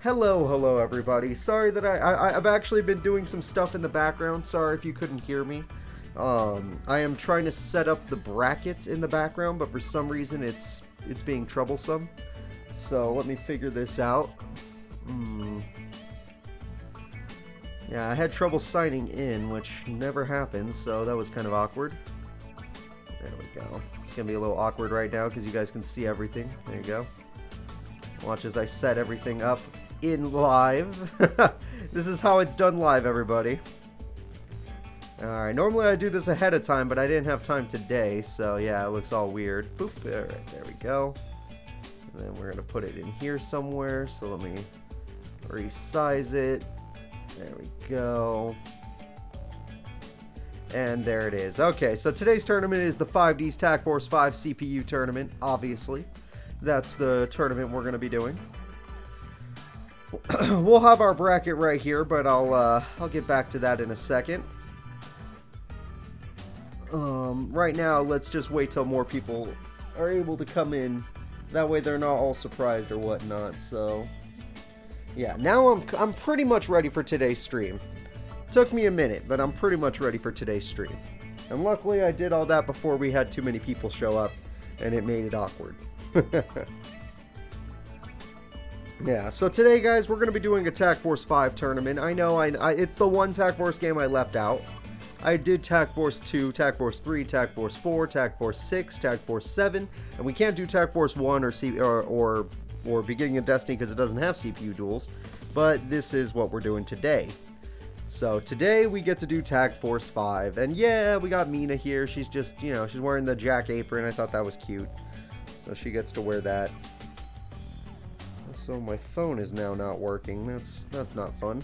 Hello everybody. Sorry that I've actually been doing some stuff in the background. Sorry if you couldn't hear me. I am trying to set up the bracket in the background, but for some reason it's being troublesome. So let me figure this out. Yeah, I had trouble signing in, which never happens, so that was kind of awkward. There we go. It's gonna be a little awkward right now because you guys can see everything. There you go. Watch as I set everything up in live. This is how it's done live, everybody. Alright, normally I do this ahead of time, but I didn't have time today, so yeah, it looks all weird. Boop, alright, there we go. And then we're going to put it in here somewhere, so let me resize it. There we go. And there it is. Okay, so today's tournament is the 5D's TAC Force 5 CPU tournament, obviously. That's the tournament we're going to be doing. We'll have our bracket right here, but I'll get back to that in a second. Right now, let's just wait till more people are able to come in. That way they're not all surprised or whatnot, so... Yeah, now I'm pretty much ready for today's stream. Took me a minute, but I'm pretty much ready for today's stream. And luckily I did all that before we had too many people show up, and it made it awkward. Yeah, so today, guys, we're going to be doing a TAC Force 5 tournament. I know, it's the one TAC Force game I left out. I did TAC Force 2, TAC Force 3, TAC Force 4, TAC Force 6, TAC Force 7, and we can't do TAC Force 1 or Beginning of Destiny because it doesn't have CPU duels, but this is what we're doing today. So today we get to do TAC Force 5, and yeah, we got Mina here. She's just, you know, she's wearing the Jack apron. I thought that was cute, so she gets to wear that. So my phone is now not working. That's not fun.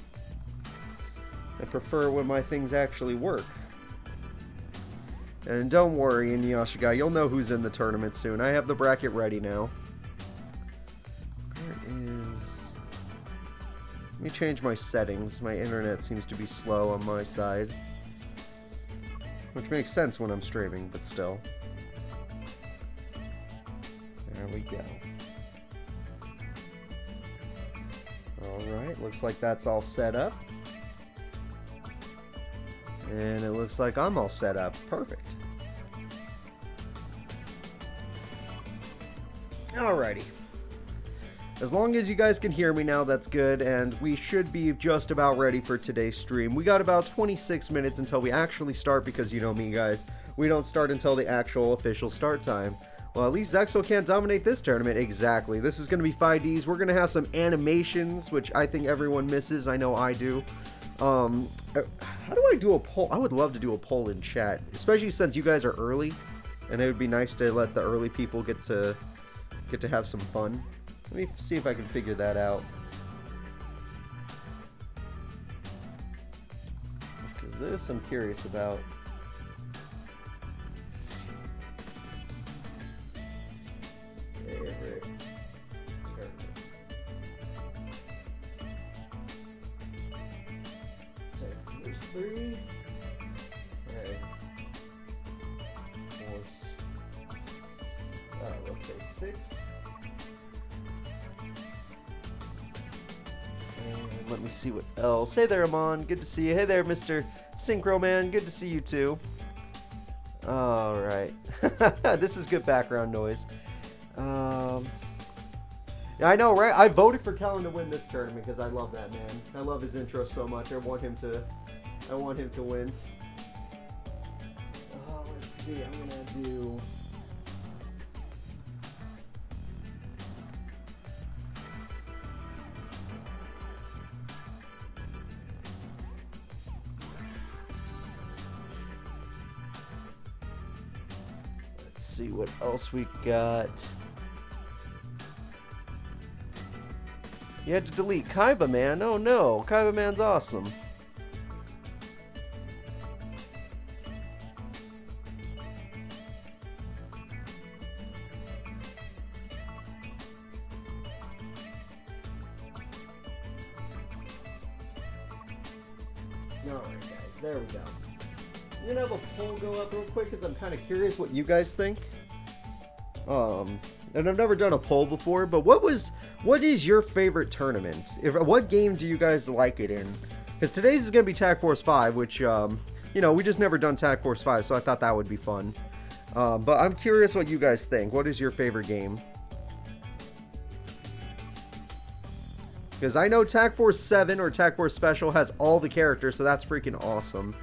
I prefer when my things actually work. And don't worry, Inuyasha, you'll know who's in the tournament soon. I have the bracket ready now. Where is... Let me change my settings. My internet seems to be slow on my side. Which makes sense when I'm streaming, but still. There we go. Alright, looks like that's all set up. And it looks like I'm all set up. Perfect. Alrighty. As long as you guys can hear me now, that's good, and we should be just about ready for today's stream. We got about 26 minutes until we actually start, because you know me, guys. We don't start until the actual official start time. Well, at least Zexo can't dominate this tournament. Exactly. This is going to be 5Ds. We're going to have some animations, which I think everyone misses. I know I do. How do I do a poll? I would love to do a poll in chat, especially since you guys are early, and it would be nice to let the early people get to have some fun. Let me see if I can figure that out. Because this I'm curious about. There's 3. Okay. Let's say 6. And let me see what else. Hey there, Amon. Good to see you. Hey there, Mr. Synchro Man. Good to see you too. Alright. This is good background noise. Yeah, I know, right? I voted for Kellen to win this tournament because I love that man. I love his intro so much. I want him to win. Let's see. I'm gonna do. Let's see what else we got. You had to delete Kaiba Man. Oh no, Kaiba Man's awesome. Alright guys, there we go. I'm gonna have a poll go up real quick because I'm kind of curious what you guys think. and I've never done a poll before, but what is your favorite tournament? What game do you guys like it in? Because today's is going to be Tag Force 5, which, you know, we just never done Tag Force 5, so I thought that would be fun. But I'm curious what you guys think. What is your favorite game? Because I know Tag Force 7 or Tag Force Special has all the characters, so that's freaking awesome.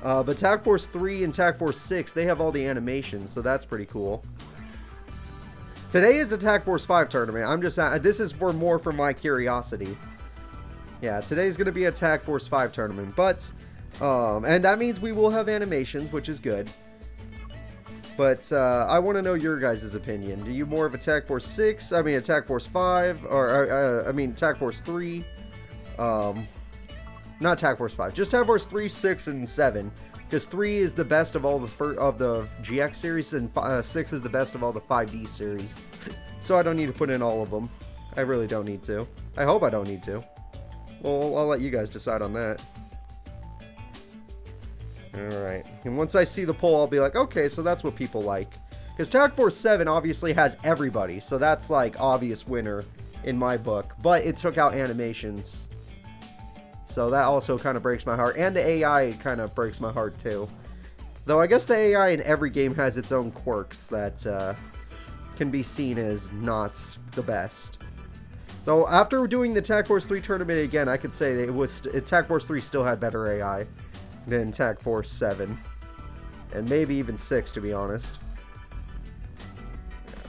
But Tag Force 3 and Tag Force 6, they have all the animations, so that's pretty cool. Today is a Tag Force 5 tournament. I'm just, this is more for my curiosity. Yeah, today's going to be a Tag Force 5 tournament, but, and that means we will have animations, which is good. But, I want to know your guys' opinion. Do you more of a Tag Force 6, I mean a Tag Force 5, or, I mean Tag Force 3, not Tag Force 5, just Tag Force 3, 6, and 7. Because 3 is the best of all the GX series, and 6 is the best of all the 5D series. So I don't need to put in all of them. I really don't need to. I hope I don't need to. Well, I'll let you guys decide on that. Alright. And once I see the poll, I'll be like, okay, so that's what people like. Because Tag Force 7 obviously has everybody. So that's like obvious winner in my book. But it took out animations. So that also kind of breaks my heart. And the AI kind of breaks my heart too. Though I guess the AI in every game has its own quirks that can be seen as not the best. Though after doing the Tag Force 3 tournament again, I could say that Tag Force 3 still had better AI than Tag Force 7. And maybe even 6, to be honest.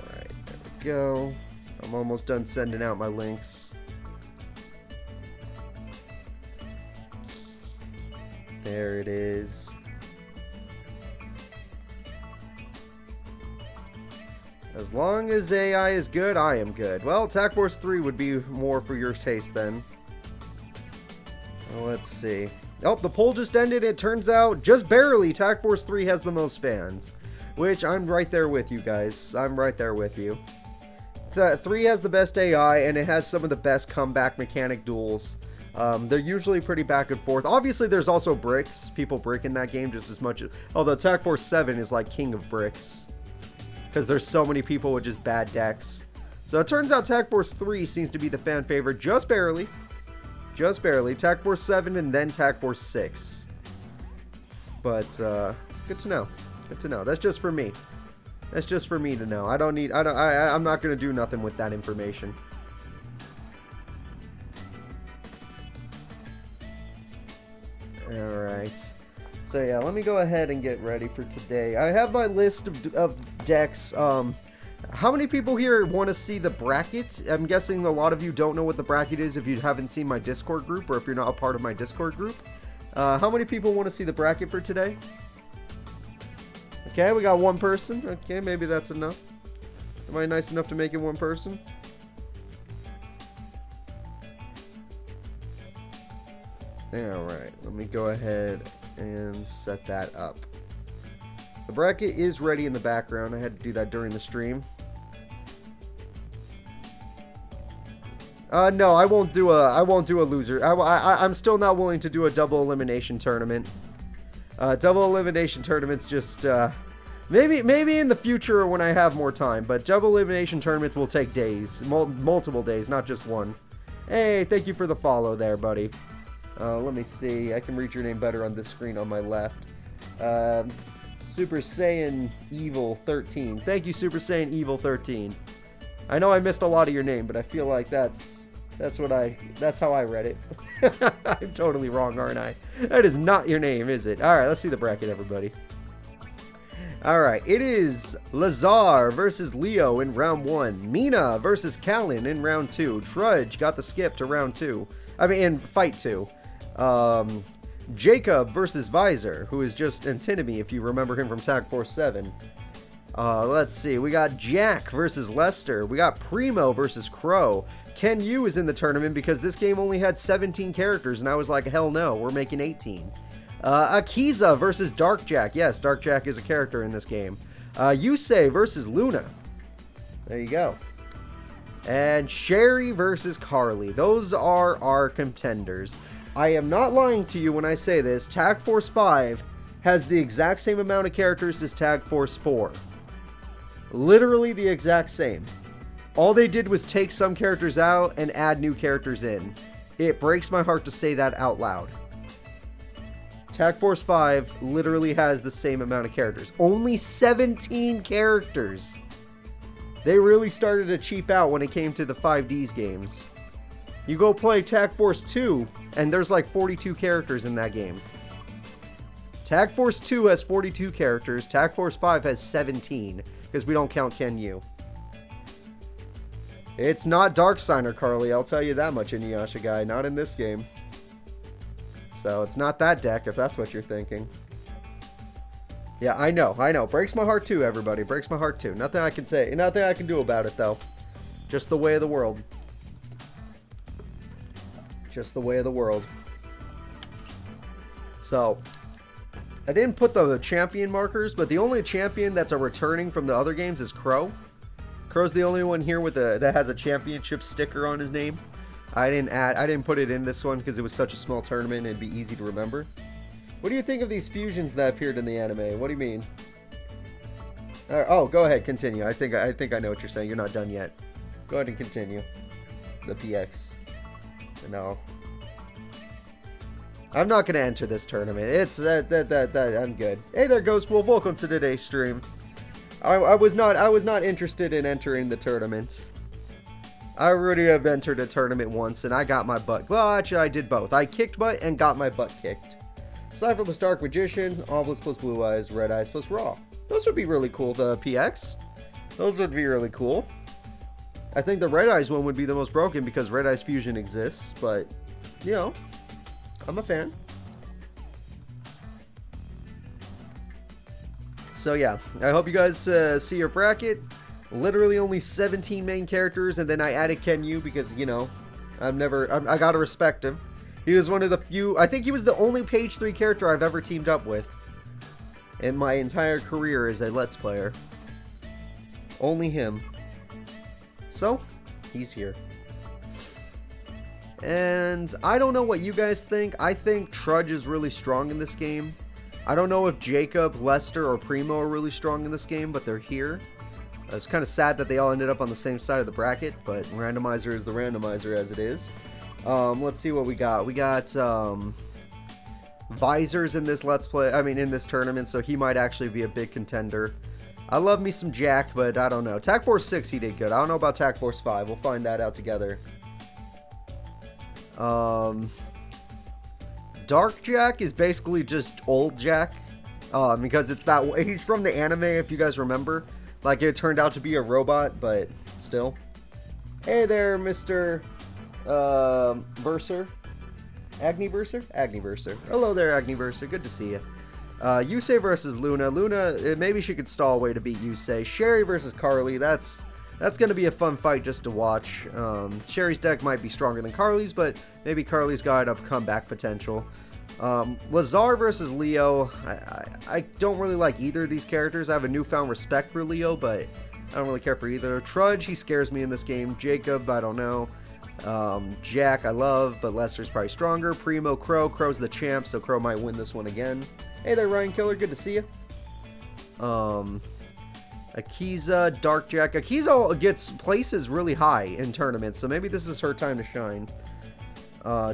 Alright, there we go. I'm almost done sending out my links. There it is. As long as AI is good, I am good. Well, Tag Force 3 would be more for your taste then. Well, let's see. Oh, the poll just ended. It turns out, just barely, Tag Force 3 has the most fans. Which, I'm right there with you guys. I'm right there with you. 3 has the best AI, and it has some of the best comeback mechanic duels. They're usually pretty back and forth. Obviously, there's also bricks. People brick in that game just as much as... Although Tag Force 7 is like king of bricks. Because there's so many people with just bad decks. So it turns out Tag Force 3 seems to be the fan favorite just barely. Just barely. Tag Force 7 and then Tag Force 6. But, good to know. Good to know. That's just for me. That's just for me to know. I'm not going to do nothing with that information. Alright. So yeah, let me go ahead and get ready for today. I have my list of decks. How many people here want to see the bracket? I'm guessing a lot of you don't know what the bracket is if you haven't seen my Discord group or if you're not a part of my Discord group. How many people want to see the bracket for today? Okay, we got one person. Okay, maybe that's enough. Am I nice enough to make it one person? Alright, let me go ahead and set that up. The bracket is ready in the background. I had to do that during the stream. No, I won't do a loser. I'm still not willing to do a double elimination tournament. Double elimination tournaments just maybe in the future when I have more time, but double elimination tournaments will take days, multiple days, not just one. Hey, thank you for the follow there, buddy. Let me see. I can read your name better on this screen on my left. Super Saiyan Evil 13. Thank you, Super Saiyan Evil 13. I know I missed a lot of your name, but I feel like that's how I read it. I'm totally wrong, aren't I? That is not your name, is it? All right, let's see the bracket, everybody. All right, it is Lazar versus Leo in round 1. Mina versus Callan in round 2. Trudge got the skip to round 2. I mean, in fight 2. Jacob versus Visor, who is just Antinomy, if you remember him from Tag Force 7. Let's see. We got Jack versus Lester. We got Primo versus Crow. Ken Yu is in the tournament because this game only had 17 characters, and I was like, hell no, we're making 18. Akiza versus Darkjack. Yes, Darkjack is a character in this game. Yusei versus Luna. There you go. And Sherry versus Carly. Those are our contenders. I am not lying to you when I say this. Tag Force 5 has the exact same amount of characters as Tag Force 4. Literally the exact same. All they did was take some characters out and add new characters in. It breaks my heart to say that out loud. Tag Force 5 literally has the same amount of characters. Only 17 characters. They really started to cheap out when it came to the 5D's games. You go play Tag Force 2, and there's like 42 characters in that game. Tag Force 2 has 42 characters. Tag Force 5 has 17, because we don't count Ken Yu. It's not Darksigner, Carly. I'll tell you that much, Inuyasha guy. Not in this game. So it's not that deck, if that's what you're thinking. Yeah, I know. Breaks my heart too, everybody. Breaks my heart too. Nothing I can say. Nothing I can do about it, though. Just the way of the world. Just the way of the world. So, I didn't put the champion markers, but the only champion that's a returning from the other games is Crow. Crow's the only one here with that has a championship sticker on his name. I didn't put it in this one because it was such a small tournament and it'd be easy to remember. What do you think of these fusions that appeared in the anime? What do you mean? Oh, go ahead, continue. I think I know what you're saying. You're not done yet. Go ahead and continue. The PX. No. I'm not gonna enter this tournament. It's I'm good. Hey there, Ghost Wolf. Welcome to today's stream. I was not interested in entering the tournament. I already have entered a tournament once, and I got my butt. Well, actually, I did both. I kicked butt and got my butt kicked. Cypher plus Dark Magician, Obelisk plus Blue Eyes, Red Eyes plus Raw. Those would be really cool, the PX. Those would be really cool. I think the Red Eyes one would be the most broken because Red Eyes Fusion exists, but, you know, I'm a fan. So, yeah, I hope you guys see your bracket. Literally only 17 main characters, and then I added Ken Yu because, you know, I gotta respect him. He was one of the few, I think he was the only page 3 character I've ever teamed up with in my entire career as a Let's Player. Only him. So, he's here. And I don't know what you guys think. I think Trudge is really strong in this game. I don't know if Jacob, Lester, or Primo are really strong in this game, but they're here. It's kind of sad that they all ended up on the same side of the bracket, but randomizer is the randomizer as it is. Let's see what we got. We got Visor's in this in this tournament, so he might actually be a big contender. I love me some Jack, but I don't know. Tag Force 6, he did good. I don't know about Tag Force 5. We'll find that out together. Dark Jack is basically just old Jack, because it's he's from the anime, if you guys remember. Like, it turned out to be a robot, but still. Hey there, Mr. Verser. Agniverser? Agniverser. Hello there, Agniverser. Good to see you. Yusei versus Luna. Luna, maybe she could stall a way to beat Yusei. Sherry versus Carly. That's going to be a fun fight just to watch. Sherry's deck might be stronger than Carly's, but maybe Carly's got enough comeback potential. Lazar versus Leo. I don't really like either of these characters. I have a newfound respect for Leo, but I don't really care for either. Trudge, he scares me in this game. Jacob, I don't know. Jack, I love, but Lester's probably stronger. Primo, Crow. Crow's the champ, so Crow might win this one again. Hey there, Ryan Killer. Good to see you. Akiza, Dark Jack. Akiza gets places really high in tournaments, so maybe this is her time to shine.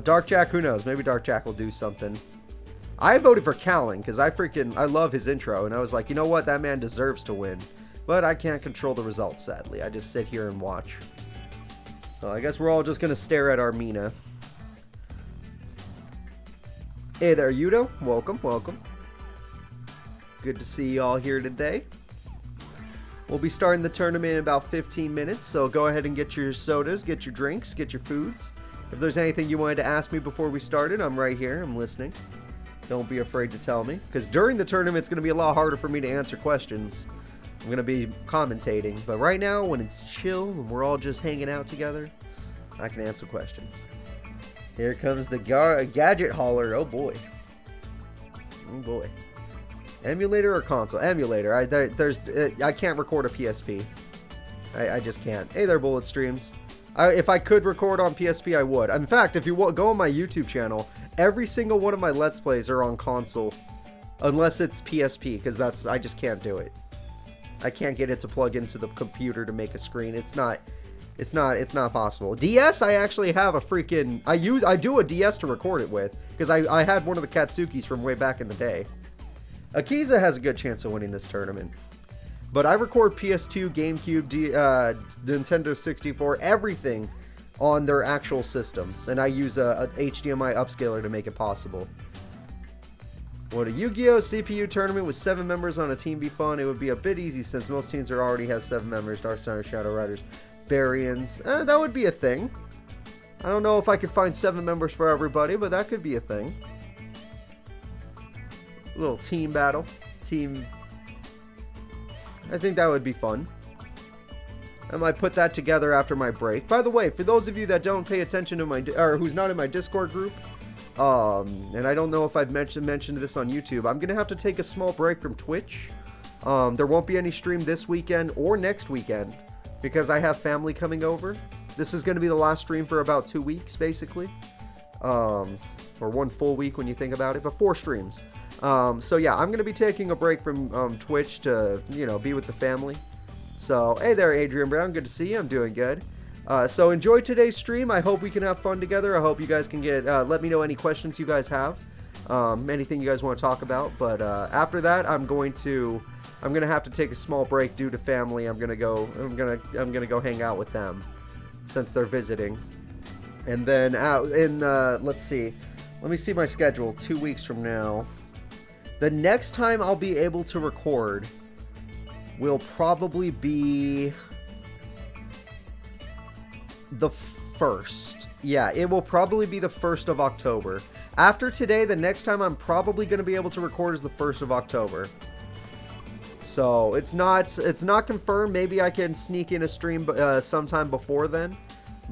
Dark Jack, who knows? Maybe Dark Jack will do something. I voted for Callan because I love his intro, and I was like, you know what? That man deserves to win. But I can't control the results, sadly. I just sit here and watch. So I guess we're all just going to stare at our Mina. Hey there, Yugioh. Welcome, welcome. Good to see you all here today. We'll be starting the tournament in about 15 minutes, so go ahead and get your sodas, get your drinks, get your foods. If there's anything you wanted to ask me before we started, I'm right here. I'm listening. Don't be afraid to tell me, because during the tournament, it's going to be a lot harder for me to answer questions. I'm going to be commentating, but right now, when it's chill and we're all just hanging out together, I can answer questions. Here comes the gadget hauler. Oh boy. Oh boy. Emulator or console? Emulator. I can't record a PSP. I just can't. Hey there, Bullet Streams. If I could record on PSP, I would. In fact, if you go on my YouTube channel, every single one of my Let's Plays are on console. Unless it's PSP, because I just can't do it. I can't get it to plug into the computer to make a screen. It's not It's not possible. DS, I actually have a freaking... I do a DS to record it with, because I had one of the Katsukis from way back in the day. Akiza has a good chance of winning this tournament. But I record PS2, GameCube, Nintendo 64, everything on their actual systems. And I use a HDMI upscaler to make it possible. Would a Yu-Gi-Oh! CPU tournament with 7 members on a team be fun? It would be a bit easy since most teams already have 7 members. Darkstar, Shadow Riders, Barians. That would be a thing. I don't know if I could find 7 members for everybody, but that could be a thing. A little team battle. I think that would be fun. I might put that together after my break. By the way, for those of you that don't pay attention to or who's not in my Discord group, and I don't know if I've mentioned this on YouTube, I'm gonna have to take a small break from Twitch. There won't be any stream this weekend or next weekend because I have family coming over. This is gonna be the last stream for about 2 weeks, basically, or 1 full week when you think about it, but 4 streams. So yeah, I'm gonna be taking a break from Twitch to, you know, be with the family. So hey there, Adrian Brown, good to see you. I'm doing good. So enjoy today's stream. I hope we can have fun together. I hope you guys can let me know any questions you guys have, anything you guys want to talk about. But after that, I'm gonna have to take a small break due to family. I'm gonna go hang out with them since they're visiting, and then out in let's see, let me see my schedule. 2 weeks from now, the next time I'll be able to record will probably be the 1st. Yeah, it will probably be the 1st of October. After today, the next time I'm probably going to be able to record is the 1st of October. So it's not confirmed. Maybe I can sneak in a stream sometime before then.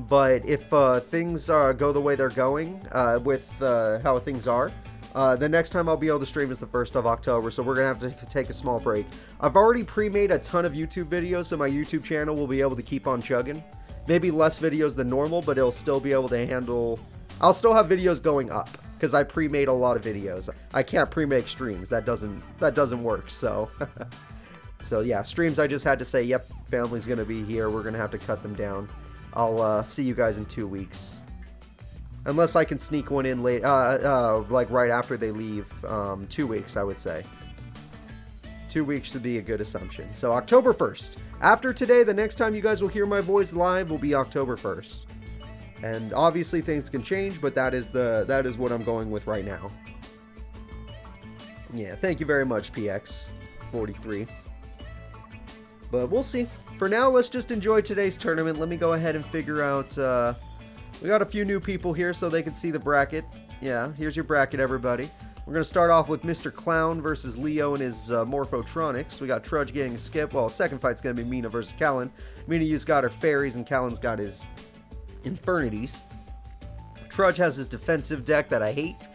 But if things go the way they're going with how things are, the next time I'll be able to stream is the 1st of October, so we're going to have to take a small break. I've already pre-made a ton of YouTube videos, so my YouTube channel will be able to keep on chugging. Maybe less videos than normal, but it'll still be able to handle... I'll still have videos going up, because I pre-made a lot of videos. I can't pre-make streams. That doesn't work, so... So yeah, streams I just had to say, yep, family's going to be here. We're going to have to cut them down. I'll see you guys in 2 weeks. Unless I can sneak one in late, like right after they leave. 2 weeks, I would say. 2 weeks should be a good assumption. So October 1st. After today, the next time you guys will hear my voice live will be October 1st. And obviously things can change, but that is what I'm going with right now. Yeah, thank you very much, PX43. But we'll see. For now, let's just enjoy today's tournament. Let me go ahead and figure out... we got a few new people here so they can see the bracket. Yeah, here's your bracket, everybody. We're going to start off with Mr. Clown versus Leo and his Morphotronics. We got Trudge getting a skip. Well, second fight's going to be Mina versus Callan. Mina's got her fairies and Callan's got his Infernities. Trudge has his defensive deck that I hate.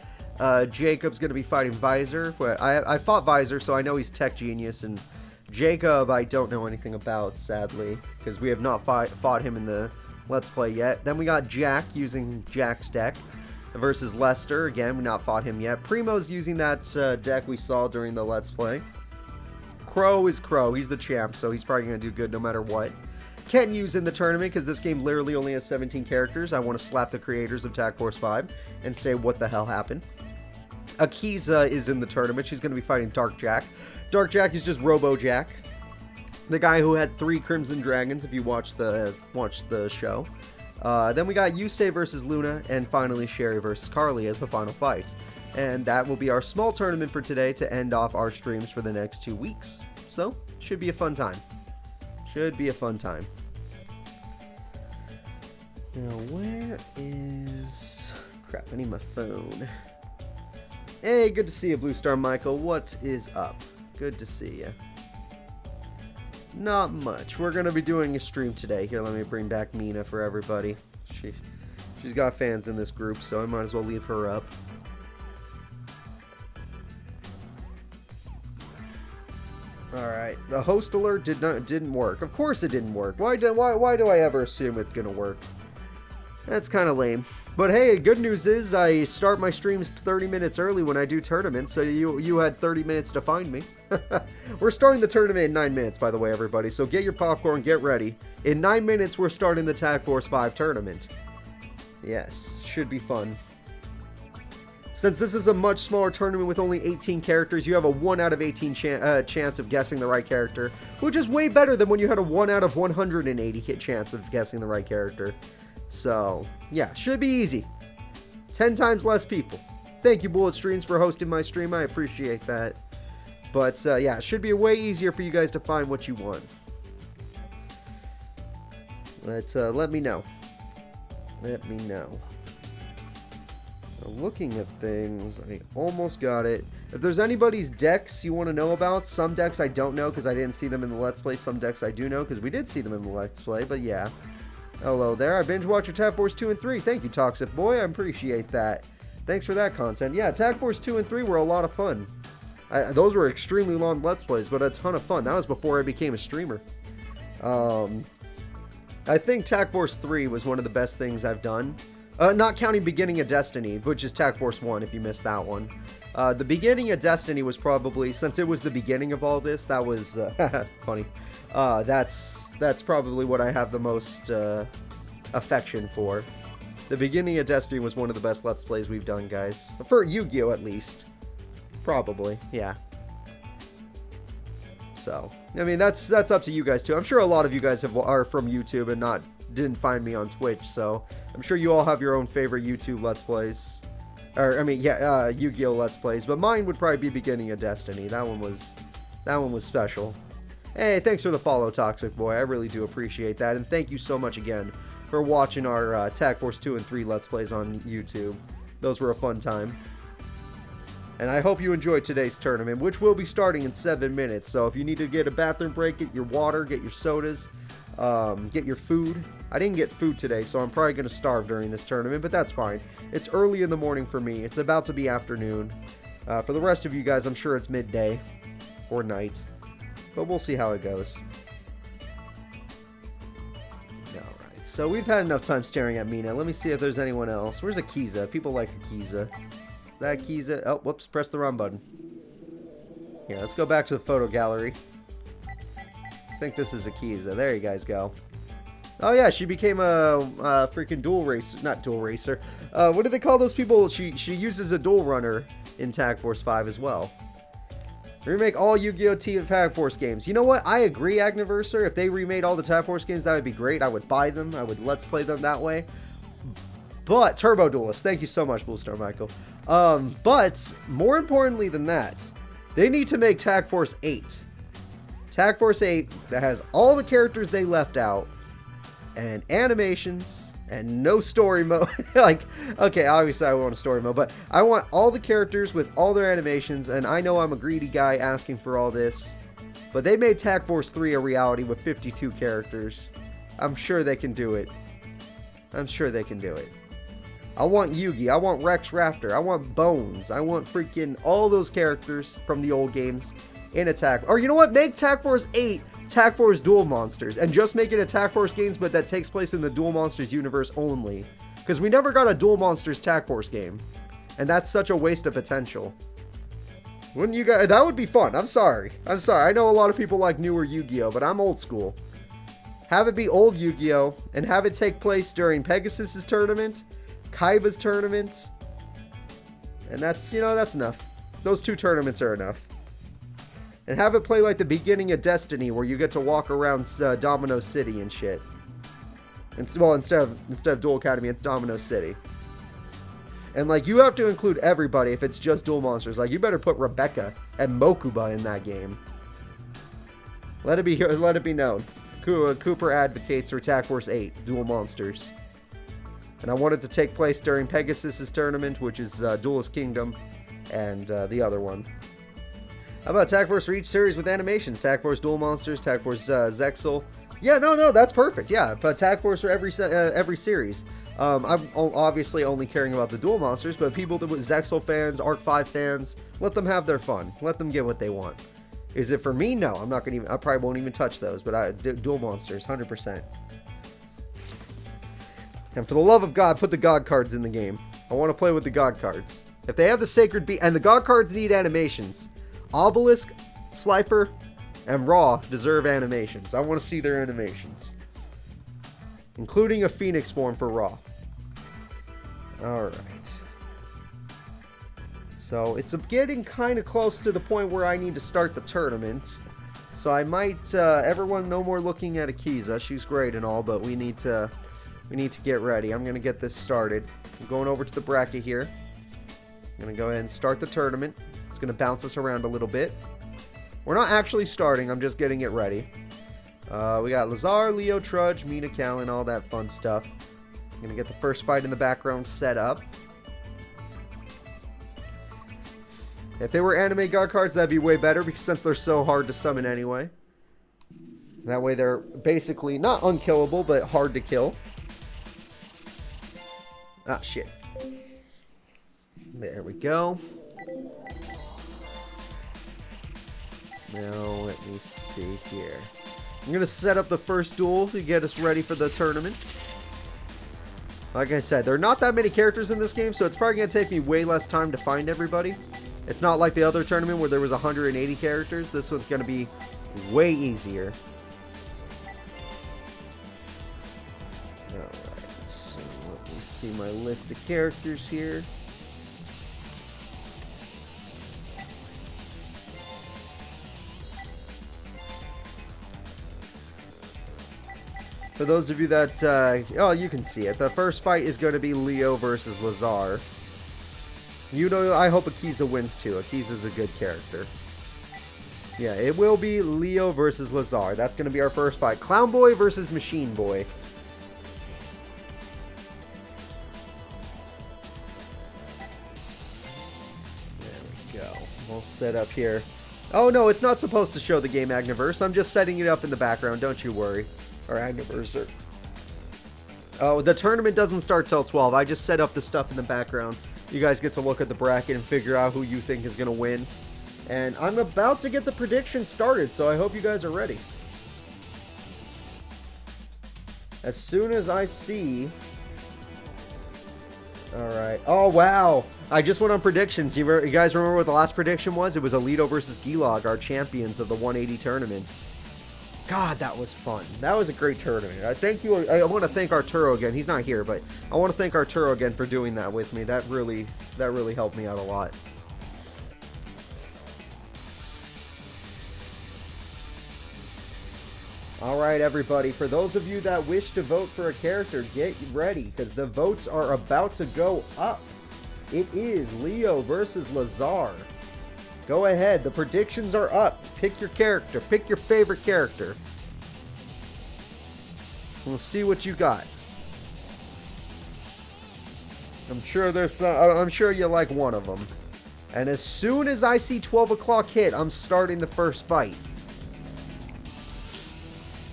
Jacob's going to be fighting Visor. I fought Visor, so I know he's Tech Genius, and Jacob I don't know anything about, sadly, because we have not fought him in the Let's Play yet. Then we got Jack using Jack's deck versus Lester. Again, we've not fought him yet. Primo's using that deck we saw during the Let's Play. Crow is Crow. He's the champ, so he's probably going to do good no matter what. Can't use in the tournament because this game literally only has 17 characters. I want to slap the creators of Tag Force 5 and say what the hell happened. Akiza is in the tournament. She's going to be fighting Dark Jack. Dark Jack is just Robo Jack, the guy who had 3 Crimson Dragons, if you watch the show. Then we got Yusei versus Luna, and finally Sherry versus Carly as the final fight. And that will be our small tournament for today to end off our streams for the next 2 weeks. So, should be a fun time. Should be a fun time. Now, where is... Crap, I need my phone. Hey, good to see you, Blue Star Michael. What is up? Good to see you. Not much. We're going to be doing a stream today. Here, let me bring back Mina for everybody. She's got fans in this group, so I might as well leave her up. Alright, the host alert didn't work. Of course it didn't work. Why do I ever assume it's going to work? That's kind of lame. But hey, good news is I start my streams 30 minutes early when I do tournaments, so you had 30 minutes to find me. We're starting the tournament in 9 minutes, by the way, everybody, so get your popcorn, get ready. In 9 minutes, we're starting the Tag Force 5 tournament. Yes, should be fun. Since this is a much smaller tournament with only 18 characters, you have a 1 out of 18 chance of guessing the right character, which is way better than when you had a 1 out of 180 chance of guessing the right character. So, yeah, should be easy. 10 times less people. Thank you, Bullet Streams, for hosting my stream. I appreciate that. But, yeah, it should be way easier for you guys to find what you want. Let me know. Let me know. Looking at things, I almost got it. If there's anybody's decks you want to know about, some decks I don't know because I didn't see them in the Let's Play. Some decks I do know because we did see them in the Let's Play, but yeah. Hello there. I binge watched your Tag Force 2 and 3. Thank you, Toxic Boy. I appreciate that. Thanks for that content. Yeah, Tag Force 2 and 3 were a lot of fun. Those were extremely long Let's Plays, but a ton of fun. That was before I became a streamer. I think Tag Force 3 was one of the best things I've done. Not counting Beginning of Destiny, which is Tag Force 1 if you missed that one. The Beginning of Destiny was probably, since it was the beginning of all this, that was funny. That's probably what I have the most affection for. The Beginning of Destiny was one of the best Let's Plays we've done, guys. For Yu-Gi-Oh! At least. Probably, yeah. So, I mean, that's up to you guys too. I'm sure a lot of you guys are from YouTube and didn't find me on Twitch, so I'm sure you all have your own favorite YouTube Let's Plays. Or, I mean, yeah, Yu-Gi-Oh! Let's Plays, but mine would probably be Beginning of Destiny. That one was special. Hey, thanks for the follow, Toxic Boy. I really do appreciate that, and thank you so much again for watching our Tag Force 2 and 3 Let's Plays on YouTube. Those were a fun time. And I hope you enjoyed today's tournament, which will be starting in 7 minutes. So if you need to get a bathroom break, get your water, get your sodas, get your food. I didn't get food today, so I'm probably going to starve during this tournament, but that's fine. It's early in the morning for me. It's about to be afternoon. For the rest of you guys, I'm sure it's midday or night. But we'll see how it goes. Alright, so we've had enough time staring at Mina. Let me see if there's anyone else. Where's Akiza? People like Akiza. That Akiza. Oh, whoops, press the wrong button. Here, let's go back to the photo gallery. I think this is Akiza. There you guys go. Oh yeah, she became a freaking dual racer. Not dual racer. What do they call those people? She uses a dual runner in Tag Force 5 as well. Remake all Yu-Gi-Oh! Tag Force games. You know what? I agree, Agniversar. If they remade all the Tag Force games, that would be great. I would buy them. I would Let's Play them that way. But, Turbo Duelist, thank you so much, Blue Star Michael. But, more importantly than that, they need to make Tag Force 8. Tag Force 8 that has all the characters they left out, and animations, and no story mode. Like, okay, obviously I want a story mode, but I want all the characters with all their animations, and I know I'm a greedy guy asking for all this, but they made Tag Force 3 a reality with 52 characters. I'm sure they can do it. I'm sure they can do it. I want Yugi, I want Rex Raptor, I want Bones, I want freaking all those characters from the old games in Attack. Or you know what? Make Tag Force 8 Tag Force Duel Monsters and just make it a Tag Force games, but that takes place in the Duel Monsters universe only. Because we never got a Duel Monsters Tag Force game. And that's such a waste of potential. Wouldn't you guys? That would be fun. I'm sorry. I know a lot of people like newer Yu-Gi-Oh, but I'm old school. Have it be old Yu-Gi-Oh, and have it take place during Pegasus's tournament, Kaiba's tournament, and that's, you know, that's enough. Those 2 tournaments are enough. And have it play like the Beginning of Destiny, where you get to walk around Domino City and shit. And, well, instead of Duel Academy, it's Domino City. And like, you have to include everybody if it's just Duel Monsters. Like, you better put Rebecca and Mokuba in that game. Let it be known. Cooper advocates for Tag Force 8 Duel Monsters. And I want it to take place during Pegasus's tournament, which is Duelist Kingdom, and the other one. How about Tag Force for each series with animations? Tag Force Duel Monsters, Tag Force Zexal. Yeah, no, that's perfect. Yeah, but Tag Force for every series. I'm obviously only caring about the Duel Monsters, but people that with Zexal fans, Arc 5 fans, let them have their fun. Let them get what they want. Is it for me? No, I'm not gonna even. I probably won't even touch those. But Duel Monsters, 100%. And for the love of God, put the God cards in the game. I want to play with the God cards. If they have the Sacred Beast, and the God cards need animations. Obelisk, Slifer, and Raw deserve animations. I want to see their animations. Including a Phoenix form for Raw. Alright. So, it's getting kind of close to the point where I need to start the tournament. So I might, everyone no more looking at Akiza. She's great and all, but we need to get ready. I'm going to get this started. I'm going over to the bracket here. I'm going to go ahead and start the tournament. It's going to bounce us around a little bit. We're not actually starting. I'm just getting it ready. We got Lazar, Leo, Trudge, Mina, Callan, all that fun stuff. I'm going to get the first fight in the background set up. If they were anime god cards, that'd be way better, because since they're so hard to summon anyway. That way they're basically not unkillable, but hard to kill. Ah, shit. There we go. Now, let me see here. I'm going to set up the first duel to get us ready for the tournament. Like I said, there are not that many characters in this game, so it's probably going to take me way less time to find everybody. It's not like the other tournament where there was 180 characters. This one's going to be way easier. Alright, so let me see my list of characters here. For those of you that, oh, you can see it. The first fight is going to be Leo versus Lazar. You know, I hope Akiza wins too. Akiza's a good character. Yeah, it will be Leo versus Lazar. That's going to be our first fight. Clown Boy versus Machine Boy. There we go. We'll set up here. Oh no, it's not supposed to show the game Agniverse. I'm just setting it up in the background. Don't you worry. Or Agniverse. Oh, the tournament doesn't start till 12. I just set up the stuff in the background. You guys get to look at the bracket and figure out who you think is going to win. And I'm about to get the predictions started, so I hope you guys are ready. As soon as I see... Alright. Oh, wow. I just went on predictions. You guys remember what the last prediction was? It was Alito versus Gilog, our champions of the 180 tournament. God, that was fun. That was a great tournament. I want to thank Arturo again. He's not here, but I want to thank Arturo again for doing that with me. That really helped me out a lot. Alright, everybody. For those of you that wish to vote for a character, get ready, because the votes are about to go up. It is Leo versus Lazar. Go ahead. The predictions are up. Pick your character. Pick your favorite character. We'll see what you got. I'm sure you like one of them. And as soon as I see 12 o'clock hit, I'm starting the first fight.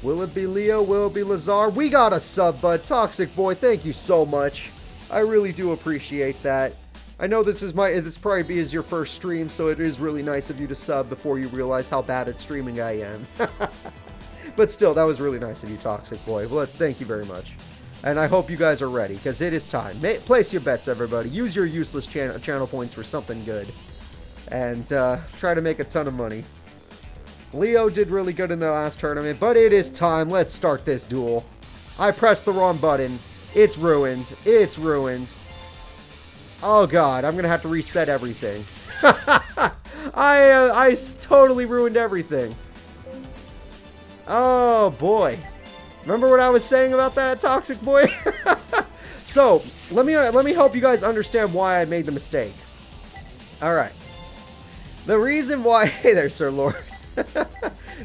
Will it be Leo? Will it be Lazar? We got a sub, bud. Toxic Boy, thank you so much. I really do appreciate that. I know this probably is your first stream, so it is really nice of you to sub before you realize how bad at streaming I am. But still, that was really nice of you, Toxic Boy. Well, thank you very much. And I hope you guys are ready, because it is time. Place your bets, everybody. Use your useless channel points for something good. And try to make a ton of money. Leo did really good in the last tournament, but it is time. Let's start this duel. I pressed the wrong button. It's ruined. It's ruined. Oh god, I'm gonna have to reset everything. I totally ruined everything. Oh boy. Remember what I was saying about that, Toxic Boy? So, let me help you guys understand why I made the mistake. Alright. The reason why... Hey there, Sir Lord.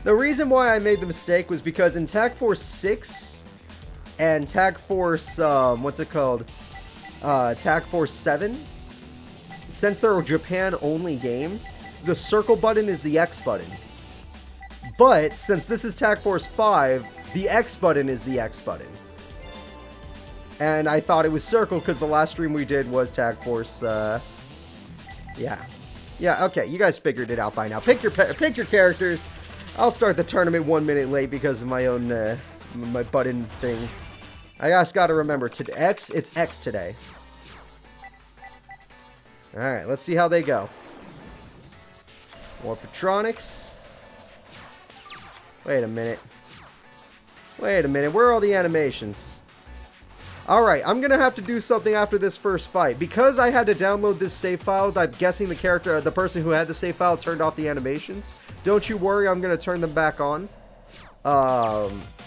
The reason why I made the mistake was because in Tag Force 6 and Tag Force... what's it called? Tag Force 7, since they're Japan-only games, the circle button is the X button. But, since this is Tag Force 5, the X button is the X button. And I thought it was circle because the last stream we did was Tag Force, yeah. Yeah, okay, you guys figured it out by now. Pick your characters. I'll start the tournament 1 minute late because of my own, my button thing. I just gotta remember, it's X today. Alright, let's see how they go. Morphotronics. Wait a minute. Wait a minute, where are all the animations? Alright, I'm gonna have to do something after this first fight. Because I had to download this save file, I'm guessing the person who had the save file turned off the animations. Don't you worry, I'm gonna turn them back on.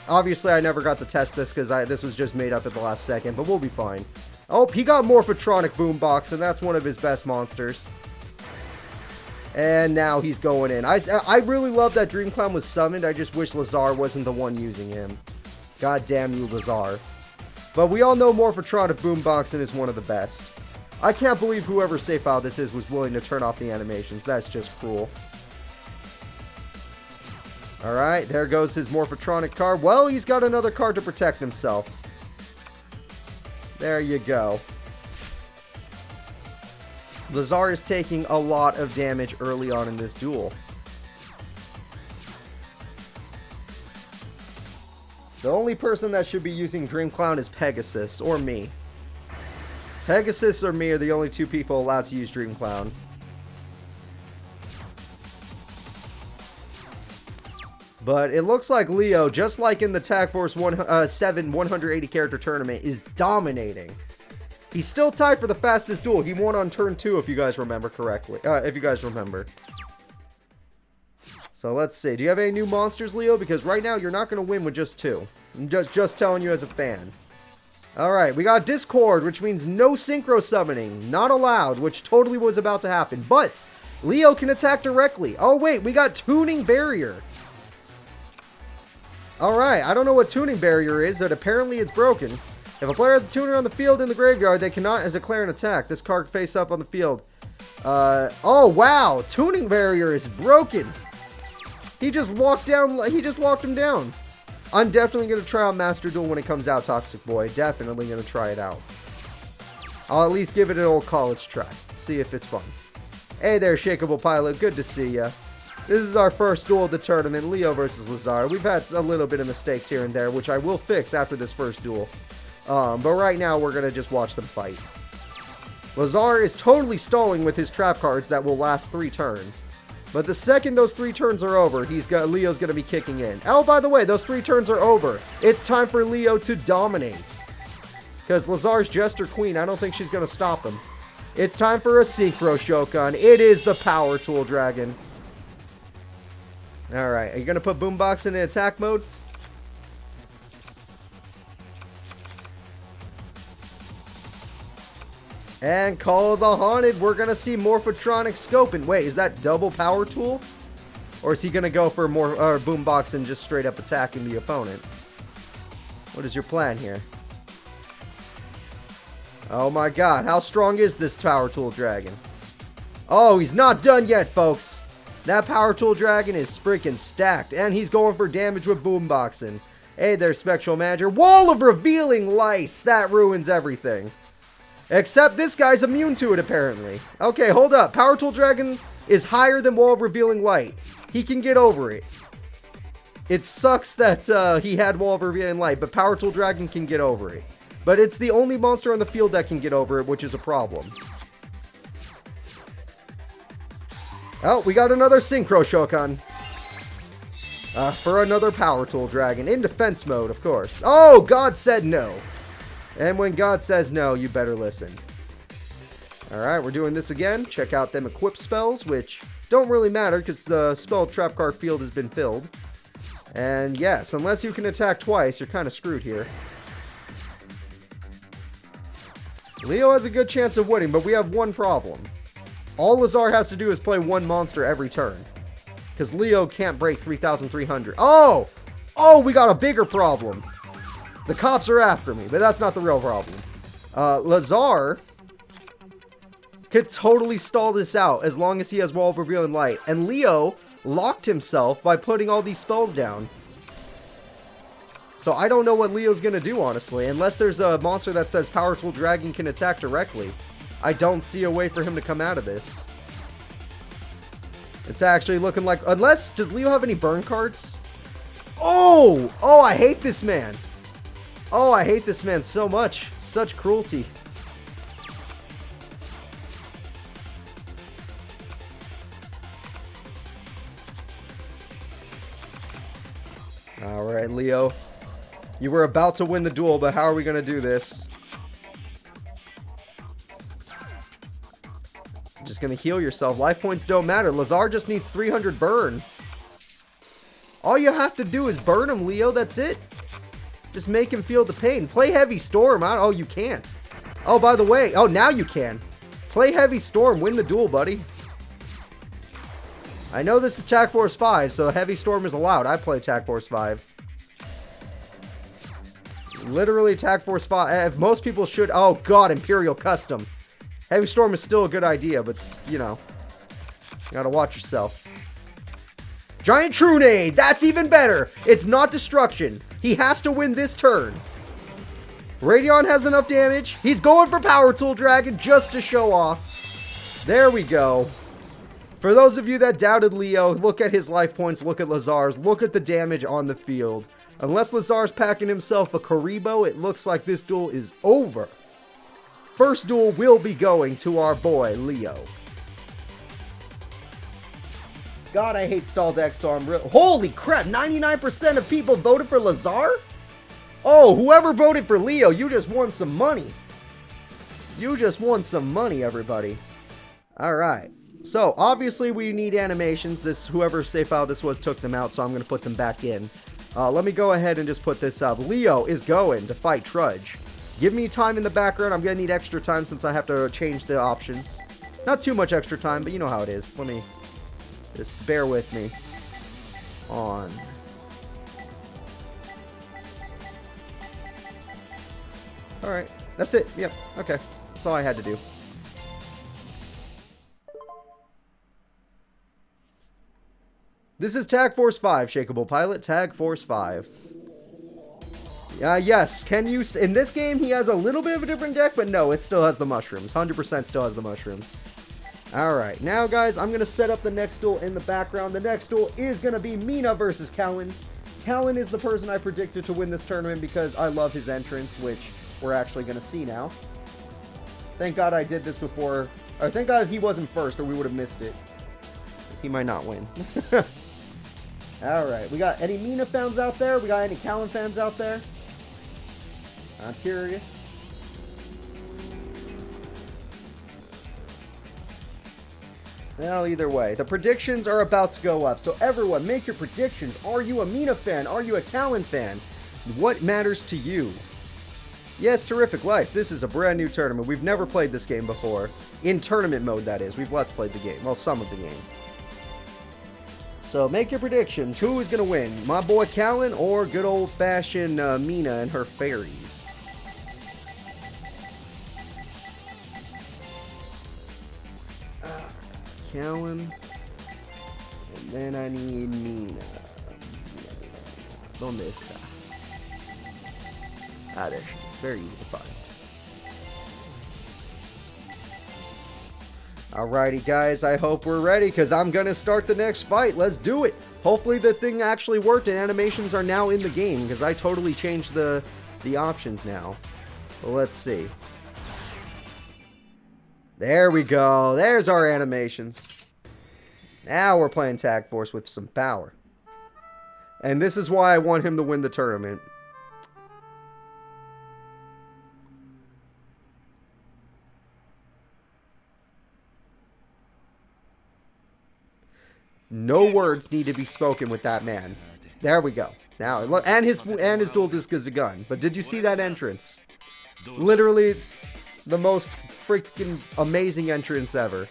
Obviously I never got to test this because this was just made up at the last second, but we'll be fine. Oh, he got Morphotronic Boombox, and that's one of his best monsters. And now he's going in. I really love that Dream Clown was summoned. I just wish Lazar wasn't the one using him. God damn you, Lazar. But we all know Morphotronic Boomboxing is one of the best. I can't believe whoever save file this is was willing to turn off the animations. That's just cruel. Alright, there goes his Morphotronic card. Well, he's got another card to protect himself. There you go. Lazar is taking a lot of damage early on in this duel. The only person that should be using Dream Clown is Pegasus, or me. Pegasus or me are the only two people allowed to use Dream Clown. But it looks like Leo, just like in the Tag Force 7 180 character tournament, is dominating. He's still tied for the fastest duel. He won on turn 2, if you guys remember correctly. If you guys remember. So let's see. Do you have any new monsters, Leo? Because right now you're not going to win with just 2. I'm just telling you as a fan. Alright, we got Discord, which means no synchro summoning. Not allowed, which totally was about to happen. But Leo can attack directly. Oh wait, we got Tuning Barrier. Alright, I don't know what Tuning Barrier is, but apparently it's broken. If a player has a tuner on the field in the graveyard, they cannot declare an attack. This card face up on the field. Oh wow, Tuning Barrier is broken. He just locked him down. I'm definitely going to try out Master Duel when it comes out, Toxic Boy. Definitely going to try it out. I'll at least give it an old college try. See if it's fun. Hey there, Shakeable Pilot. Good to see ya. This is our first duel of the tournament, Leo versus Lazar. We've had a little bit of mistakes here and there, which I will fix after this first duel. But right now, we're going to just watch them fight. Lazar is totally stalling with his trap cards that will last 3 turns. But the second those 3 turns are over, Leo's going to be kicking in. Oh, by the way, those 3 turns are over. It's time for Leo to dominate. Because Lazar's Jester Queen, I don't think she's going to stop him. It's time for a Synchro Shogun. It is the Power Tool Dragon. Alright, are you going to put Boombox in attack mode? And Call of the Haunted, we're going to see Morphotronic Scoping. Wait, is that double Power Tool? Or is he going to go for more Boombox and just straight up attacking the opponent? What is your plan here? Oh my god, how strong is this Power Tool Dragon? Oh, he's not done yet, folks. That Power Tool Dragon is freaking stacked, and he's going for damage with Boomboxing. Hey there, Spectral Manager. Wall of Revealing Lights! That ruins everything. Except this guy's immune to it, apparently. Okay, hold up. Power Tool Dragon is higher than Wall of Revealing Light. He can get over it. It sucks that he had Wall of Revealing Light, but Power Tool Dragon can get over it. But it's the only monster on the field that can get over it, which is a problem. Oh, we got another Synchro Shogun. For another Power Tool Dragon. In defense mode, of course. Oh, God said no. And when God says no, you better listen. Alright, we're doing this again. Check out them equip spells, which don't really matter because the spell trap card field has been filled. And yes, unless you can attack twice, you're kind of screwed here. Leo has a good chance of winning, but we have one problem. All Lazar has to do is play one monster every turn. Because Leo can't break 3,300. Oh! Oh, we got a bigger problem. The cops are after me, but that's not the real problem. Lazar could totally stall this out as long as he has Wall of Revealing Light. And Leo locked himself by putting all these spells down. So I don't know what Leo's going to do, honestly. Unless there's a monster that says Power Tool Dragon can attack directly. I don't see a way for him to come out of this. It's actually looking like... Unless... Does Leo have any burn cards? Oh! Oh, I hate this man. Oh, I hate this man so much. Such cruelty. Alright, Leo. You were about to win the duel, but how are we going to do this? Just going to heal yourself. Life points don't matter. Lazar just needs 300 burn. All you have to do is burn him, Leo. That's it. Just make him feel the pain. Play Heavy Storm. Oh, you can't. Oh, by the way. Oh, now you can. Play Heavy Storm. Win the duel, buddy. I know this is Attack Force 5, so Heavy Storm is allowed. I play Attack Force 5. Literally Attack Force 5. Most people should... Oh, God. Imperial Custom. Heavy Storm is still a good idea, but, you know. You gotta watch yourself. Giant Trunade! That's even better! It's not destruction. He has to win this turn. Radion has enough damage. He's going for Power Tool Dragon just to show off. There we go. For those of you that doubted Leo, look at his life points, look at Lazar's, look at the damage on the field. Unless Lazar's packing himself a Karibo, it looks like this duel is over. First duel will be going to our boy, Leo. God, I hate stall decks, so I'm real. Holy crap, 99% of people voted for Lazar? Oh, whoever voted for Leo, you just won some money. You just won some money, everybody. Alright. So, obviously we need animations. Whoever save file this was took them out, so I'm going to put them back in. Let me go ahead and just put this up. Leo is going to fight Trudge. Give me time in the background. I'm going to need extra time since I have to change the options. Not too much extra time, but you know how it is. Let me... Just bear with me. On. Alright. That's it. Yep. Okay. That's all I had to do. This is Tag Force 5, Shakeable Pilot. Tag Force 5. Yes. Can you... In this game, he has a little bit of a different deck, but no, it still has the mushrooms. 100% still has the mushrooms. Alright, now guys, I'm going to set up the next duel in the background. The next duel is going to be Mina versus Callan. Callan is the person I predicted to win this tournament because I love his entrance, which we're actually going to see now. Thank God I did this before, or thank God he wasn't first or we would have missed it. Because he might not win. Alright, we got any Mina fans out there? We got any Callan fans out there? I'm curious. Well, either way, the predictions are about to go up. So everyone, make your predictions. Are you a Mina fan? Are you a Callan fan? What matters to you? Yes, Terrific Life. This is a brand new tournament. We've never played this game before. In tournament mode, that is. We've let's played the game. Well, some of the game. So make your predictions. Who is going to win? My boy Callan or good old-fashioned Mina and her fairies? Callan, and then I need Mina. ¿Dónde está? Ah, there she is. Very easy to find. Alrighty, guys. I hope we're ready because I'm going to start the next fight. Let's do it. Hopefully the thing actually worked and animations are now in the game because I totally changed the options now. Well, let's see. There we go. There's our animations. Now we're playing Tag Force with some power. And this is why I want him to win the tournament. No words need to be spoken with that man. There we go. Now, and his dual disc is a gun. But did you see that entrance? Literally the most freaking amazing entrance ever.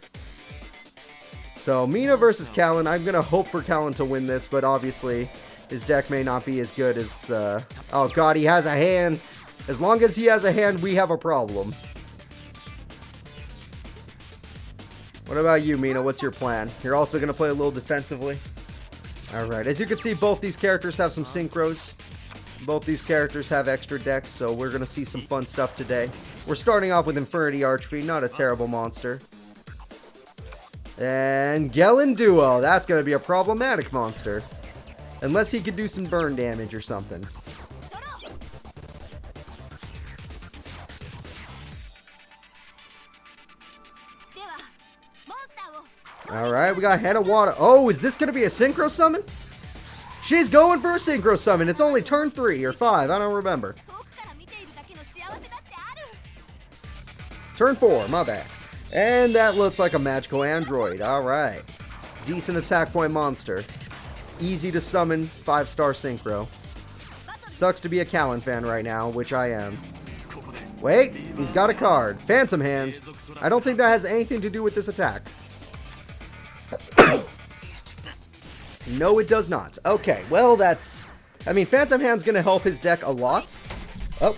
So, Mina versus Callan. I'm going to hope for Callan to win this, but obviously his deck may not be as good as... oh, God, he has a hand. As long as he has a hand, we have a problem. What about you, Mina? What's your plan? You're also going to play a little defensively? Alright, as you can see, both these characters have some synchros. Both these characters have extra decks, so we're going to see some fun stuff today. We're starting off with Infernity Archfiend, not a terrible monster. And Gelen Duo, that's going to be a problematic monster. Unless he could do some burn damage or something. Alright, we got Head of Water. Oh, is this going to be a Synchro Summon? She's going for a Synchro Summon. It's only turn 3 or 5. I don't remember. Turn 4, my bad. And that looks like a magical android. Alright. Decent attack point monster. Easy to summon, 5-star synchro. Sucks to be a Callan fan right now, which I am. Wait, he's got a card. Phantom Hand. I don't think that has anything to do with this attack. No, it does not. Okay, well, that's... I mean, Phantom Hand's going to help his deck a lot. Oh.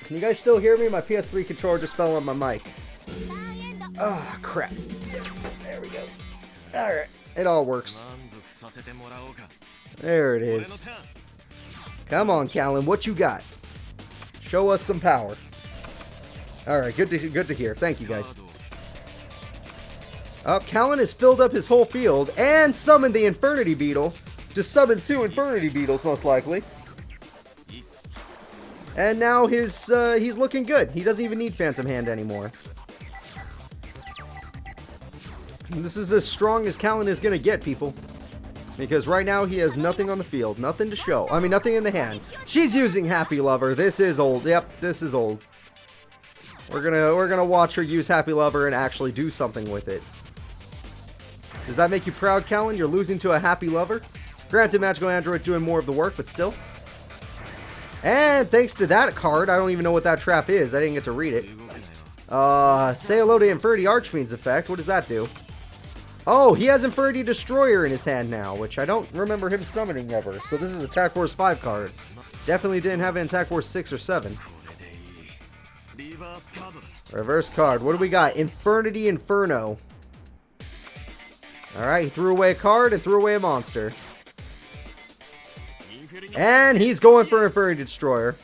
Can you guys still hear me? My PS3 controller just fell on my mic. Oh, crap. There we go. Alright, it all works. There it is. Come on, Callan, what you got? Show us some power. Alright, good to hear. Thank you, guys. Oh, Callan has filled up his whole field and summoned the Infernity Beetle to summon 2 Infernity Beetles, most likely. And now he's looking good. He doesn't even need Phantom Hand anymore. This is as strong as Callan is going to get, people. Because right now he has nothing on the field. Nothing to show. I mean, nothing in the hand. She's using Happy Lover. This is old. Yep, this is old. We're gonna watch her use Happy Lover and actually do something with it. Does that make you proud, Callan? You're losing to a Happy Lover? Granted, Magical Android doing more of the work, but still. And thanks to that card, I don't even know what that trap is. I didn't get to read it. Say hello to Infernity Archfiend's effect. What does that do? Oh, he has Infernity Destroyer in his hand now, which I don't remember him summoning ever. So this is Attack Force 5 card. Definitely didn't have an Attack Force 6 or 7. Reverse card. What do we got? Infernity Inferno. Alright, he threw away a card and threw away a monster. And he's going for Infernity Destroyer.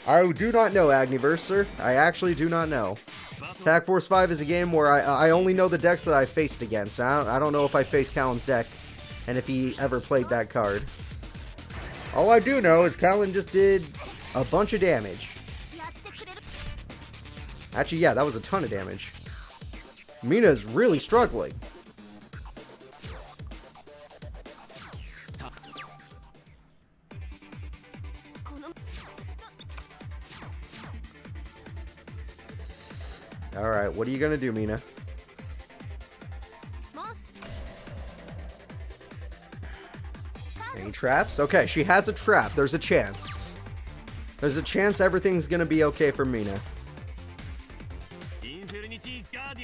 I do not know, Agniverse. I actually do not know. Attack Force 5 is a game where I only know the decks that I faced against. I don't know if I faced Callan's deck and if he ever played that card. All I do know is Callan just did a bunch of damage. Actually, yeah, that was a ton of damage. Mina's really struggling. Alright, what are you gonna do, Mina? Any traps? Okay, she has a trap. There's a chance. There's a chance everything's gonna be okay for Mina.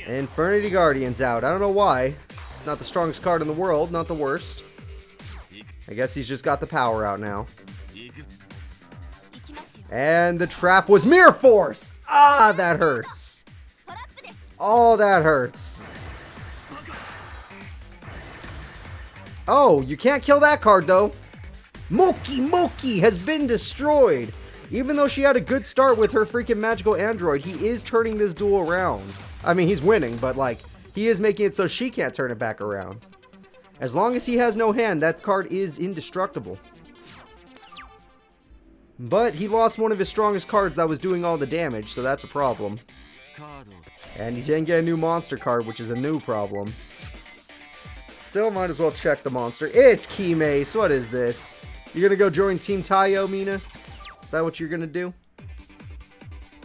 Infernity Guardian's out. I don't know why. It's not the strongest card in the world, not the worst. I guess he's just got the power out now. And the trap was Mirror Force! Ah, that hurts. Oh, that hurts. Oh, you can't kill that card, though. Moki has been destroyed. Even though she had a good start with her freaking magical android, he is turning this duel around. I mean, he's winning, but, like, he is making it so she can't turn it back around. As long as he has no hand, that card is indestructible. But he lost one of his strongest cards that was doing all the damage, so that's a problem. And he didn't get a new monster card, which is a new problem. Still might as well check the monster. It's Keymace. What is this? You're gonna go join Team Tayo, Mina? Is that what you're gonna do?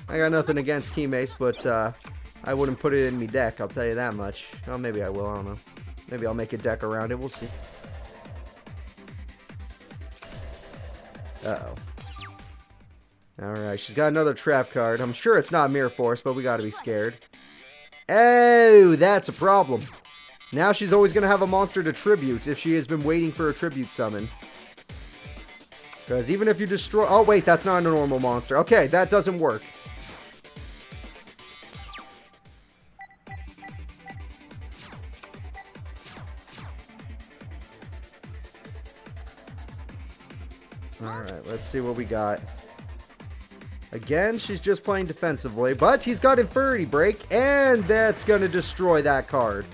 I got nothing against Keymace, but I wouldn't put it in me deck, I'll tell you that much. Oh, maybe I will, I don't know. Maybe I'll make a deck around it, we'll see. Uh-oh. Alright, she's got another trap card. I'm sure it's not Mirror Force, but we gotta be scared. Oh, that's a problem. Now she's always gonna have a monster to tribute if she has been waiting for a tribute summon. Because even if you destroy... Oh, wait, that's not a normal monster. Okay, that doesn't work. Alright, let's see what we got. Again, she's just playing defensively, but he's got Infernity Break, and that's going to destroy that card.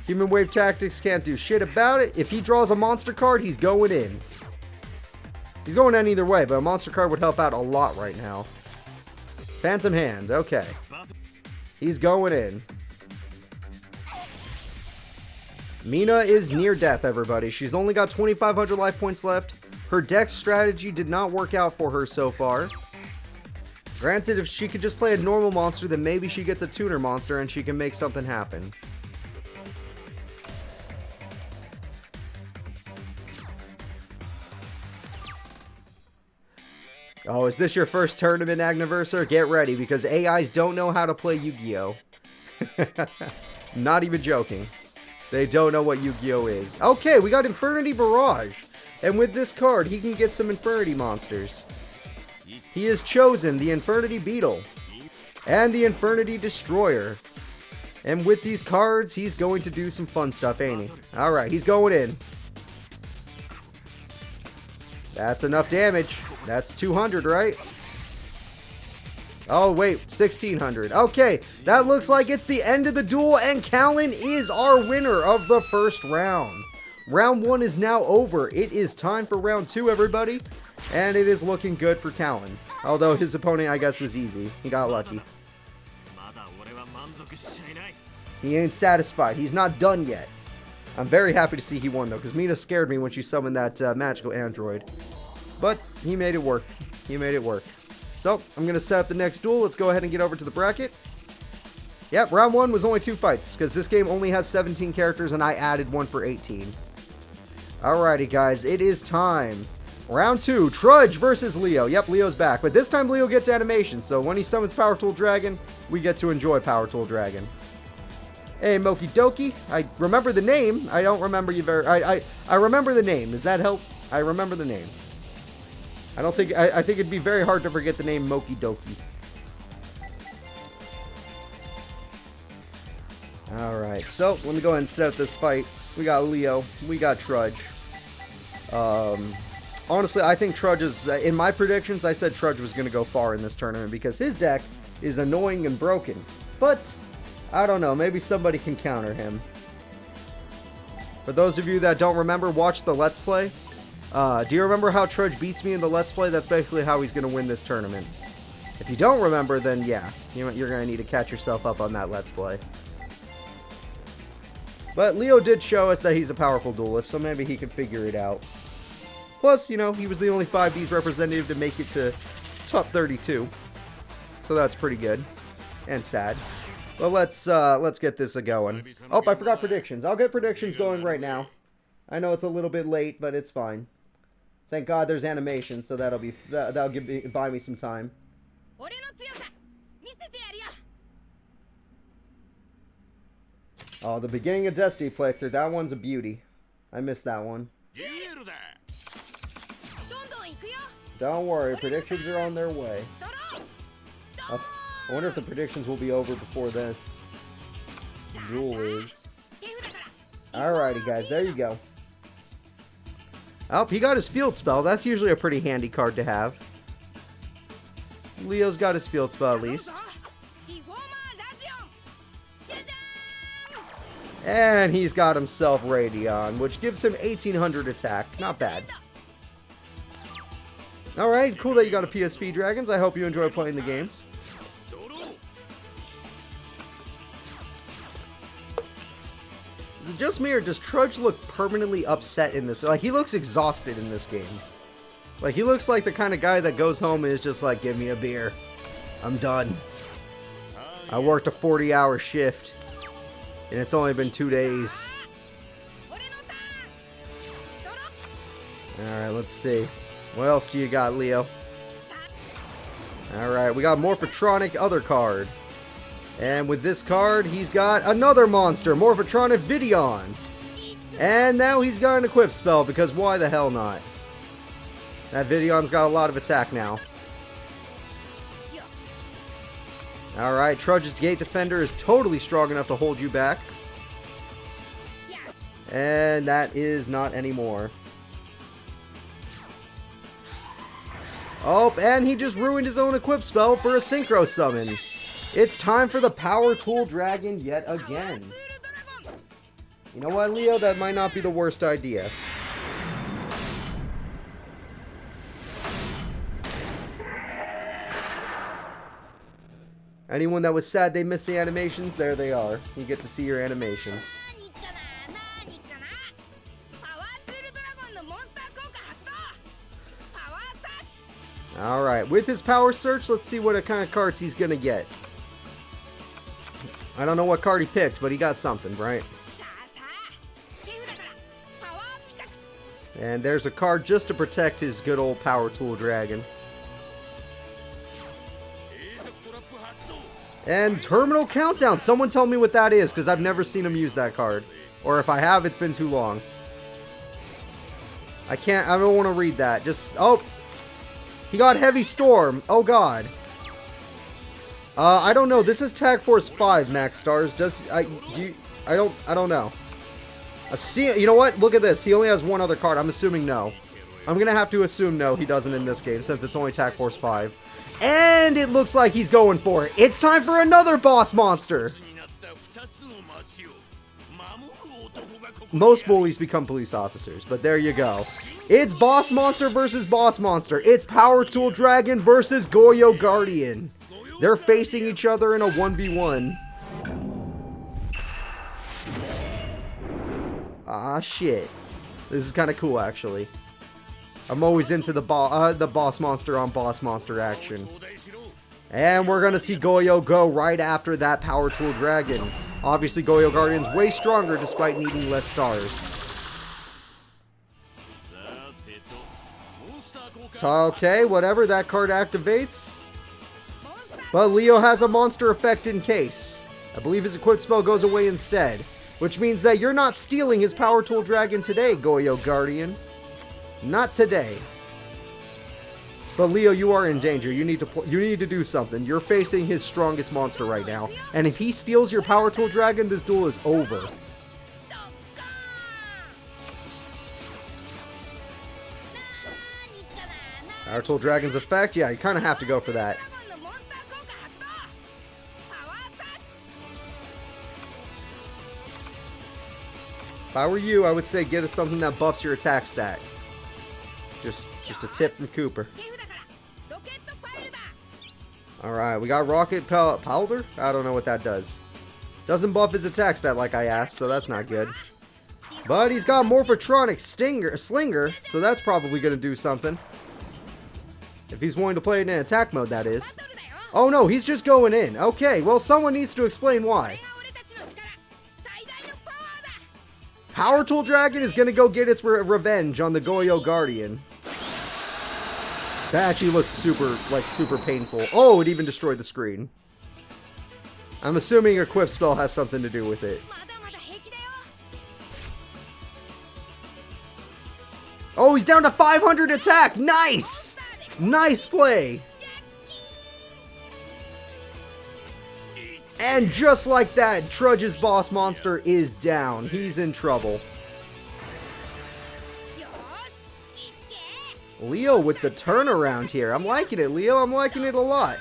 Human Wave Tactics can't do shit about it. If he draws a monster card, he's going in. He's going in either way, but a monster card would help out a lot right now. Phantom Hand, okay. He's going in. Mina is near death, everybody. She's only got 2,500 life points left. Her dex strategy did not work out for her so far. Granted, if she could just play a normal monster, then maybe she gets a tuner monster and she can make something happen. Oh, is this your first tournament, Agniversar? Get ready, because AIs don't know how to play Yu-Gi-Oh! Not even joking. They don't know what Yu-Gi-Oh! Is. Okay, we got Infernity Barrage. And with this card, he can get some Infernity monsters. He has chosen the Infernity Beetle and the Infernity Destroyer. And with these cards, he's going to do some fun stuff, ain't he? Alright, he's going in. That's enough damage. That's 200, right? Oh, wait, 1,600. Okay, that looks like it's the end of the duel, and Callan is our winner of the first round. Round 1 is now over. It is time for round 2, everybody. And it is looking good for Callan. Although his opponent, I guess, was easy. He got lucky. He ain't satisfied. He's not done yet. I'm very happy to see he won, though, because Mina scared me when she summoned that magical android. But he made it work. He made it work. So, I'm going to set up the next duel. Let's go ahead and get over to the bracket. Yep, round 1 was only 2 fights, because this game only has 17 characters, and I added one for 18. Alrighty, guys, it is time. Round 2, Trudge versus Leo. Yep, Leo's back, but this time Leo gets animation, so when he summons Power Tool Dragon, we get to enjoy Power Tool Dragon. Hey, Moki Doki, I remember the name. I don't remember you very... I remember the name. Does that help? I remember the name. I think it'd be very hard to forget the name Moki Doki. Alright, so let me go ahead and set up this fight. We got Leo. We got Trudge. Honestly, I think Trudge is... in my predictions, I said Trudge was going to go far in this tournament because his deck is annoying and broken. But, I don't know. Maybe somebody can counter him. For those of you that don't remember, watch the Let's Play. Do you remember how Trudge beats me in the Let's Play? That's basically how he's going to win this tournament. If you don't remember, then yeah, you're going to need to catch yourself up on that Let's Play. But Leo did show us that he's a powerful duelist, so maybe he can figure it out. Plus, you know, he was the only 5D's representative to make it to top 32. So that's pretty good. And sad. But let's get this going. Oh, I forgot predictions. I'll get predictions going right now. I know it's a little bit late, but it's fine. Thank God there's animation, so that'll buy me some time. Oh, the beginning of Destiny playthrough. That one's a beauty. I missed that one. Don't worry, predictions are on their way. Oh, I wonder if the predictions will be over before this duel is. Alrighty, guys, there you go. Oh, he got his field spell. That's usually a pretty handy card to have. Leo's got his field spell at least. And he's got himself Radion, which gives him 1,800 attack. Not bad. Alright, cool that you got a PSP, Dragons. I hope you enjoy playing the games. Is it just me, or does Trudge look permanently upset in this? Like, he looks exhausted in this game. Like, he looks like the kind of guy that goes home and is just like, give me a beer. I'm done. I worked a 40-hour shift. And it's only been 2 days. Alright, let's see. What else do you got, Leo? Alright, we got Morphotronic other card. And with this card, he's got another monster, Morphotronic Vidion. And now he's got an equip spell, because why the hell not? That Vidion's got a lot of attack now. Alright, Trudge's Gate Defender is totally strong enough to hold you back. And that is not anymore. Oh, and he just ruined his own equip spell for a Synchro Summon. It's time for the Power Tool Dragon yet again. You know what, Leo? That might not be the worst idea. Anyone that was sad they missed the animations, there they are. You get to see your animations. Alright, with his power search, let's see what kind of cards he's gonna get. I don't know what card he picked, but he got something, right? And there's a card just to protect his good old Power Tool Dragon. And Terminal Countdown. Someone tell me what that is, because I've never seen him use that card. Or if I have, it's been too long. I don't want to read that. Just, oh. He got Heavy Storm. Oh, God. I don't know. This is Tag Force 5 max stars. I don't know. You know what? Look at this. He only has one other card. I'm assuming no. I'm going to have to assume no, he doesn't in this game, since it's only Tag Force 5. And it looks like he's going for it. It's time for another boss monster. Most bullies become police officers, but there you go. It's boss monster versus boss monster. It's Power Tool Dragon versus Yugioh Guardian. They're facing each other in a 1v1. Ah, shit. This is kind of cool, actually. I'm always into the boss monster on boss monster action. And we're going to see Yugioh go right after that Power Tool Dragon. Obviously, Yugioh Guardian's way stronger despite needing less stars. Okay, whatever, that card activates. But Leo has a monster effect in case. I believe his equipped spell goes away instead. Which means that you're not stealing his Power Tool Dragon today, Yugioh Guardian. Not today. But Leo, you are in danger. You need to do something. You're facing his strongest monster right now. And if he steals your Power Tool Dragon, this duel is over. Power Tool Dragon's effect? Yeah, you kind of have to go for that. If I were you, I would say get something that buffs your attack stat. Just a tip from Cooper. Alright, we got Rocket Powder? I don't know what that does. Doesn't buff his attack stat like I asked, so that's not good. But he's got Morphotronic Slinger, so that's probably going to do something. If he's willing to play it in attack mode, that is. Oh no, he's just going in. Okay, well someone needs to explain why. Power Tool Dragon is going to go get its revenge on the Yugioh Guardian. That actually looks super painful. Oh, it even destroyed the screen. I'm assuming Equip Spell has something to do with it. Oh, he's down to 500 attack. Nice! Nice play. And just like that, Trudge's boss monster is down. He's in trouble. Leo with the turnaround here. I'm liking it, Leo. I'm liking it a lot.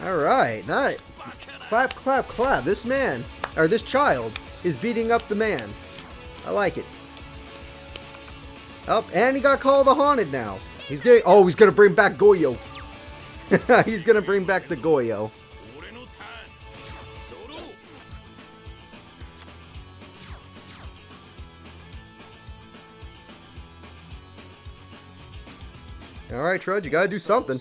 Alright. Clap, clap, clap. This man, or this child, is beating up the man. I like it. Oh, and he got called the Haunted now. He's gonna bring back Yugioh. He's gonna bring back the Yugioh. Alright, Trudge, you gotta do something.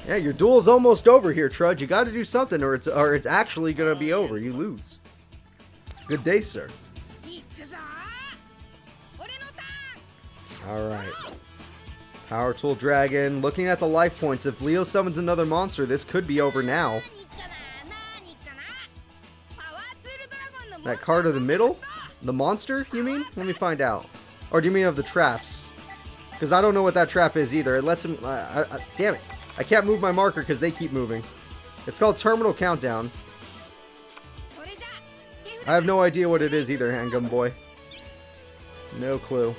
Yeah, your duel's almost over here, Trudge. You gotta do something or it's actually gonna be over. You lose. Good day, sir. Alright. Power Tool Dragon. Looking at the life points, if Leo summons another monster, this could be over now. That card of the middle? The monster, you mean? Let me find out. Or do you mean of the traps? Because I don't know what that trap is either. It lets him... damn it. I can't move my marker because they keep moving. It's called Terminal Countdown. I have no idea what it is either, Handgun Boy. No clue.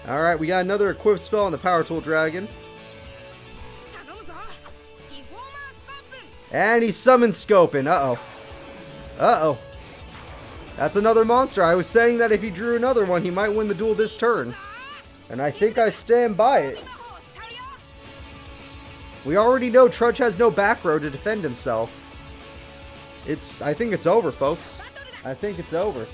Alright, we got another equipped spell on the Power Tool Dragon. And he summons Scopin. Uh-oh. Uh-oh. That's another monster. I was saying that if he drew another one, he might win the duel this turn. And I think I stand by it. We already know Trudge has no back row to defend himself. I think it's over, folks. I think it's over.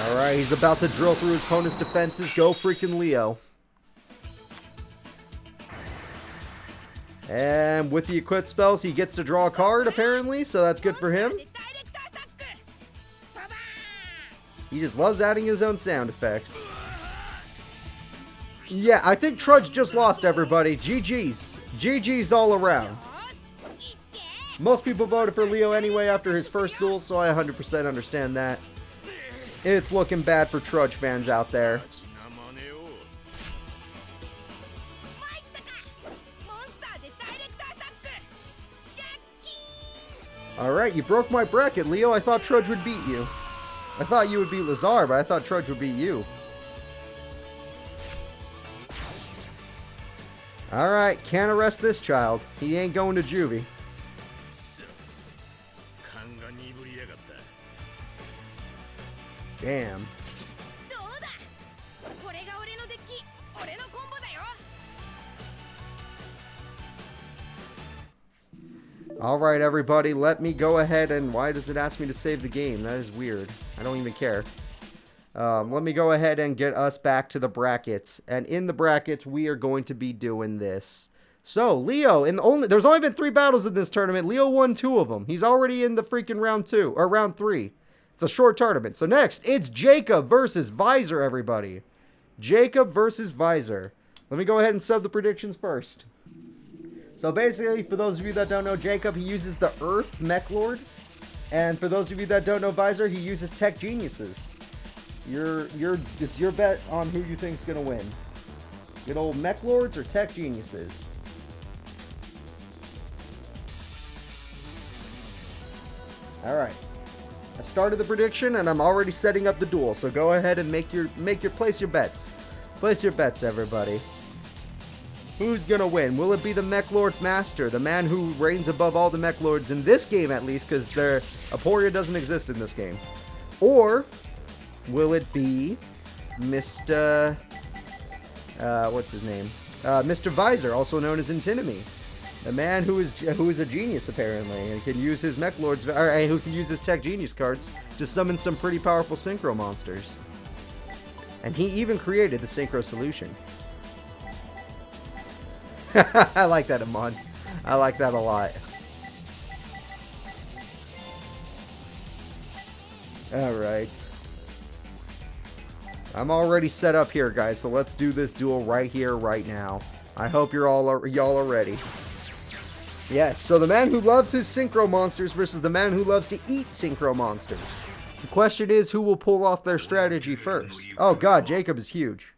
Alright, he's about to drill through his opponent's defenses. Go freaking Leo. And with the equipped spells, he gets to draw a card, apparently, so that's good for him. He just loves adding his own sound effects. Yeah, I think Trudge just lost, everybody. GG's. GG's all around. Most people voted for Leo anyway after his first duel, so I 100% understand that. It's looking bad for Trudge fans out there. Alright, you broke my bracket, Leo. I thought Trudge would beat you. I thought you would beat Lazar, but I thought Trudge would beat you. Alright, can't arrest this child. He ain't going to juvie. Damn. Alright, everybody, let me go ahead and... Why does it ask me to save the game? That is weird. I don't even care. Let me go ahead and get us back to the brackets. And in the brackets, we are going to be doing this. So, Leo, there's only been 3 battles in this tournament. Leo won 2 of them. He's already in the freaking round 2, or round 3. It's a short tournament. So next, it's Jacob versus Visor, everybody. Jacob versus Visor. Let me go ahead and sub the predictions first. So basically, for those of you that don't know Jacob, he uses the Earth Mech Lord. And for those of you that don't know Visor, he uses Tech Geniuses. It's your bet on who you think's gonna win. Good old Mech Lords or Tech Geniuses. Alright. I've started the prediction and I'm already setting up the duel. So go ahead and place your bets. Place your bets, everybody. Who's gonna win? Will it be the Mech Lord Master, the man who reigns above all the Mech Lords in this game at least, because Aporia doesn't exist in this game? Or will it be Mr. What's his name? Mr. Visor, also known as Antinomy, the man who is a genius apparently, and can use his Mech Lords, or who can use his Tech Genius cards to summon some pretty powerful synchro monsters. And he even created the synchro solution. I like that, Amon. I like that a lot. Alright. I'm already set up here, guys, so let's do this duel right here, right now. I hope y'all are ready. Yes, so the man who loves his synchro monsters versus the man who loves to eat synchro monsters. The question is, who will pull off their strategy first? Oh god, Jacob is huge.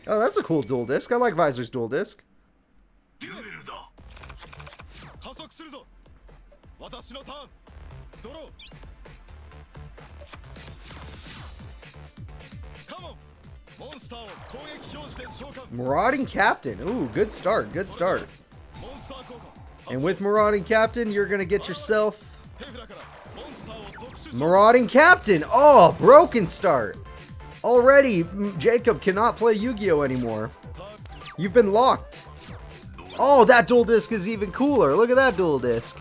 Oh, that's a cool dual disc. I like Visor's dual disc. Marauding Captain. Ooh, good start. Good start. And with Marauding Captain, you're going to get yourself... Marauding Captain! Oh, broken start! Already, Jacob cannot play Yu-Gi-Oh anymore. You've been locked. Oh, that dual disc is even cooler. Look at that dual disc.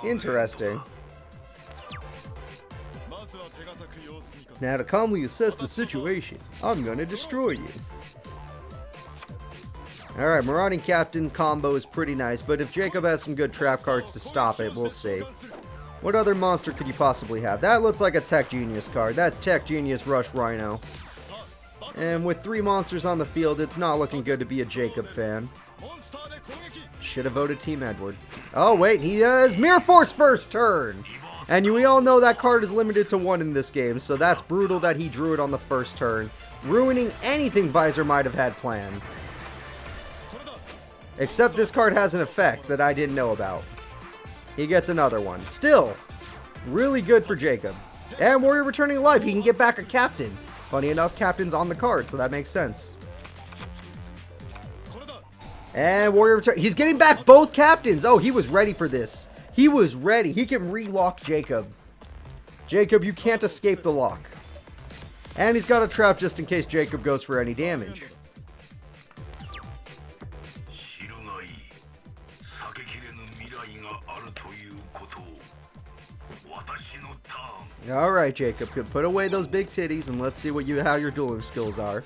Interesting. Now, to calmly assess the situation, I'm gonna destroy you. Alright, Marauding Captain combo is pretty nice, but if Jacob has some good trap cards to stop it, we'll see. What other monster could you possibly have? That looks like a Tech Genius card. That's Tech Genius Rush Rhino. And with 3 monsters on the field, it's not looking good to be a Jacob fan. Should have voted Team Edward. Oh, wait, he has Mirror Force first turn! And we all know that card is limited to 1 in this game, so that's brutal that he drew it on the first turn, ruining anything Visor might have had planned. Except this card has an effect that I didn't know about. He gets another one. Still, really good for Jacob. And Warrior returning life. He can get back a captain. Funny enough, captain's on the card, so that makes sense. And Warrior return. He's getting back both captains. Oh, he was ready for this. He was ready. He can re-lock Jacob. Jacob, you can't escape the lock. And he's got a trap just in case Jacob goes for any damage. Alright, Jacob, put away those big titties and let's see how your dueling skills are.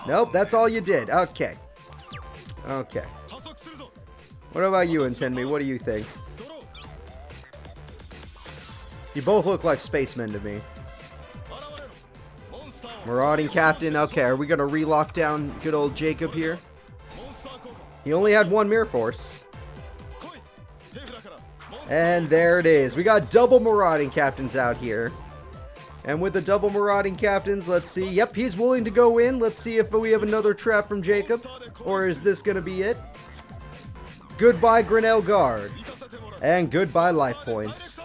Nope, that's all you did. Okay. Okay. What about you, Intenmi? What do you think? You both look like spacemen to me. Marauding Captain. Okay, are we going to re-lock down good old Jacob here? He only had one Mirror Force. And there it is. We got double Marauding Captains out here. And with the double Marauding Captains, let's see. Yep, he's willing to go in. Let's see if we have another trap from Jacob. Or is this going to be it? Goodbye, Grinnell Guard. And goodbye, life points.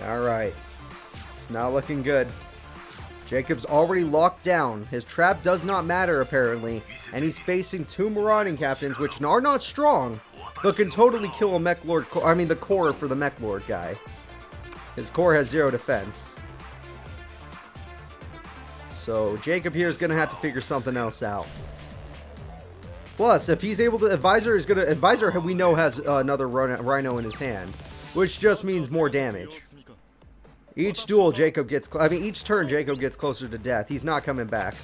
Alright. It's not looking good. Jacob's already locked down. His trap does not matter, apparently. And he's facing two Marauding Captains, which are not strong, but can totally kill a Mech Lord. I mean, the core for the Mech Lord guy. His core has 0 defense. So, Jacob here is going to have to figure something else out. Plus, if he's able to... Visor is going to... Visor, we know, has another Rhino in his hand, which just means more damage. Each duel, Jacob gets... each turn, Jacob gets closer to death. He's not coming back.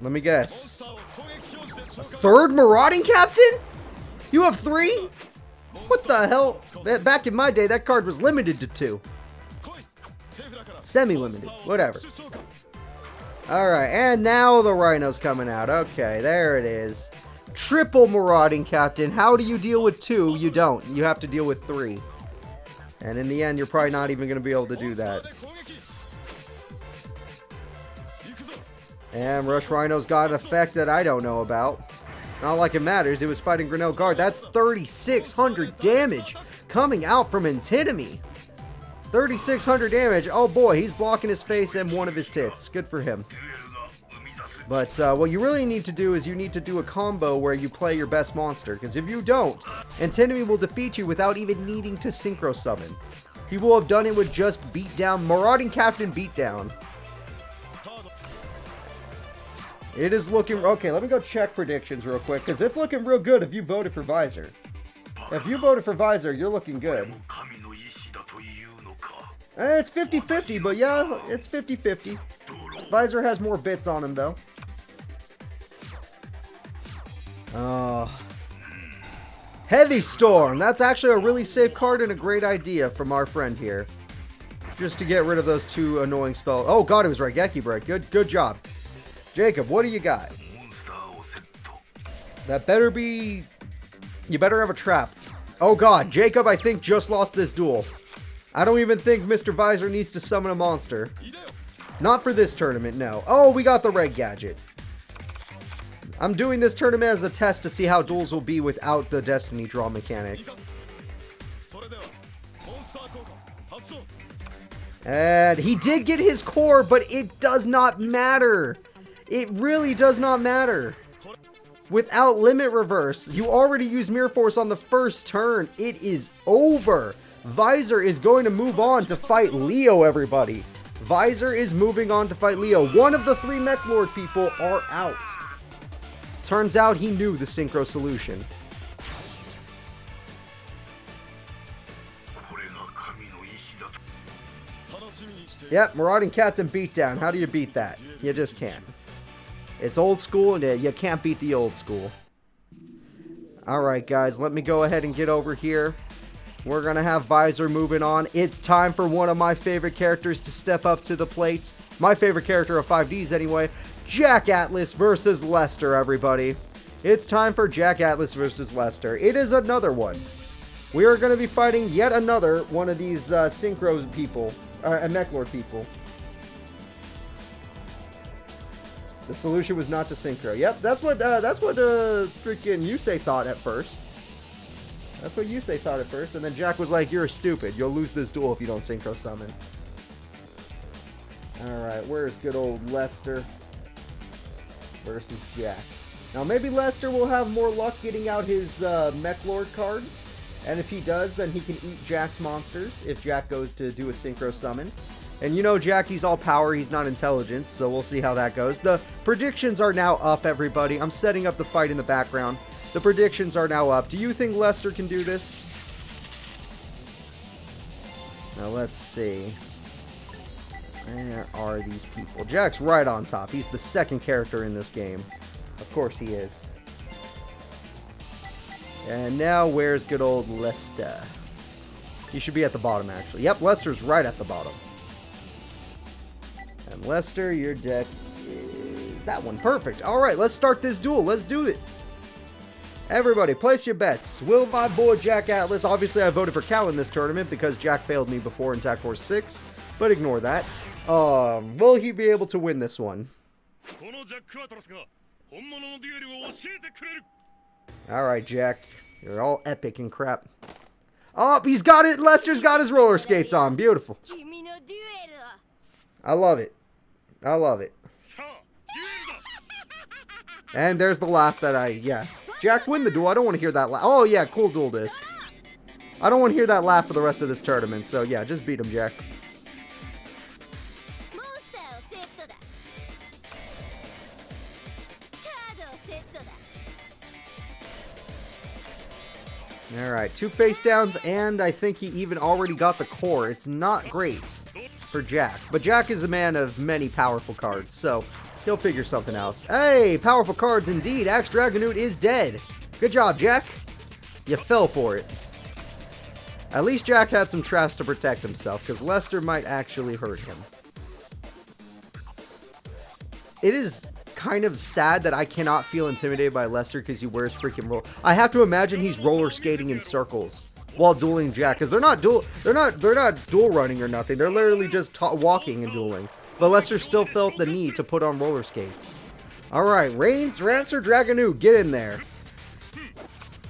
Let me guess. A third Marauding Captain? You have 3? What the hell? Back in my day, that card was limited to 2. Semi-limited. Whatever. Alright, and now the Rhino's coming out. Okay, there it is. Triple Marauding Captain. How do you deal with 2? You don't. You have to deal with 3. And in the end, you're probably not even going to be able to do that. And Rush Rhino's got an effect that I don't know about. Not like it matters. It was fighting Grinnell Guard. That's 3,600 damage coming out from Infernity. 3,600 damage. Oh boy, he's blocking his face and one of his tits. Good for him. But what you really need to do is you need to do a combo where you play your best monster. Because if you don't, Infernity will defeat you without even needing to synchro summon. He will have done it with just beatdown, Marauding Captain beatdown. It is looking... Okay, let me go check predictions real quick, because it's looking real good if you voted for Visor. If you voted for Visor, you're looking good. It's 50-50, but yeah, it's 50-50. Visor has more bits on him, though. Heavy Storm! That's actually a really safe card and a great idea from our friend here. Just to get rid of those 2 annoying spells. Oh god, it was Raigeki Break. Good job. Jacob, what do you got? That better be... You better have a trap. Oh god, Jacob, I think, just lost this duel. I don't even think Mr. Visor needs to summon a monster. Not for this tournament, no. Oh, we got the red gadget. I'm doing this tournament as a test to see how duels will be without the Destiny draw mechanic. And he did get his core, but it does not matter. It really does not matter. Without limit reverse, you already used Mirror Force on the first turn. It is over. Visor is going to move on to fight Leo, everybody. Visor is moving on to fight Leo. One of the 3 Mech Lord people are out. Turns out he knew the synchro solution. Yep, Marauding Captain beatdown. How do you beat that? You just can't. It's old school, and you can't beat the old school. Alright, guys, let me go ahead and get over here. We're going to have Visor moving on. It's time for one of my favorite characters to step up to the plate. My favorite character of 5D's, anyway. Jack Atlas versus Lester, everybody. It's time for Jack Atlas versus Lester. It is another one. We are going to be fighting yet another one of these synchro people, Mechlord people. The solution was not to synchro. Yep, that's what freaking Yusei thought at first. That's what Yusei thought at first, and then Jack was like, "You're stupid. You'll lose this duel if you don't synchro summon." All right, where's good old Lester versus Jack? Now maybe Lester will have more luck getting out his Mechlord card, and if he does, then he can eat Jack's monsters if Jack goes to do a synchro summon. And you know Jack, he's all power, he's not intelligence, so we'll see how that goes. The predictions are now up, everybody. I'm setting up the fight in the background. The predictions are now up. Do you think Lester can do this? Now let's see. Where are these people? Jack's right on top. He's the second character in this game. Of course he is. And now where's good old Lester? He should be at the bottom, actually. Yep, Lester's right at the bottom. And Lester, your deck is that one. Perfect. All right, let's start this duel. Let's do it. Everybody, place your bets. Will my boy Jack Atlas, obviously I voted for Cal in this tournament because Jack failed me before in Tag Force 6, but ignore that. Will he be able to win this one? All right, Jack. You're all epic and crap. Oh, he's got it. Lester's got his roller skates on. Beautiful. I love it. I love it. And there's the laugh that yeah. Jack, win the duel. I don't want to hear that laugh. Oh, yeah, cool duel disc. I don't want to hear that laugh for the rest of this tournament. So, yeah, just beat him, Jack. Alright, 2 face downs, and I think he even already got the core. It's not great for Jack. But Jack is a man of many powerful cards, so he'll figure something else. Hey, powerful cards indeed. Axe Dragonoot is dead. Good job, Jack. You fell for it. At least Jack had some traps to protect himself, because Lester might actually hurt him. It is kind of sad that I cannot feel intimidated by Lester because he wears freaking roll. I have to imagine he's roller skating in circles while dueling Jack, because they're not duel running or nothing. They're literally just walking and dueling. But Lester still felt the need to put on roller skates. All right, Rancer Dragonoot, get in there.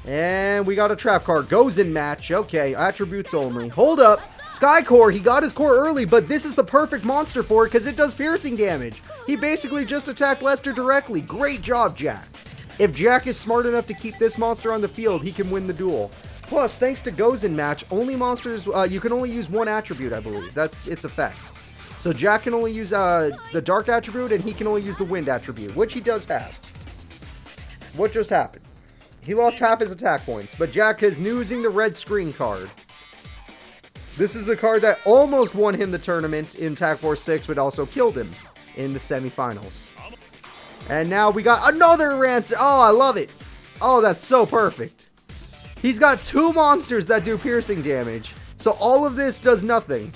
And we got a trap card. Goes in match. Okay, attributes only. Hold up. Sky Core, he got his core early, but this is the perfect monster for it because it does piercing damage. He basically just attacked Lester directly. Great job, Jack. If Jack is smart enough to keep this monster on the field, he can win the duel. Plus, thanks to Goes in match, only monsters, you can only use one attribute, I believe. That's its effect. So Jack can only use the dark attribute, and he can only use the wind attribute, which he does have. What just happened? He lost half his attack points, but Jack is using the red screen card. This is the card that almost won him the tournament in Tag Force 6, but also killed him in the semifinals. And now we got another Rancer. Oh, I love it. Oh, that's so perfect. He's got 2 monsters that do piercing damage, so all of this does nothing.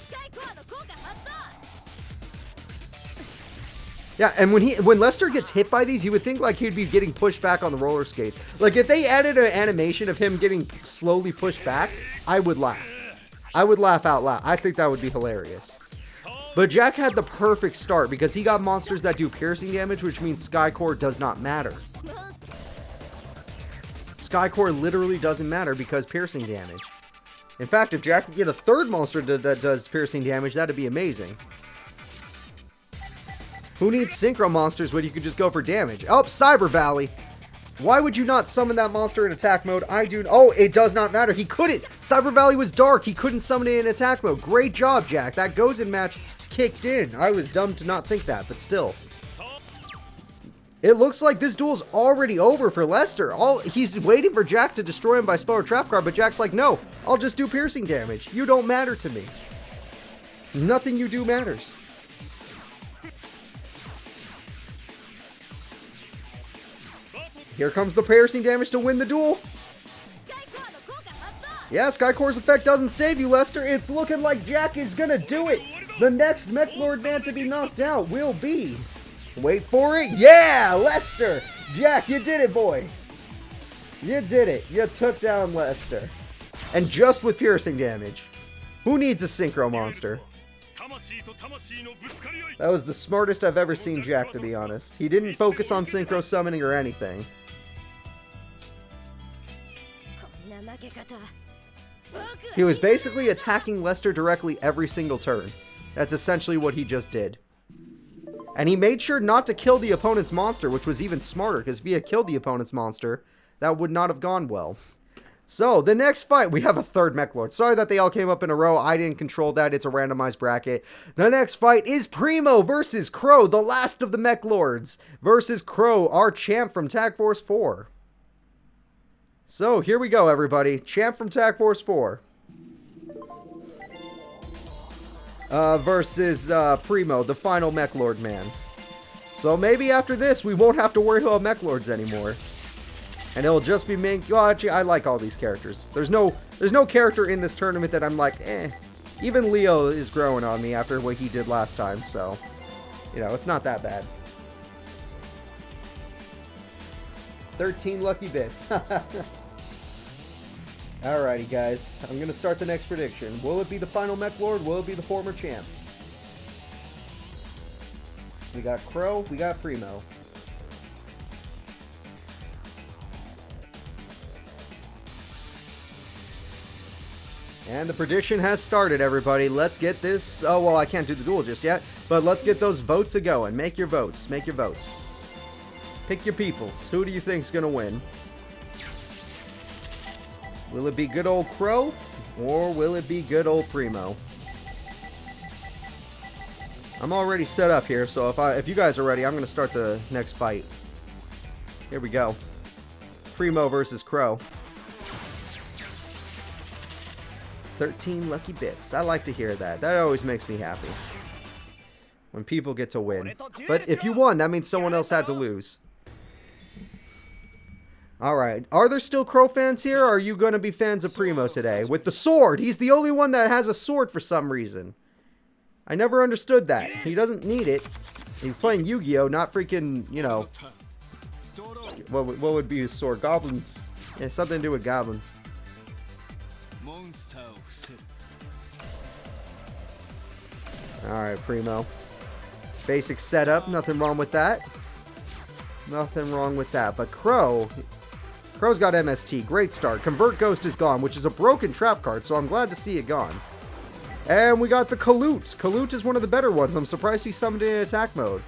Yeah, and when Lester gets hit by these, you would think like he'd be getting pushed back on the roller skates. Like if they added an animation of him getting slowly pushed back, I would laugh. I would laugh out loud. I think that would be hilarious. But Jack had the perfect start because he got monsters that do piercing damage, which means Sky Core does not matter. Sky Core literally doesn't matter because piercing damage. In fact, if Jack could get a third monster that does piercing damage, that'd be amazing. Who needs synchro monsters when you could just go for damage? Oh, Cyber Valley. Why would you not summon that monster in attack mode? Oh, it does not matter. He couldn't. Cyber Valley was dark. He couldn't summon it in attack mode. Great job, Jack. That Goes in match kicked in. I was dumb to not think that, but still. It looks like this duel's already over for Lester. He's waiting for Jack to destroy him by spell or trap card, but Jack's like, no, I'll just do piercing damage. You don't matter to me. Nothing you do matters. Here comes the piercing damage to win the duel. Yeah, Sky Core's effect doesn't save you, Lester. It's looking like Jack is gonna do it. The next Mechlord man to be knocked out will be... Wait for it. Yeah, Lester. Jack, you did it, boy. You did it. You took down Lester. And just with piercing damage. Who needs a synchro monster? That was the smartest I've ever seen Jack, to be honest. He didn't focus on synchro summoning or anything. He was basically attacking Lester directly every single turn. That's essentially what he just did. And he made sure not to kill the opponent's monster, which was even smarter, because if he had killed the opponent's monster, that would not have gone well. So, the next fight, we have a third Mech Lord. Sorry that they all came up in a row. I didn't control that. It's a randomized bracket. The next fight is Primo versus Crow, the last of the Mech Lords, versus Crow, our champ from Tag Force 4. So, here we go, everybody. Champ from Tag Force 4. Versus Primo, the final Mech Lord man. So, maybe after this, we won't have to worry about Mech Lords anymore. And it'll just be main. Well, actually, I like all these characters. There's no character in this tournament that I'm like, eh. Even Leo is growing on me after what he did last time, so you know, it's not that bad. 13 lucky bits. Alrighty, guys. I'm gonna start the next prediction. Will it be the final Mech Lord? Will it be the former champ? We got Crow. We got Primo. And the prediction has started, everybody. Let's get this. Oh, well, I can't do the duel just yet. But let's get those votes a-going. Make your votes. Make your votes. Pick your peoples. Who do you think's going to win? Will it be good old Crow? Or will it be good old Primo? I'm already set up here, so if you guys are ready, I'm going to start the next fight. Here we go. Primo versus Crow. 13 lucky bits. I like to hear that. That always makes me happy. When people get to win. But if you won, that means someone else had to lose. Alright. Are there still Crow fans here, or are you going to be fans of Primo today? With the sword! He's the only one that has a sword for some reason. I never understood that. He doesn't need it. He's playing Yu-Gi-Oh! Not freaking, you know... What would be his sword? Goblins. Yeah, something to do with goblins. Alright, Primo. Basic setup, nothing wrong with that. Nothing wrong with that. But Crow's got MST. Great start. Convert Ghost is gone, which is a broken trap card, so I'm glad to see it gone. And we got the Kalute. Kalute is one of the better ones. I'm surprised he summoned in attack mode.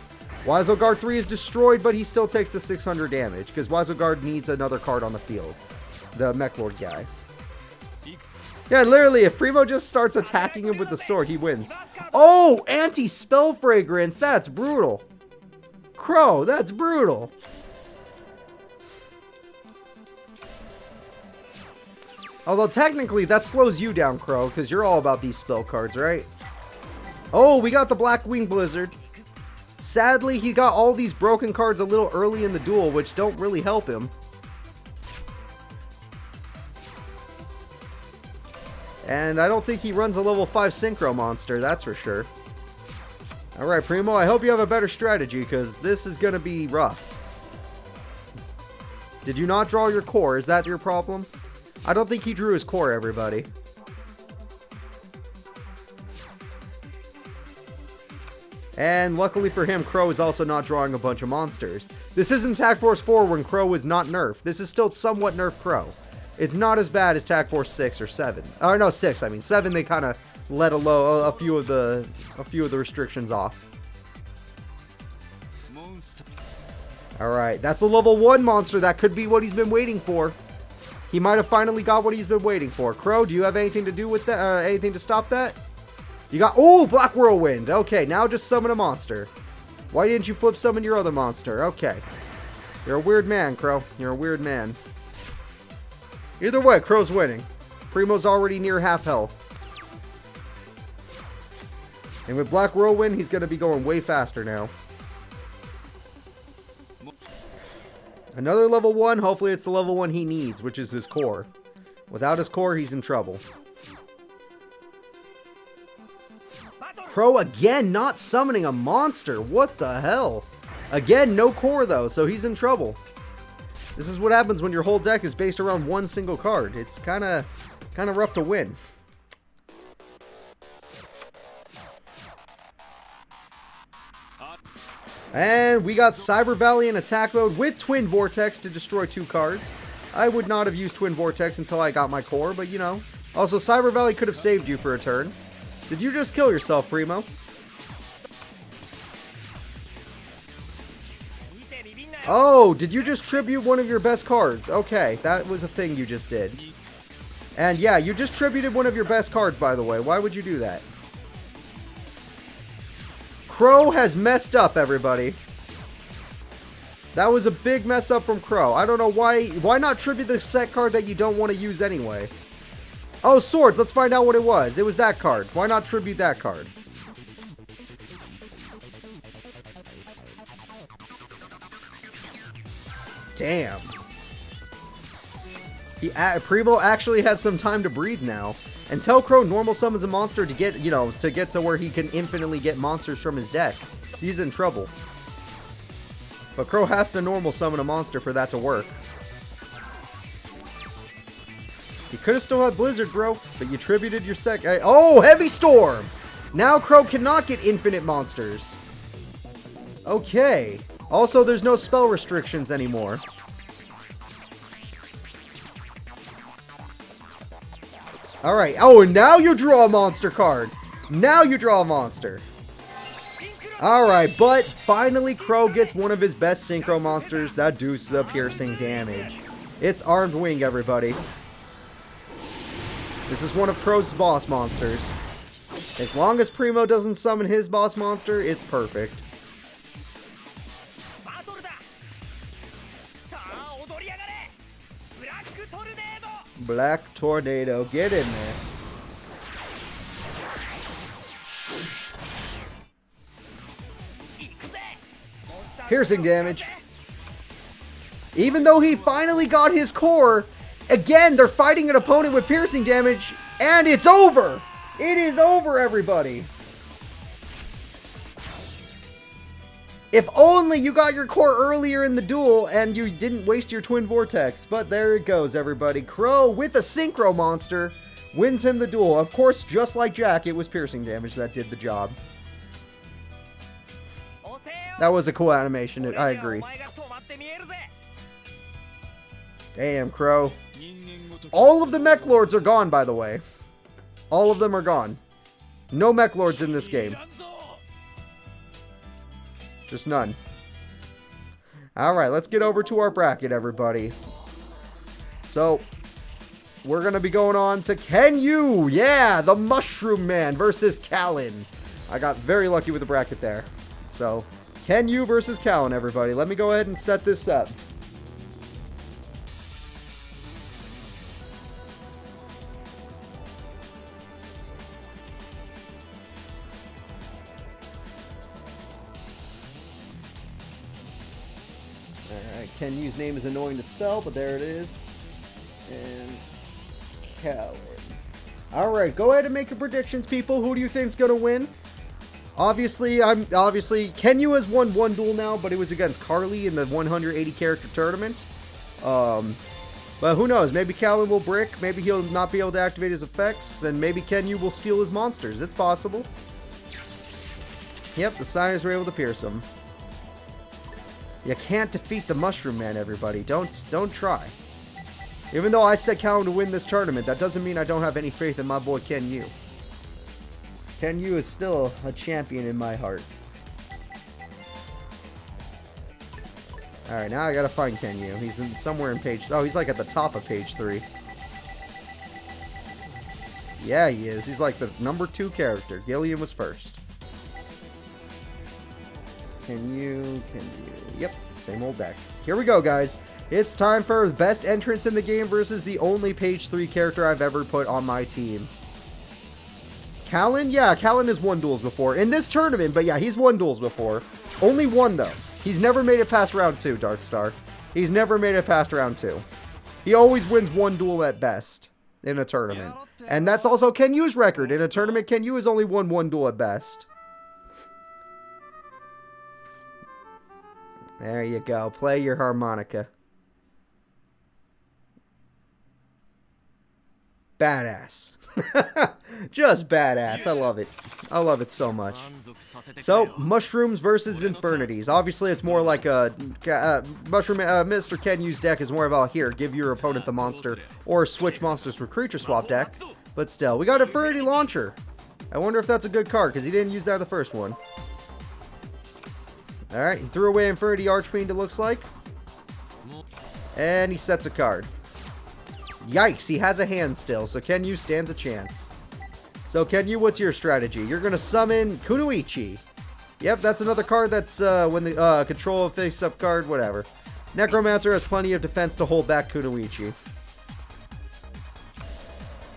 Wiseguard 3 is destroyed, but he still takes the 600 damage, because Wiseguard needs another card on the field. The Mech Lord guy. Yeah, literally, if Primo just starts attacking him with the sword, he wins. Oh, anti-spell fragrance. That's brutal. Crow, that's brutal. Although, technically, that slows you down, Crow, because you're all about these spell cards, right? Oh, we got the Blackwing Blizzard. Sadly, he got all these broken cards a little early in the duel, which don't really help him. And I don't think he runs a level 5 Synchro monster, that's for sure. Alright, Primo, I hope you have a better strategy, because this is going to be rough. Did you not draw your core? Is that your problem? I don't think he drew his core, everybody. And luckily for him, Crow is also not drawing a bunch of monsters. This isn't Tag Force 4 when Crow was not nerfed. This is still somewhat nerfed Crow. It's not as bad as Tag Force 6 or 7. Or no, 6, I mean. 7, they kind of let a few of the restrictions off. Alright, that's a level 1 monster. That could be what he's been waiting for. He might have finally got what he's been waiting for. Crow, do you have anything to do with that? Anything to stop that? You got... Oh, Black Whirlwind. Okay, now just summon a monster. Why didn't you flip summon your other monster? Okay. You're a weird man, Crow. You're a weird man. Either way, Crow's winning. Primo's already near half health. And with Black Whirlwind, he's going to be going way faster now. Another level 1. Hopefully it's the level 1 he needs, which is his core. Without his core, he's in trouble. Crow again not summoning a monster. What the hell? Again, no core though, so he's in trouble. This is what happens when your whole deck is based around one single card. It's kind of rough to win. And we got Cyber Valley in attack mode with Twin Vortex to destroy 2 cards. I would not have used Twin Vortex until I got my core, but you know. Also, Cyber Valley could have saved you for a turn. Did you just kill yourself, Primo? Oh, did you just tribute one of your best cards? Okay, that was a thing you just did. And yeah, you just tributed one of your best cards, by the way. Why would you do that? Crow has messed up, everybody. That was a big mess up from Crow. I don't know why. Why not tribute the set card that you don't want to use anyway? Oh, swords. Let's find out what it was. It was that card. Why not tribute that card? Damn. Primo actually has some time to breathe now. Until Crow normal summons a monster to get, you know, to where he can infinitely get monsters from his deck. He's in trouble. But Crow has to normal summon a monster for that to work. You could have still had Blizzard, bro, but you tributed your oh, Heavy Storm! Now Crow cannot get infinite monsters. Okay. Also, there's no spell restrictions anymore. Alright. Oh, and now you draw a monster card. Now you draw a monster. Alright, but finally Crow gets one of his best synchro monsters that does the piercing damage. It's Armed Wing, everybody. This is one of Crow's boss monsters. As long as Primo doesn't summon his boss monster, it's perfect. Black Tornado, get in there. Piercing damage. Even though he finally got his core, again, they're fighting an opponent with piercing damage, and it's over! It is over, everybody! If only you got your core earlier in the duel and you didn't waste your Twin Vortex. But there it goes, everybody. Crow, with a Synchro monster, wins him the duel. Of course, just like Jack, it was piercing damage that did the job. That was a cool animation, I agree. Damn, Crow. All of the Mech Lords are gone, by the way. All of them are gone. No Mech Lords in this game. Just none. Alright, let's get over to our bracket, everybody. So, we're going to be going on to Ken Yu. Yeah, the Mushroom Man versus Callan. I got very lucky with the bracket there. So, Ken Yu versus Callan, everybody. Let me go ahead and set this up. Ken Yu's name is annoying to spell, but there it is. And Callan. Alright, go ahead and make your predictions, people. Who do you think's gonna win? Obviously, Ken Yu has won one duel now, but it was against Carly in the 180 character tournament. But who knows? Maybe Callan will brick, maybe he'll not be able to activate his effects, and maybe Ken Yu will steal his monsters. It's possible. Yep, the Sires were able to pierce him. You can't defeat the Mushroom Man, everybody. Don't try. Even though I said Callan to win this tournament, that doesn't mean I don't have any faith in my boy Ken Yu. Ken Yu is still a champion in my heart. Alright, now I gotta find Ken Yu. He's somewhere in page... Oh, he's like at the top of page 3. Yeah, he is. He's like the number 2 character. Gillian was first. Ken Yu. Yep, same old deck. Here we go, guys. It's time for the best entrance in the game versus the only page 3 character I've ever put on my team. Callan? Yeah, Callan has won duels before. In this tournament, but yeah, he's won duels before. Only one, though. He's never made it past round 2, Darkstar. He's never made it past round 2. He always wins one duel at best in a tournament. And that's also Ken Yu's record. In a tournament, Ken Yu has only won one duel at best. There you go. Play your harmonica. Badass. Just badass. I love it. I love it so much. So, Mushrooms versus Infernities. Obviously, it's more like a... Mr. Kenyu's deck is more about, here, give your opponent the monster, or switch monsters for creature swap deck. But still, we got Infernity Launcher. I wonder if that's a good card, because he didn't use that the first one. Alright, he threw away Infernity Archfiend, it looks like. And he sets a card. Yikes, he has a hand still, so Kenyu stands a chance. So Kenyu, what's your strategy? You're going to summon Kunoichi. Yep, that's another card that's when the control of face-up card, whatever. Necromancer has plenty of defense to hold back Kunoichi.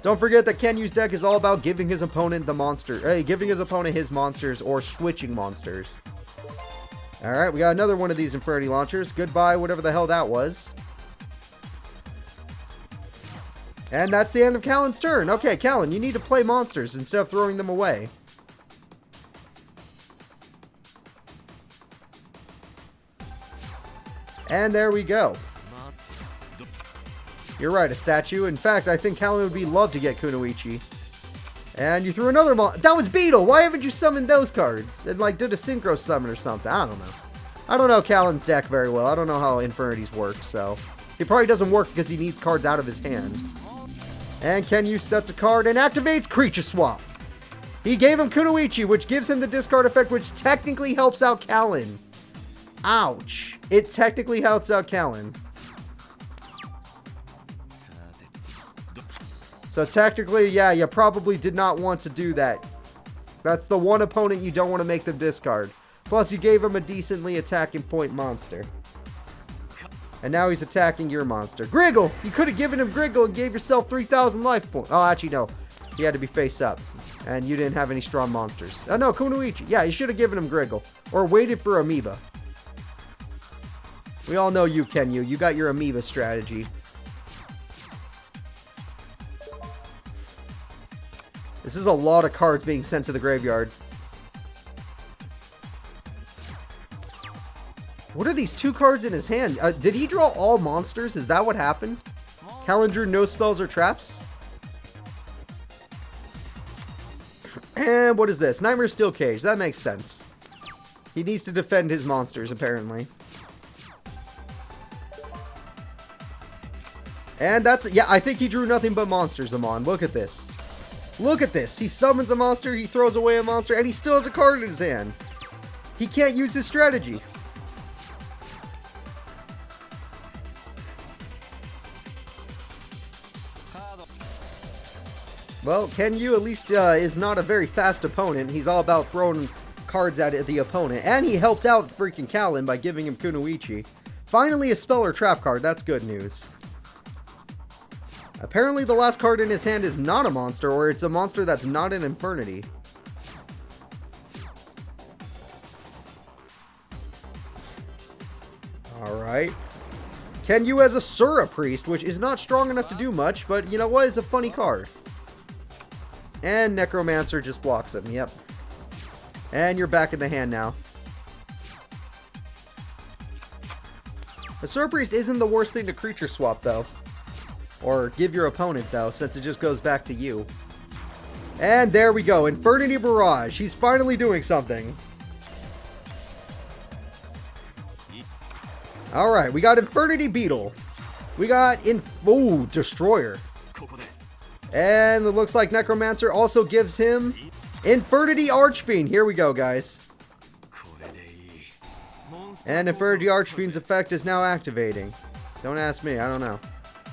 Don't forget that Kenyu's deck is all about giving his opponent the monster, giving his opponent his monsters or switching monsters. Alright, we got another one of these Infernity Launchers. Goodbye, whatever the hell that was. And that's the end of Callan's turn. Okay, Callan, you need to play monsters instead of throwing them away. And there we go. You're right, a statue. In fact, I think Callan would be love to get Kunoichi. And you threw another that was Beetle! Why haven't you summoned those cards? And like did a synchro summon or something. I don't know. I don't know Callan's deck very well. I don't know how Infernities work, so... It probably doesn't work because he needs cards out of his hand. And Kenyu sets a card and activates Creature Swap. He gave him Kunoichi, which gives him the discard effect, which technically helps out Callan. Ouch. It technically helps out Callan. So technically, yeah, you probably did not want to do that. That's the one opponent you don't want to make them discard. Plus, you gave him a decently attacking point monster. And now he's attacking your monster. Griggle! You could have given him Griggle and gave yourself 3,000 life points. Oh, actually, no. He had to be face up. And you didn't have any strong monsters. Oh, no, Kunoichi. Yeah, you should have given him Griggle. Or waited for Amoeba. We all know you, Kenyu. You got your Amoeba strategy. This is a lot of cards being sent to the graveyard. What are these two cards in his hand? Did he draw all monsters? Is that what happened? Callan drew no spells or traps? And what is this? Nightmare Steel Cage. That makes sense. He needs to defend his monsters, apparently. And that's... Yeah, I think he drew nothing but monsters, Amon. Look at this. Look at this. He summons a monster, he throws away a monster, and he still has a card in his hand. He can't use his strategy. Well, Kenyu at least is not a very fast opponent. He's all about throwing cards at the opponent. And he helped out freaking Callan by giving him Kunoichi. Finally a spell or trap card. That's good news. Apparently the last card in his hand is not a monster, or it's a monster that's not an Infernity. Alright. Kenyu has a Sura Priest, which is not strong enough to do much, but you know what? It's a funny card. And Necromancer just blocks him, yep. And you're back in the hand now. The Sura Priest isn't the worst thing to creature swap, though. Or give your opponent, though, since it just goes back to you. And there we go, Infernity Barrage. He's finally doing something. Alright, we got Infernity Beetle. We got Destroyer. And it looks like Necromancer also gives him Infernity Archfiend. Here we go, guys. And Infernity Archfiend's effect is now activating. Don't ask me, I don't know.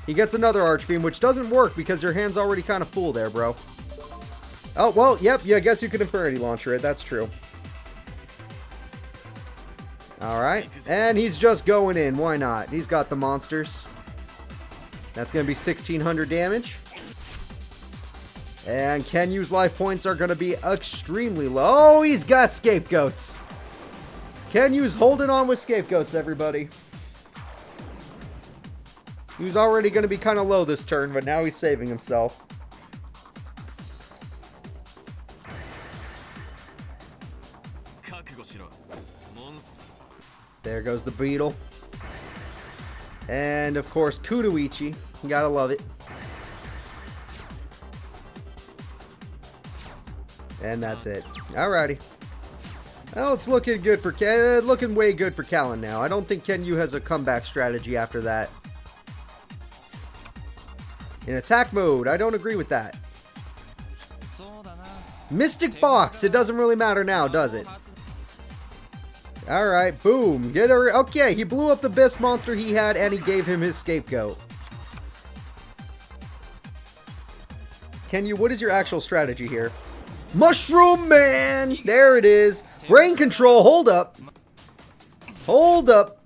He gets another Archfiend, which doesn't work because your hand's already kind of full there, bro. Oh, well, yep, yeah, I guess you could Infernity Launcher it, that's true. Alright, and he's just going in, why not? He's got the monsters. That's going to be 1,600 damage. And Kenyu's life points are going to be extremely low. Oh, he's got Scapegoats. Kenyu's holding on with Scapegoats, everybody. He was already going to be kind of low this turn, but now he's saving himself. There goes the Beetle. And, of course, Kunoichi. You gotta love it. And that's it. Alrighty. Well, it's looking good for looking way good for Callan now. I don't think Kenyu has a comeback strategy after that. In attack mode, I don't agree with that. Mystic Box. It doesn't really matter now, does it? Alright, boom. Get her. Okay, he blew up the best monster he had and he gave him his scapegoat. Kenyu, what is your actual strategy here? Mushroom Man! There it is. Brain control. Hold up. Hold up.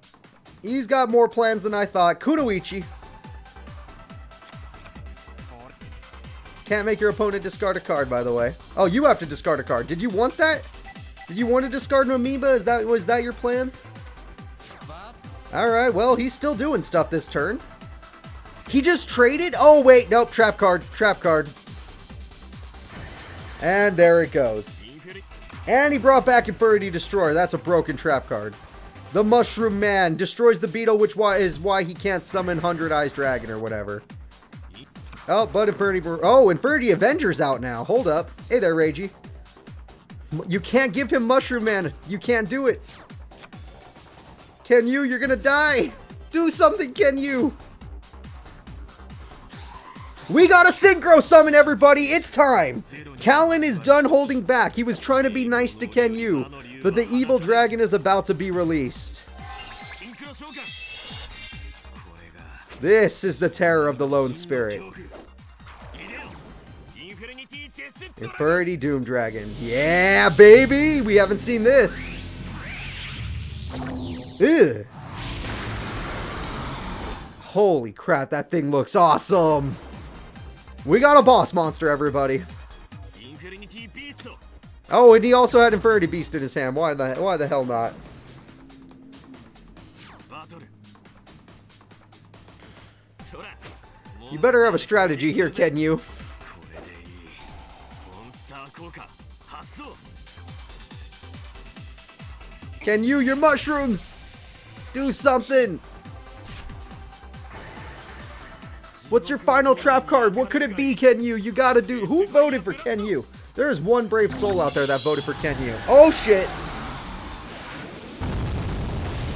He's got more plans than I thought. Kunoichi. Can't make your opponent discard a card, by the way. Oh, you have to discard a card. Did you want that? Did you want to discard an amoeba? Was that your plan? Alright, well, he's still doing stuff this turn. He just traded? Oh, wait. Nope. Trap card. Trap card. And there it goes. And he brought back Infernity Destroyer. That's a broken trap card. The Mushroom Man destroys the beetle, which is why he can't summon 100 Eyes Dragon or whatever. Oh, but Infernity Avenger's out now. Hold up. Hey there, Reiji. You can't give him Mushroom Man. You can't do it. Kenyu, you're gonna die. Do something, Kenyu. We got a Synchro Summon, everybody! It's time! Callan is done holding back. He was trying to be nice to Kenyu, but the evil dragon is about to be released. This is the terror of the Lone Spirit. Infernity Doom Dragon. Yeah, baby! We haven't seen this. Ugh. Holy crap, that thing looks awesome! We got a boss monster, everybody. Oh, and he also had Infernity Beast in his hand. Why the hell not? You better have a strategy here, Kenyu. Kenyu, your mushrooms! Do something! What's your final trap card? What could it be, Kenyu? You gotta do... Who voted for Kenyu? There is one brave soul out there that voted for Kenyu. Oh, shit.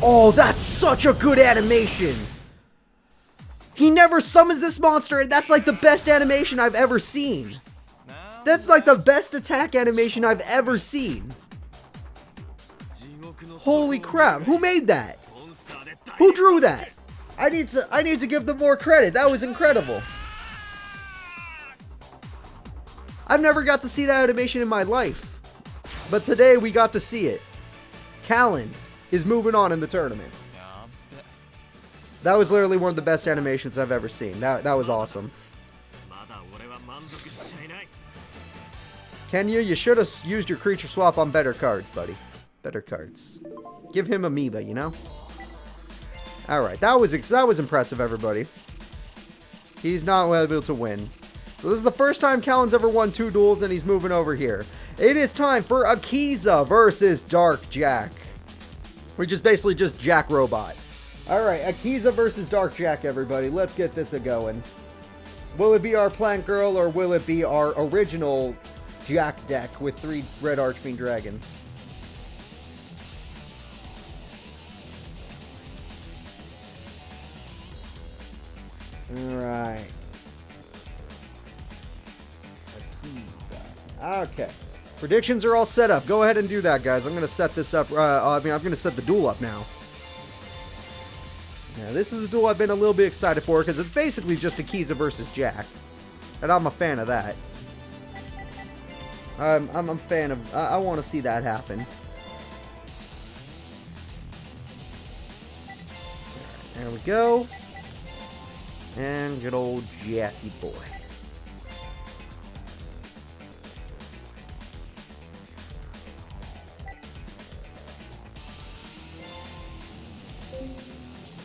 Oh, that's such a good animation. He never summons this monster, and that's like the best animation I've ever seen. That's like the best attack animation I've ever seen. Holy crap. Who made that? Who drew that? I need to give them more credit. That was incredible. I've never got to see that animation in my life. But today we got to see it. Callan is moving on in the tournament. That was literally one of the best animations I've ever seen. That was awesome. Kenyu, you should have used your creature swap on better cards, buddy. Better cards. Give him Amoeba, you know? Alright, that was impressive, everybody. He's not able to win. So this is the first time Callan's ever won 2 duels, and he's moving over here. It is time for Akiza versus Dark Jack. Which is basically just Jack Robot. Alright, Akiza versus Dark Jack, everybody. Let's get this a-going. Will it be our Plant Girl, or will it be our original Jack deck with 3 red Archfiend Dragons? Alright. Okay. Predictions are all set up. Go ahead and do that, guys. I'm going to set this up. I'm going to set the duel up now. Yeah, this is a duel I've been a little bit excited for because it's basically just Akiza versus Jack. And I'm a fan of that. I'm a fan of... I want to see that happen. There we go. And good old Jackie boy.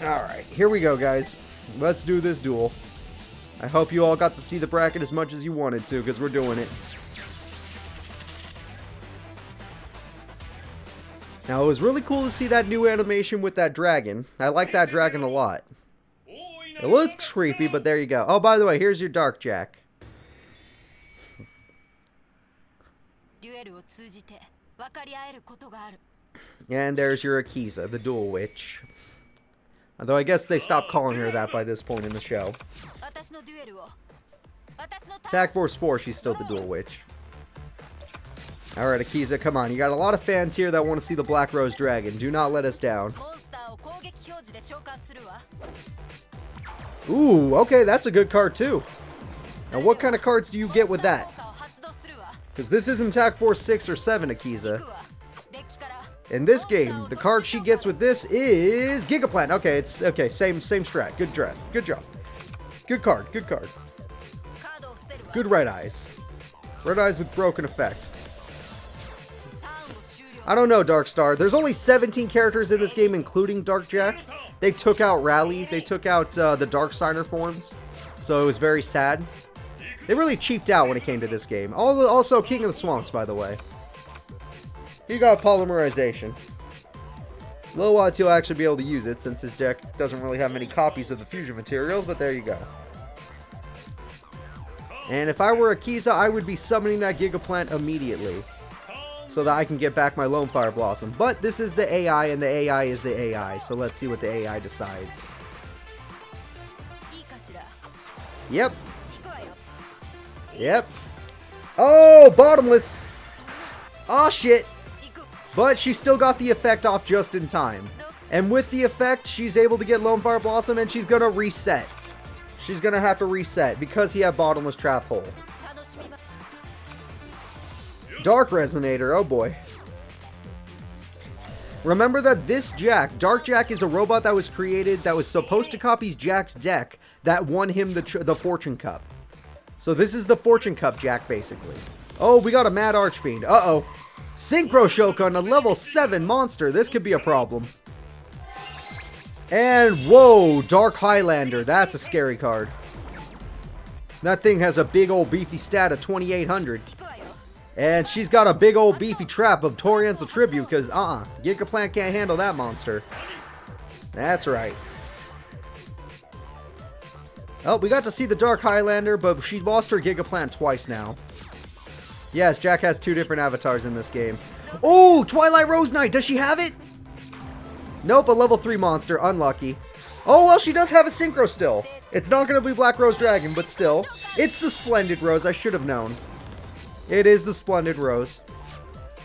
Alright, here we go, guys. Let's do this duel. I hope you all got to see the bracket as much as you wanted to, because we're doing it. Now, it was really cool to see that new animation with that dragon. I like that dragon a lot. It looks creepy, but there you go. Oh, by the way, here's your Dark Jack. And there's your Akiza, the Dual Witch. Although I guess they stopped calling her that by this point in the show. Attack Force 4, she's still the Dual Witch. Alright, Akiza, come on. You got a lot of fans here that want to see the Black Rose Dragon. Do not let us down. Ooh, okay, that's a good card too. Now, what kind of cards do you get with that? Because this isn't Attack Force 6 or 7, Akiza. In this game, the card she gets with this is Gigaplant. Okay, it's okay. Same strat. Good draft. Good job. Good card. Good card. Good Red Eyes. Red Eyes with broken effect. I don't know, Darkstar. There's only 17 characters in this game, including Dark Jack. They took out Rally. They took out the Dark Signer forms. So it was very sad. They really cheaped out when it came to this game. Also, King of the Swamps, by the way. He got polymerization. Low odds he'll actually be able to use it, since his deck doesn't really have many copies of the fusion material, but there you go. And if I were Akiza, I would be summoning that Gigaplant immediately, so that I can get back my Lone Fire Blossom. But this is the AI, and the AI is the AI, so let's see what the AI decides. Yep. Yep. Oh, Bottomless! Oh, shit! But she still got the effect off just in time. And with the effect, she's able to get Lone Fire Blossom, and she's gonna reset. She's gonna have to reset, because he had Bottomless Trap Hole. Dark Resonator, oh boy. Remember that this Jack, Dark Jack, is a robot that was created that was supposed to copy Jack's deck that won him the Fortune Cup. So this is the Fortune Cup Jack, basically. Oh, we got a Mad Archfiend. Uh-oh. Synchro Shokan, a level 7 monster. This could be a problem. And, whoa, Dark Highlander. That's a scary card. That thing has a big old beefy stat of 2800. And she's got a big old beefy trap of Toriental Tribute, because, Gigaplant can't handle that monster. That's right. Oh, we got to see the Dark Highlander, but she lost her Gigaplant twice now. Yes, Jack has 2 different avatars in this game. Oh, Twilight Rose Knight. Does she have it? Nope, a level 3 monster. Unlucky. Oh, well, she does have a Synchro still. It's not going to be Black Rose Dragon, but still. It's the Splendid Rose. I should have known. It is the Splendid Rose.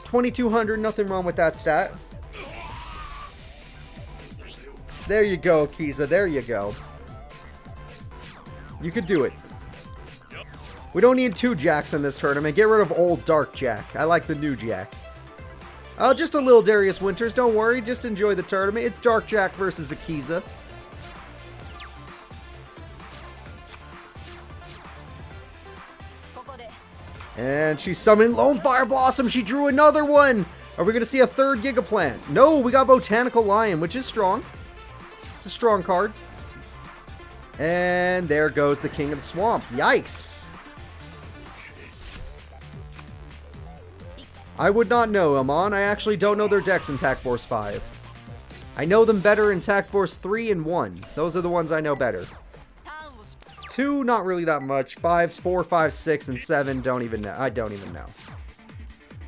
2200. Nothing wrong with that stat. There you go, Akiza. There you go. You could do it. We don't need 2 Jacks in this tournament. Get rid of old Dark Jack. I like the new Jack. Just a little Darius Winters. Don't worry. Just enjoy the tournament. It's Dark Jack versus Akiza. And she's summoning Lone Fire Blossom. She drew another one. Are we going to see a 3rd Gigaplant? No, we got Botanical Lion, which is strong. It's a strong card. And there goes the King of the Swamp. Yikes. I would not know, Amon. I actually don't know their decks in Attack Force 5. I know them better in Attack Force 3 and 1. Those are the ones I know better. 2, not really that much. 5s, 4, 5, 6, and 7, don't even know. I don't even know.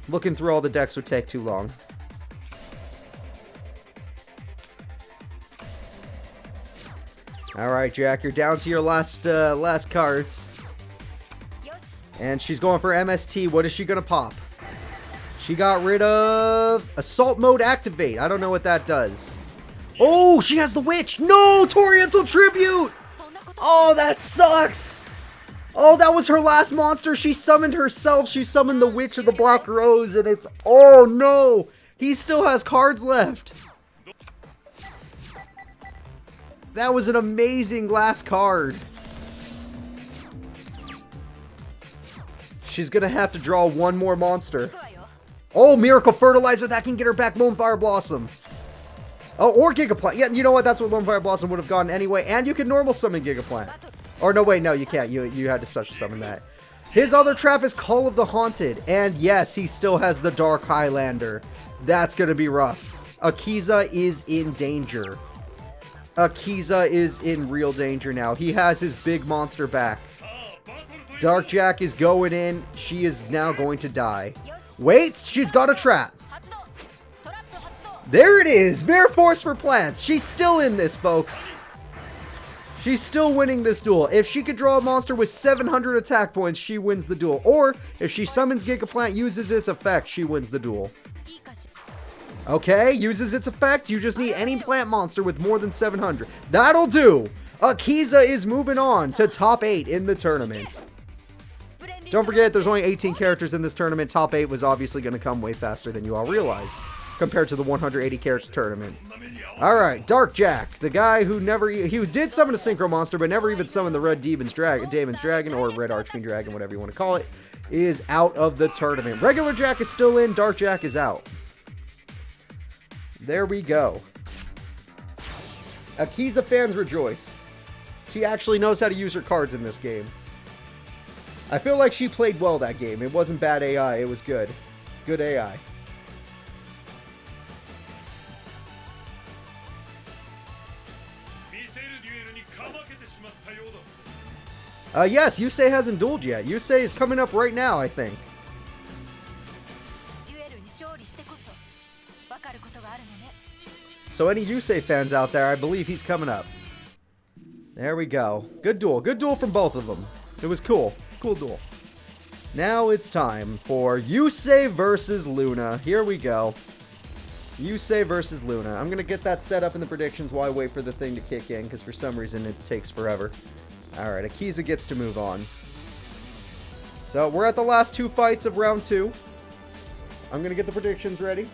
Looking through all the decks would take too long. Alright, Jack, you're down to your last cards. And she's going for MST. What is she going to pop? She got rid of Assault Mode Activate. I don't know what that does. Oh, she has the Witch. No, Toriental Tribute. Oh, that sucks. Oh, that was her last monster. She summoned herself. She summoned the Witch of the Black Rose, and it's... Oh, no. He still has cards left. That was an amazing last card. She's going to have to draw one more monster. Oh, Miracle Fertilizer. That can get her back Lone Fire Blossom. Oh, or Gigaplant. Yeah, you know what? That's what Lone Fire Blossom would have gotten anyway. And you can normal summon Gigaplant. Or no, wait, no, you can't. You had to special summon that. His other trap is Call of the Haunted. And yes, he still has the Dark Highlander. That's going to be rough. Akiza is in danger. Akiza is in real danger now. He has his big monster back. Dark Jack is going in. She is now going to die. Wait, she's got a trap. There it is. Mirror Force for plants. She's still in this, folks. She's still winning this duel. If she could draw a monster with 700 attack points, she wins the duel. Or, if she summons Gigaplant, uses its effect, she wins the duel. Okay, uses its effect. You just need any plant monster with more than 700. That'll do. Akiza is moving on to top 8 in the tournament. Don't forget, there's only 18 characters in this tournament. Top 8 was obviously going to come way faster than you all realized, compared to the 180 character tournament. Alright, Dark Jack, the guy who did summon a Synchro Monster, but never even summoned the Red Damon's Dragon, or Red Archfiend Dragon, whatever you want to call it, is out of the tournament. Regular Jack is still in, Dark Jack is out. There we go. Akiza fans rejoice. She actually knows how to use her cards in this game. I feel like she played well that game. It wasn't bad AI, it was good. Good AI. Yes, Yusei hasn't dueled yet. Yusei is coming up right now, I think. So any Yusei fans out there, I believe he's coming up. There we go. Good duel. Good duel from both of them. It was cool. Cool duel. Now it's time for Yusei versus Luna. Here we go. Yusei versus Luna. I'm going to get that set up in the predictions while I wait for the thing to kick in, because for some reason it takes forever. Alright, Akiza gets to move on. So, we're at the last 2 fights of round 2. I'm going to get the predictions ready.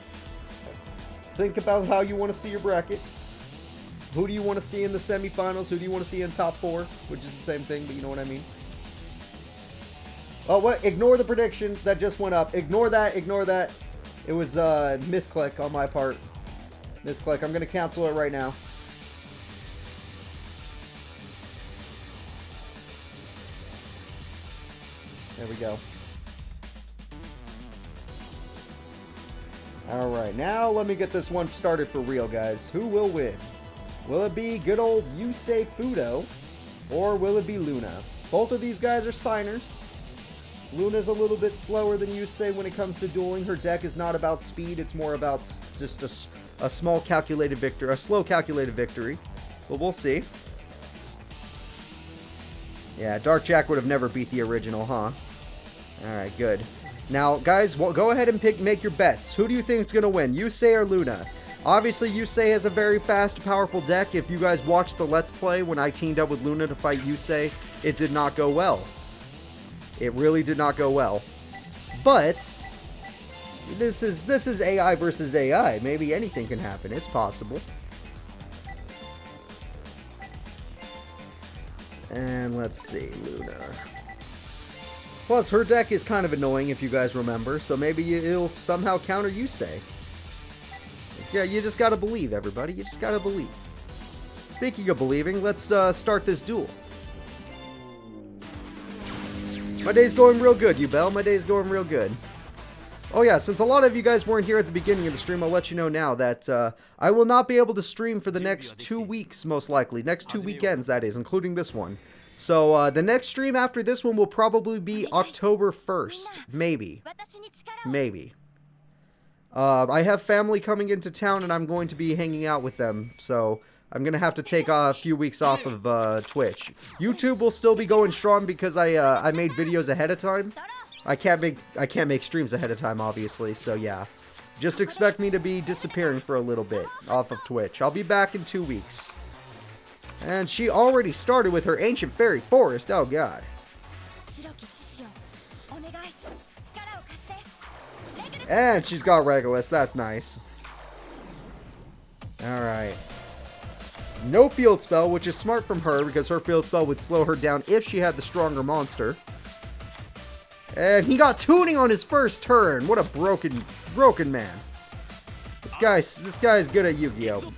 Think about how you want to see your bracket. Who do you want to see in the semifinals? Who do you want to see in top 4? Which is the same thing, but you know what I mean. Oh, what? Ignore the prediction that just went up. Ignore that. Ignore that. It was a misclick on my part. Misclick. I'm going to cancel it right now. There we go. Alright, now let me get this one started for real, guys. Who will win? Will it be good old Yusei Fudo? Or will it be Luna? Both of these guys are signers. Luna's a little bit slower than Yusei when it comes to dueling. Her deck is not about speed, it's more about just a small calculated victory, a slow calculated victory. But we'll see. Yeah, Dark Jack would have never beat the original, huh? Alright, good. Now, guys, go ahead and make your bets. Who do you think is going to win, Yusei or Luna? Obviously, Yusei has a very fast, powerful deck. If you guys watched the Let's Play when I teamed up with Luna to fight Yusei, it did not go well. It really did not go well. But this is AI versus AI. Maybe anything can happen. It's possible. And let's see, Luna. Plus, her deck is kind of annoying, if you guys remember, so maybe it'll somehow counter Yusei. Yeah, you just gotta believe, everybody. You just gotta believe. Speaking of believing, let's start this duel. My day's going real good, you Bell. My day's going real good. Oh yeah, since a lot of you guys weren't here at the beginning of the stream, I'll let you know now that I will not be able to stream for the next 2 weeks, most likely. Next 2 weekends, that is, including this one. So, the next stream after this one will probably be October 1st. Maybe. Maybe. I have family coming into town, and I'm going to be hanging out with them, so I'm going to have to take a few weeks off of Twitch. YouTube will still be going strong because I made videos ahead of time. I can't make streams ahead of time, obviously, so yeah. Just expect me to be disappearing for a little bit off of Twitch. I'll be back in 2 weeks. And she already started with her Ancient Fairy Forest. Oh, God. And she's got Regulus. That's nice. Alright. No field spell, which is smart from her, because her field spell would slow her down if she had the stronger monster. And he got tuning on his first turn. What a broken man. This guy's good at Yu-Gi-Oh!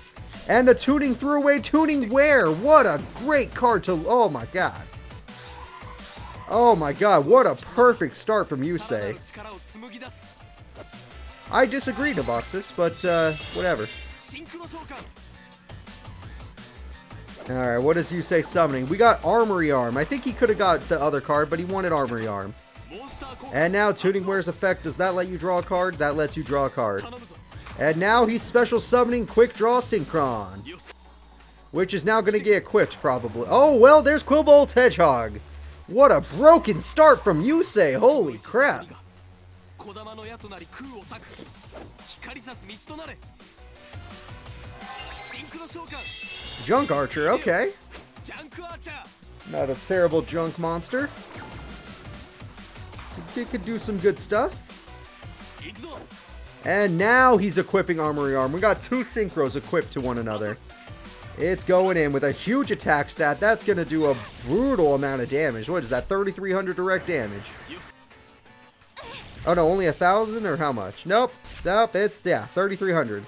And the tuning threw away tuning where? What a great card to... Oh my god. Oh my god, what a perfect start from Yusei. I disagree, Devoxys, but whatever. Alright, what is Yusei summoning? We got Armory Arm. I think he could have got the other card, but he wanted Armory Arm. And now Tuning Ware's effect, does that let you draw a card? That lets you draw a card. And now he's special summoning Quick Draw Synchron, which is now going to get equipped probably. Oh, well, there's Quillbolt's Hedgehog. What a broken start from Yusei, holy crap. Junk Archer, okay. Not a terrible junk monster. He could do some good stuff. And now he's equipping Armory Arm. We got two Synchros equipped to one another. It's going in with a huge attack stat. That's going to do a brutal amount of damage. What is that? 3,300 direct damage. Oh no, only 1,000 or how much? Nope. Nope, it's, yeah, 3,300.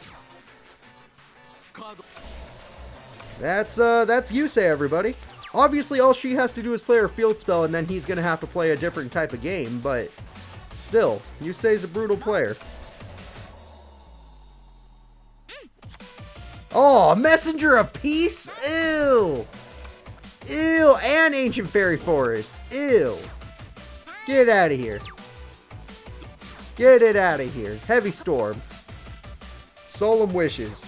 That's Yusei, everybody. Obviously, all she has to do is play her field spell, and then he's going to have to play a different type of game, but still, Yusei's a brutal player. Oh, Messenger of Peace? Ew. Ew, and Ancient Fairy Forest. Ew. Get it out of here. Get it out of here. Heavy Storm. Solemn Wishes.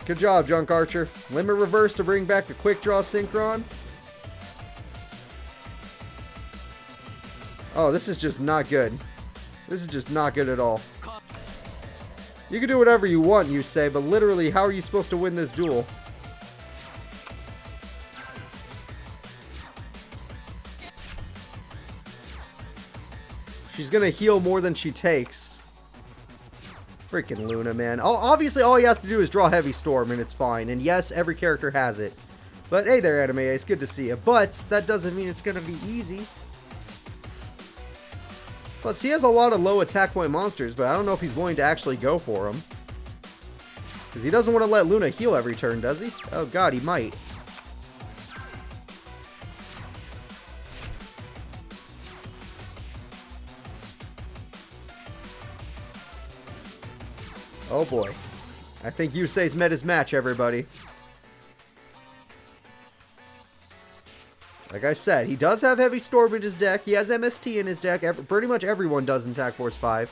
Good job, Junk Archer. Limit Reverse to bring back the Quick Draw Synchron. Oh, this is just not good. This is just not good at all. You can do whatever you want, you say, but literally, how are you supposed to win this duel? She's gonna heal more than she takes. Freaking Luna, man. Obviously, all he has to do is draw Heavy Storm, and it's fine. And yes, every character has it. But hey there, Anime Ace. Good to see you. But that doesn't mean it's gonna be easy. Plus, he has a lot of low attack point monsters, but I don't know if he's willing to actually go for them. Because he doesn't want to let Luna heal every turn, does he? Oh god, he might. Oh boy. I think Yusei's met his match, everybody. Like I said, he does have Heavy Storm in his deck. He has MST in his deck. Pretty much everyone does in Attack Force 5.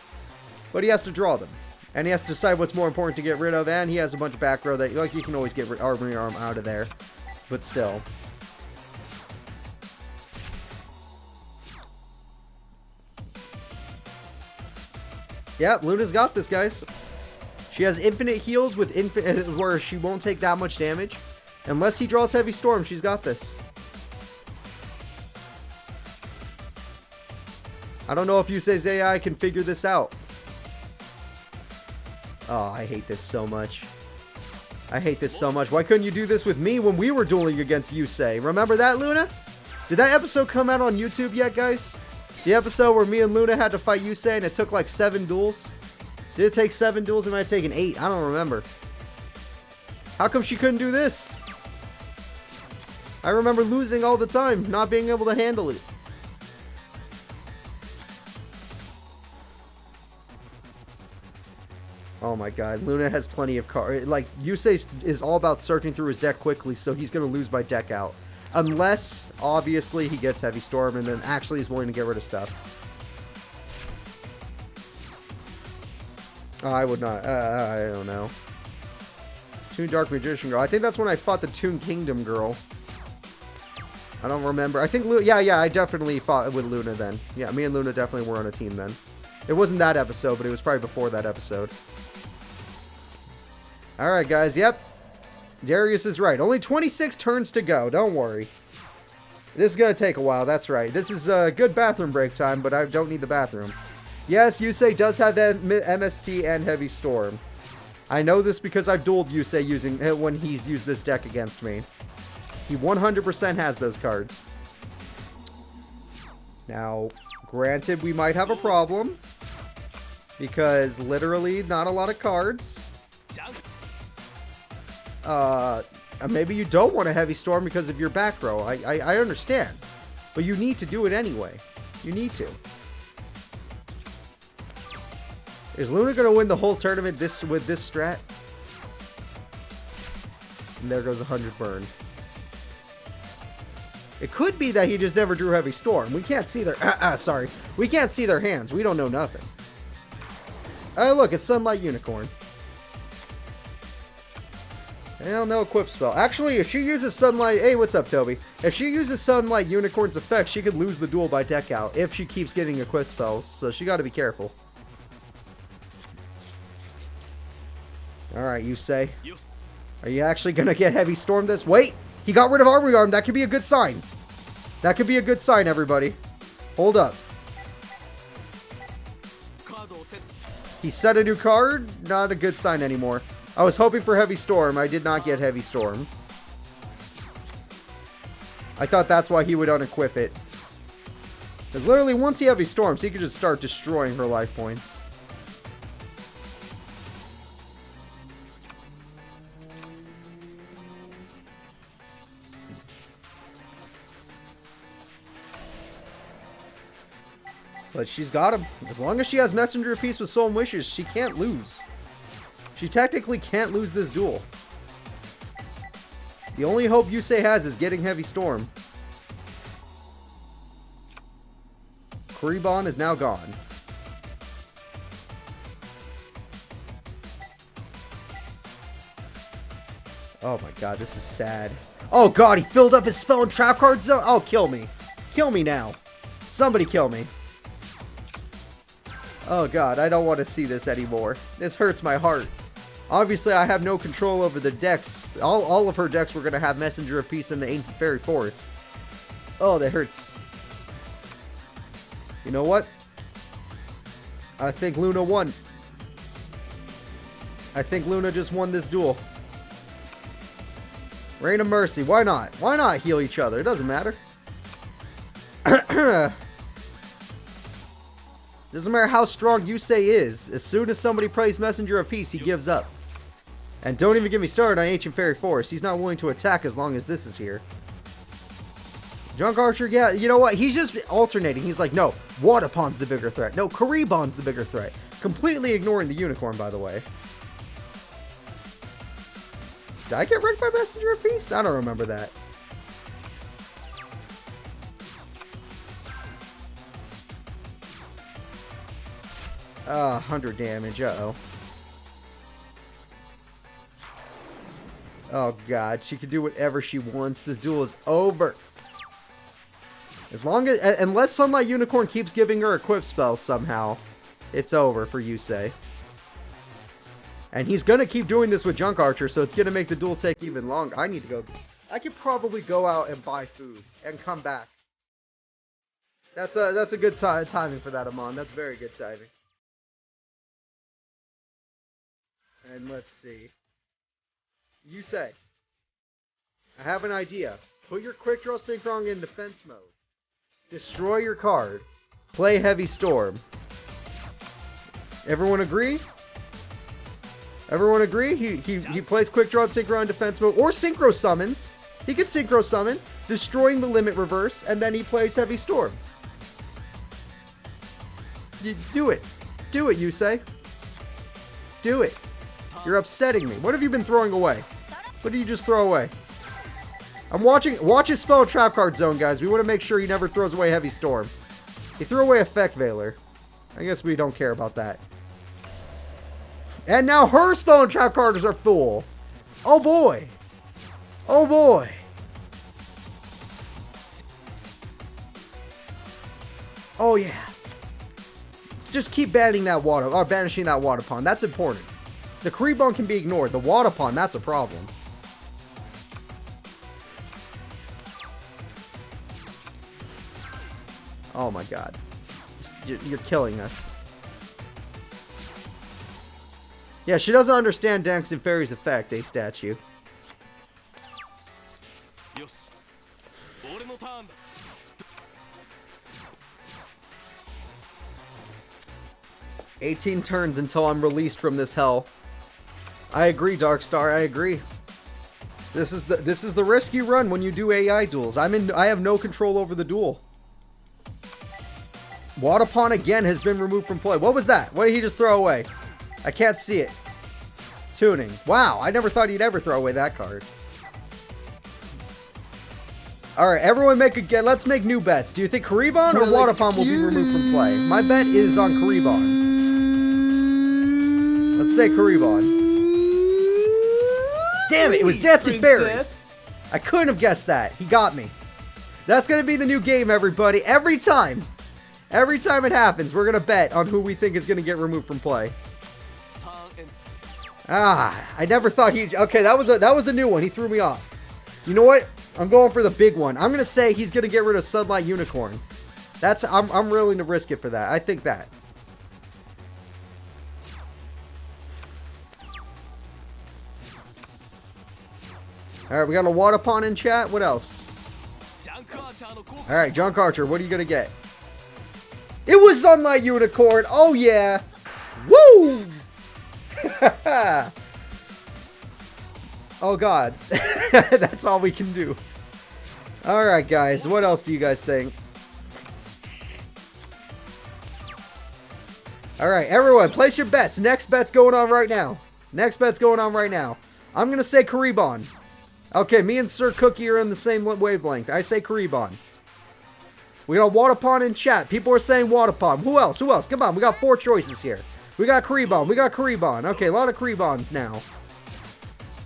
But he has to draw them. And he has to decide what's more important to get rid of. And he has a bunch of back row that, like, you can always get Armory Arm out of there. But still. Yep, Luna's got this, guys. She has infinite heals with where she won't take that much damage. Unless he draws Heavy Storm, she's got this. I don't know if Yusei's AI can figure this out. Oh, I hate this so much. I hate this so much. Why couldn't you do this with me when we were dueling against Yusei? Remember that, Luna? Did that episode come out on YouTube yet, guys? The episode where me and Luna had to fight Yusei and it took like 7 duels? Did it take 7 duels? It might have taken 8. I don't remember. How come she couldn't do this? I remember losing all the time, not being able to handle it. Oh my god, Luna has plenty of cards. Like, Yusei is all about searching through his deck quickly, so he's going to lose by deck out. Unless, obviously, he gets Heavy Storm and then actually is willing to get rid of stuff. Oh, I would not. I don't know. Toon Dark Magician Girl. I think that's when I fought the Toon Kingdom Girl. I don't remember. I think yeah, I definitely fought with Luna then. Yeah, me and Luna definitely were on a team then. It wasn't that episode, but it was probably before that episode. Alright, guys. Yep. Darius is right. Only 26 turns to go. Don't worry. This is going to take a while. That's right. This is a good bathroom break time, but I don't need the bathroom. Yes, Yusei does have MST and Heavy Storm. I know this because I've dueled Yusei when he's used this deck against me. He 100% has those cards. Now, granted, we might have a problem. Because literally not a lot of cards. Maybe you don't want a Heavy Storm because of your back row. I understand. But you need to do it anyway. You need to. Is Luna going to win the whole tournament with this strat? And there goes 100 burn. It could be that he just never drew Heavy Storm. We can't see their... sorry. We can't see their hands. We don't know nothing. Look, it's Sunlight Unicorn. Hell, no equip spell. Actually, if she uses Sunlight... Hey, what's up, Toby? If she uses Sunlight Unicorn's effect, she could lose the duel by deck out if she keeps getting equip spells. So she got to be careful. Alright, you say. Are you actually going to get Heavy Storm this? Wait! He got rid of Armory Arm. That could be a good sign. That could be a good sign, everybody. Hold up. He set a new card. Not a good sign anymore. I was hoping for Heavy Storm. I did not get Heavy Storm. I thought that's why he would unequip it. Because literally once he Heavy Storms, he could just start destroying her life points. But she's got him. As long as she has Messenger of Peace with Soul and Wishes, she can't lose. She technically can't lose this duel. The only hope Yusei has is getting Heavy Storm. Kuribon is now gone. Oh my god, this is sad. Oh god, he filled up his spell and trap card zone. Oh, kill me. Kill me now. Somebody kill me. Oh god, I don't want to see this anymore. This hurts my heart. Obviously, I have no control over the decks. All of her decks were going to have Messenger of Peace in the Ancient Fairy Forest. Oh, that hurts. You know what? I think Luna won. I think Luna just won this duel. Rain of Mercy. Why not? Why not heal each other? It doesn't matter. Doesn't matter how strong Yusei is. As soon as somebody plays Messenger of Peace, he gives up. And don't even get me started on Ancient Fairy Forest. He's not willing to attack as long as this is here. Junk Archer, yeah, you know what? He's just alternating. He's like, no, Wadapon's the bigger threat. No, Kuribon's the bigger threat. Completely ignoring the Unicorn, by the way. Did I get wrecked by Messenger of Peace? I don't remember that. Oh, 100 damage. Uh-oh. Oh, God. She can do whatever she wants. This duel is over. As long as... Unless Sunlight Unicorn keeps giving her equip spells somehow, it's over for Yusei. And he's going to keep doing this with Junk Archer, so it's going to make the duel take even longer. I need to go... I could probably go out and buy food and come back. That's a good timing for that, Amon. That's very good timing. And let's see. Yusei, I have an idea. Put your Quick Draw Synchron in defense mode. Destroy your card. Play Heavy Storm. Everyone agree? Everyone agree? He plays Quick Draw Synchron in defense mode. Or Synchro Summons. He could Synchro Summon, destroying the Limit Reverse, and then he plays Heavy Storm. Do it. Do it, Yusei. Do it. You're upsetting me. What have you been throwing away? What did you just throw away? I'm watching. Watch his spell and trap card zone, guys. We want to make sure he never throws away Heavy Storm. He threw away Effect Veiler. I guess we don't care about that. And now her spell and trap cards are full. Oh boy. Oh boy. Oh yeah. Just keep banning that water, or banishing that Wadapon. That's important. The Kuribon can be ignored. The Wadapon, that's a problem. Oh my god. You're killing us. Yeah, she doesn't understand Dancing Fairy's effect, a statue. 18 turns until I'm released from this hell. I agree, Darkstar. I agree. This is the risk you run when you do AI duels. I have no control over the duel. Wadapon again has been removed from play. What was that? What did he just throw away? I can't see it. Tuning. Wow, I never thought he'd ever throw away that card. Alright, everyone let's make new bets. Do you think Karibon or Wadapon will be removed from play? My bet is on Karibon. Let's say Karibon. Damn it, it was Dancing Fairy. I couldn't have guessed that. He got me. That's going to be the new game, everybody. Every time it happens, we're going to bet on who we think is going to get removed from play. I never thought okay, that was a new one. He threw me off. You know what? I'm going for the big one. I'm going to say he's going to get rid of Sunlight Unicorn. I'm willing to risk it for that. I think that. Alright, we got a Wadapon in chat. What else? Alright, John Carter, what are you going to get? It was Sunlight Unicorn. Oh, yeah. Woo! Oh, God. That's all we can do. Alright, guys. What else do you guys think? Alright, everyone, place your bets. Next bet's going on right now. I'm going to say Karibon. Okay, me and Sir Cookie are in the same wavelength. I say Karibon. We got Wadapon in chat. People are saying Wadapon. Who else? Come on, we got 4 choices here. We got Karibon. Okay, a lot of Karibons now.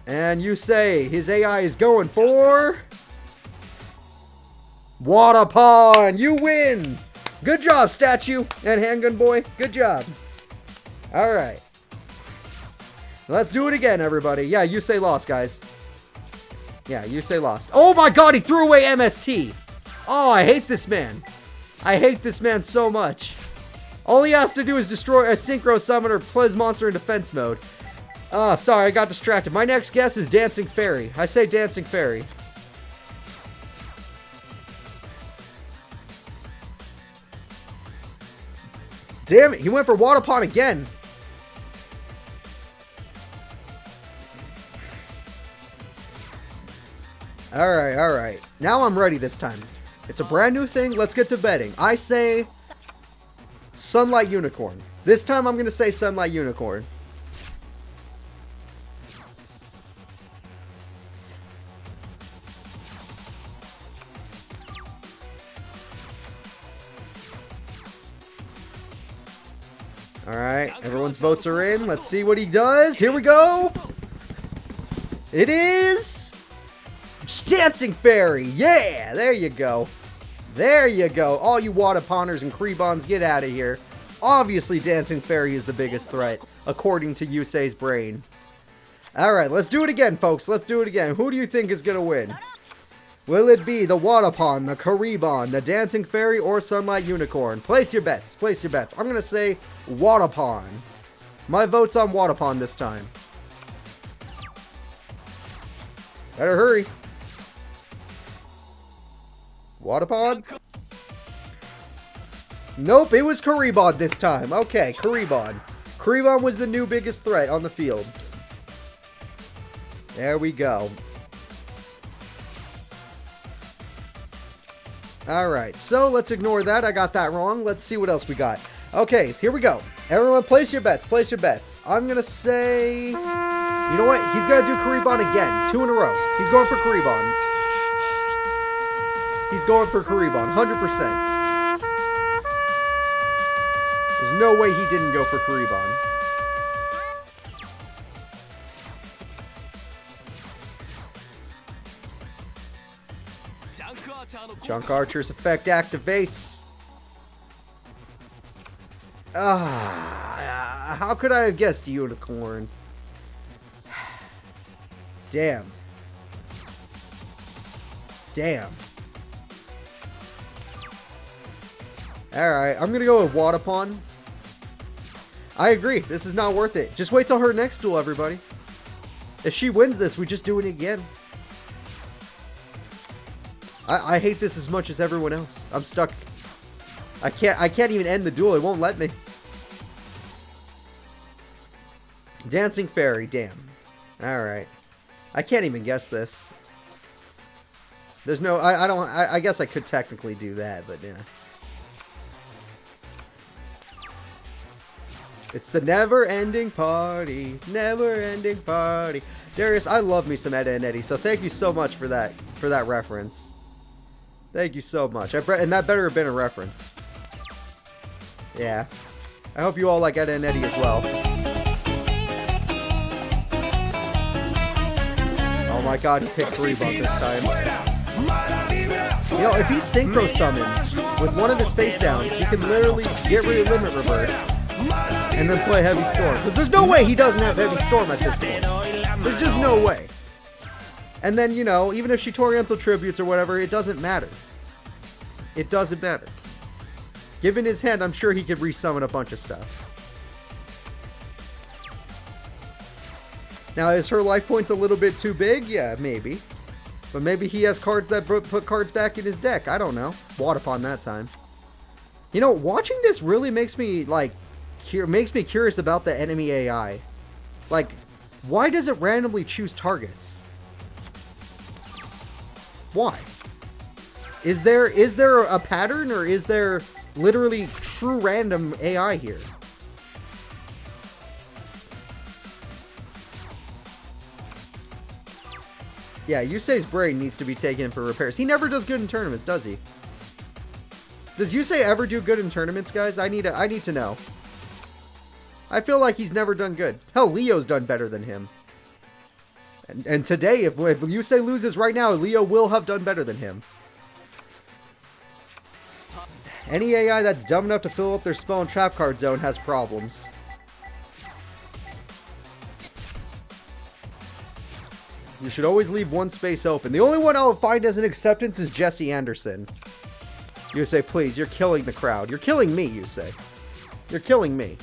And you say his AI is going for... Wadapon! You win! Good job, Statue and Handgun Boy. Good job. Alright. Let's do it again, everybody. Yeah, you say lost, guys. Yeah, you say lost. Oh my god, he threw away MST! Oh, I hate this man. I hate this man so much. All he has to do is destroy a Synchro Summoner, Plez Monster in defense mode. Oh, sorry, I got distracted. My next guess is Dancing Fairy. I say Dancing Fairy. Damn it, he went for Wadapon again. Alright. Now I'm ready this time. It's a brand new thing. Let's get to betting. I say Sunlight Unicorn. This time I'm going to say Sunlight Unicorn. Alright, everyone's votes are in. Let's see what he does. Here we go. It is... Dancing Fairy! Yeah! There you go. All you Wadaponers and Karibons, get out of here. Obviously, Dancing Fairy is the biggest threat, according to Yusei's brain. Alright, let's do it again, folks. Let's do it again. Who do you think is going to win? Will it be the Wadapon, the Karibon, the Dancing Fairy, or Sunlight Unicorn? Place your bets. I'm going to say Wadapon. My vote's on Wadapon this time. Better hurry. Wadapon? Nope, it was Karibon this time. Okay, Karibon. Karibon was the new biggest threat on the field. There we go. Alright, so let's ignore that. I got that wrong. Let's see what else we got. Okay, here we go. Everyone, place your bets. I'm going to say... You know what? He's going to do Karibon again. 2 in a row. He's going for Karibon. 100%. There's no way he didn't go for Karibon. Junk Archer's effect activates. How could I have guessed Unicorn? Damn. Alright, I'm gonna go with Wadapon. I agree, this is not worth it. Just wait till her next duel, everybody. If she wins this, we just do it again. I hate this as much as everyone else. I'm stuck. I can't even end the duel, it won't let me. Dancing Fairy, damn. Alright. I can't even guess this. There's no, I guess I could technically do that, but yeah. It's the never-ending party, never-ending party. Darius, I love me some Ed and Eddie, so thank you so much for that reference. Thank you so much. And that better have been a reference. Yeah. I hope you all like Ed and Eddie as well. Oh my god, he picked Primo this time. You know, if he synchro summons with one of his face downs, he can literally get rid of Limit Reverse and then play Heavy Storm. Because there's no way he doesn't have Heavy Storm at this point. There's just no way. And then, you know, even if she Oriental Tributes or whatever, it doesn't matter. It doesn't matter. Given his hand, I'm sure he could resummon a bunch of stuff. Now, is her life points a little bit too big? Yeah, maybe. But maybe he has cards that put cards back in his deck. I don't know. Waterpon that time. You know, watching this really makes me, like, makes me curious about the enemy AI. Like, why does it randomly choose targets? Why? Is there a pattern, or is there literally true random AI here? Yeah, Yusei's brain needs to be taken in for repairs. He never does good in tournaments, does he? Does Yusei ever do good in tournaments, guys? I need to know. I feel like he's never done good. Hell, Leo's done better than him. And today, if Yusei loses right now, Leo will have done better than him. Any AI that's dumb enough to fill up their spell and trap card zone has problems. You should always leave one space open. The only one I'll find as an acceptance is Jesse Anderson. Yusei, please, you're killing the crowd. You're killing me, Yusei. You're killing me.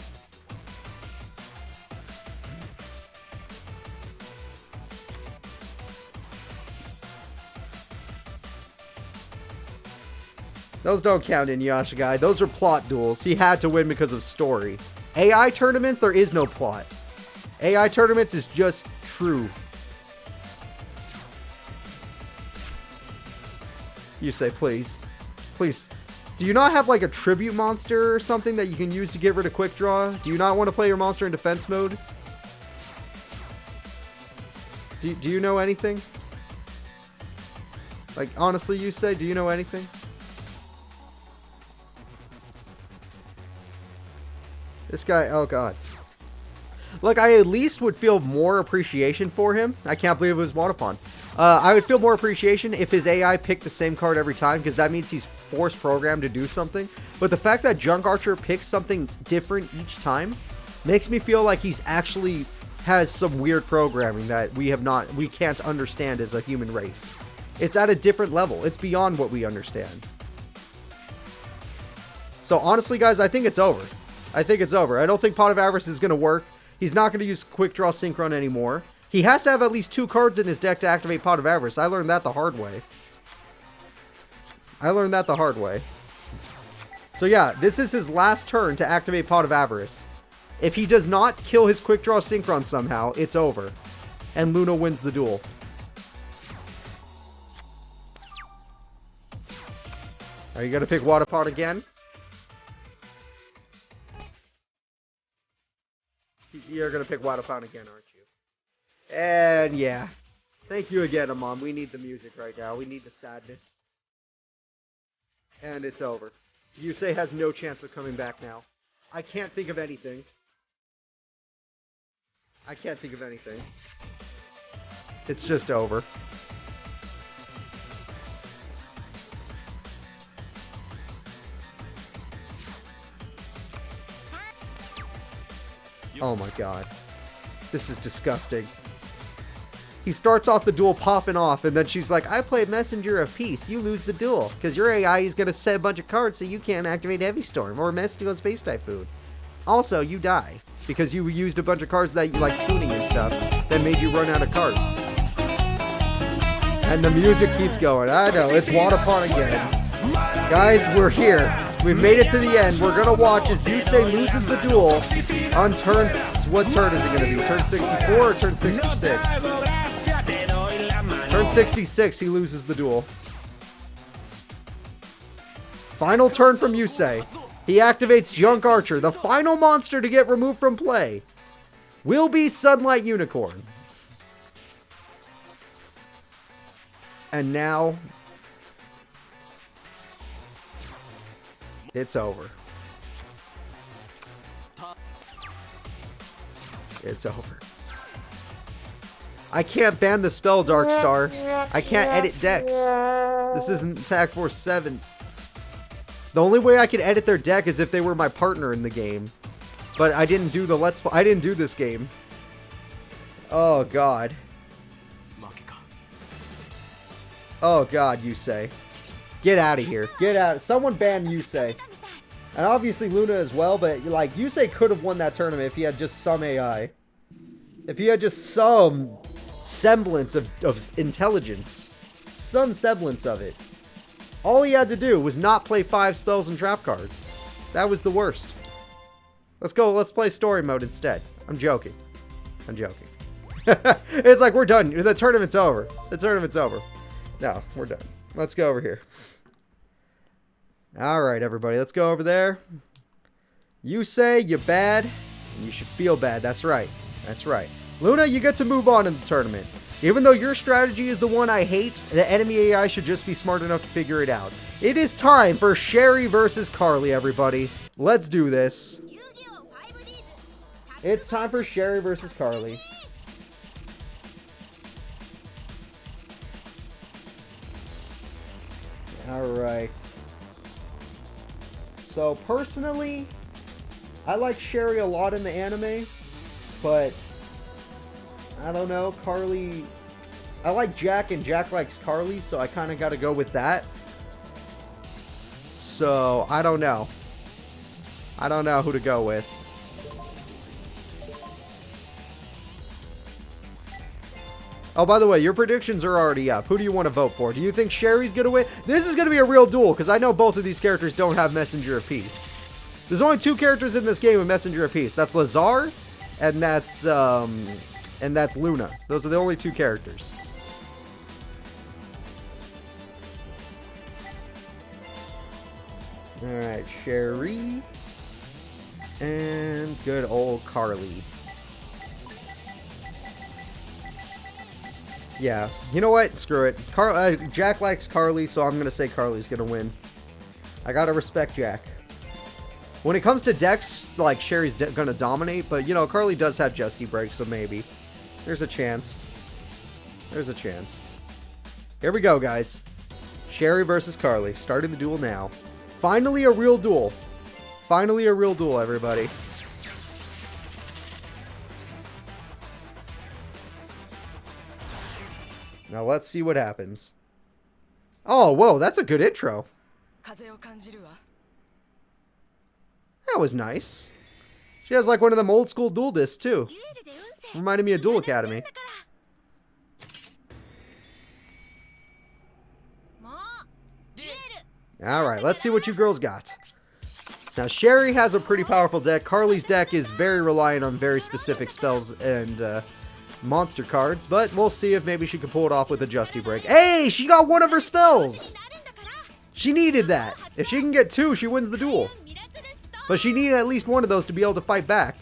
Those don't count, Inuyasha guy. Those are plot duels. He had to win because of story. AI tournaments, there is no plot. AI tournaments is just true. Yusei, please. Please. Do you not have like a tribute monster or something that you can use to get rid of quick draw? Do you not want to play your monster in defense mode? Do you know anything? Like, honestly, Yusei, do you know anything? This guy, oh god. Look, I at least would feel more appreciation for him. I can't believe it was Waterpon. I would feel more appreciation if his AI picked the same card every time, because that means he's force programmed to do something. But the fact that Junk Archer picks something different each time makes me feel like he's actually has some weird programming that we can't understand as a human race. It's at a different level. It's beyond what we understand. So honestly, guys, I think it's over. I think it's over. I don't think Pot of Avarice is going to work. He's not going to use Quick Draw Synchron anymore. He has to have at least 2 cards in his deck to activate Pot of Avarice. I learned that the hard way. So yeah, this is his last turn to activate Pot of Avarice. If he does not kill his Quick Draw Synchron somehow, it's over. And Luna wins the duel. Are you going to pick Waterpon again? You're going to pick Waterpon again, aren't you? And yeah. Thank you again, Amon. We need the music right now. We need the sadness. And it's over. Yusei has no chance of coming back now. I can't think of anything. It's just over. Oh my god. This is disgusting. He starts off the duel popping off, and then she's like, I play Messenger of Peace. You lose the duel, because your AI is going to set a bunch of cards so you can't activate Heavy Storm or Mestico Space Typhoon. Also, you die, because you used a bunch of cards that you like tuning and stuff that made you run out of cards. And the music keeps going. I know, it's Waterpon again. Guys, we're here. We've made it to the end. We're going to watch as Yusei loses the duel on turn... What turn is it going to be? Turn 64 or turn 66? Turn 66, he loses the duel. Final turn from Yusei. He activates Junk Archer. The final monster to get removed from play will be Sunlight Unicorn. And now... It's over. It's over. I can't ban the spell Dark Star. I can't edit decks. This isn't Attack Force 7. The only way I could edit their deck is if they were my partner in the game. But I didn't do the I didn't do this game. Oh god. Oh god, Yusei. Get out of here. Get out. Someone ban Yusei. And obviously Luna as well, but like Yusei could have won that tournament if he had just some AI. If he had just some semblance of intelligence. Some semblance of it. All he had to do was not play 5 spells and trap cards. That was the worst. Let's go. Let's play story mode instead. I'm joking. I'm joking. It's like we're done. The tournament's over. The tournament's over. No, we're done. Let's go over here. Alright, everybody. Let's go over there. You say you're bad, and you should feel bad. That's right. That's right. Luna, you get to move on in the tournament. Even though your strategy is the one I hate, the enemy AI should just be smart enough to figure it out. It is time for Sherry versus Carly, everybody. Let's do this. It's time for Sherry versus Carly. Alright. So, personally, I like Sherry a lot in the anime, but I don't know, Carly... I like Jack, and Jack likes Carly, so I kind of got to go with that. So, I don't know. I don't know who to go with. Oh, by the way, your predictions are already up. Who do you want to vote for? Do you think Sherry's going to win? This is going to be a real duel, because I know both of these characters don't have Messenger of Peace. There's only 2 characters in this game with Messenger of Peace. That's Lazar, and that's Luna. Those are the only 2 characters. Alright, Sherry. And good old Carly. Yeah, you know what? Screw it. Jack likes Carly, so I'm going to say Carly's going to win. I got to respect Jack. When it comes to decks, like, Sherry's going to dominate, but, you know, Carly does have Justy Break, so maybe. There's a chance. There's a chance. Here we go, guys. Sherry versus Carly. Starting the duel now. Finally a real duel. Finally a real duel, everybody. Now let's see what happens. Oh, whoa, that's a good intro. That was nice. She has like one of them old school duel discs too. Reminded me of Duel Academy. Alright, let's see what you girls got. Now, Sherry has a pretty powerful deck. Carly's deck is very reliant on very specific spells and monster cards, but we'll see if maybe she can pull it off with a Justy Break. Hey, she got one of her spells! She needed that. If she can get 2, she wins the duel. But she needed at least one of those to be able to fight back.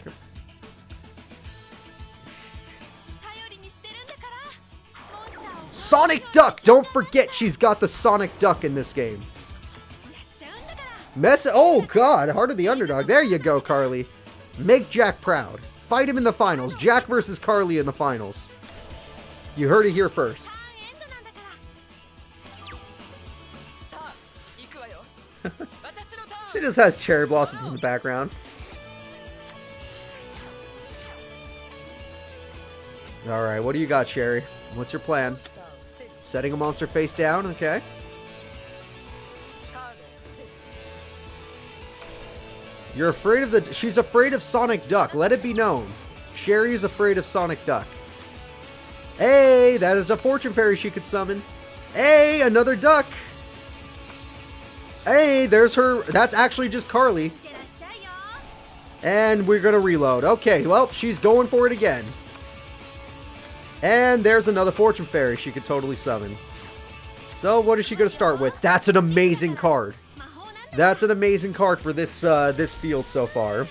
Sonic Duck! Don't forget she's got the Sonic Duck in this game. Oh god, Heart of the Underdog. There you go, Carly. Make Jack proud. Fight him in the finals. Jack versus Carly in the finals. You heard it here first. She just has cherry blossoms in the background. Alright, what do you got, Sherry? What's your plan? Setting a monster face down, okay. You're afraid of the... She's afraid of Sonic Duck. Let it be known. Sherry is afraid of Sonic Duck. Hey, that is a Fortune Fairy she could summon. Hey, another duck. Hey, there's her... That's actually just Carly. And we're gonna reload. Okay, well, she's going for it again. And there's another Fortune Fairy she could totally summon. So, what is she gonna start with? That's an amazing card. That's an amazing card for this this field so far.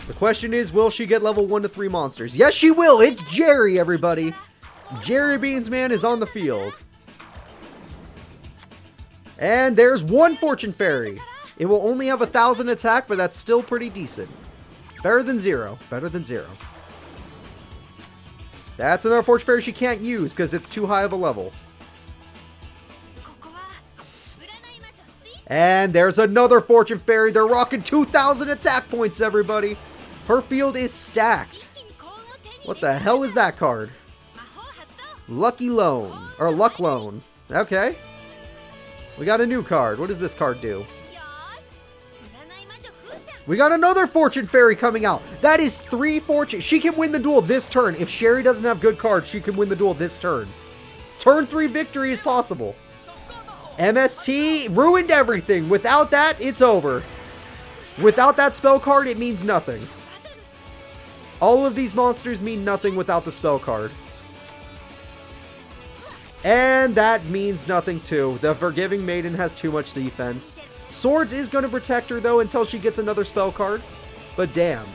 The question is, will she get level 1 to 3 monsters? Yes, she will! It's Jerry, everybody! Jerry Beansman is on the field. And there's one Fortune Fairy. It will only have 1,000 attack, but that's still pretty decent. Better than 0. Better than 0. That's another Fortune Fairy she can't use because it's too high of a level. And there's another Fortune Fairy. They're rocking 2,000 attack points, everybody. Her field is stacked. What the hell is that card? Lucky Loan. Or Luck Loan. Okay. We got a new card. What does this card do? We got another Fortune Fairy coming out. That is 3 fortune. She can win the duel this turn. If Sherry doesn't have good cards, she can win the duel this turn. Turn 3 victory is possible. MST ruined everything. Without that, it's over. Without that spell card, it means nothing. All of these monsters mean nothing without the spell card. And that means nothing too. The Forgiving Maiden has too much defense. Swords is going to protect her though until she gets another spell card. But damn.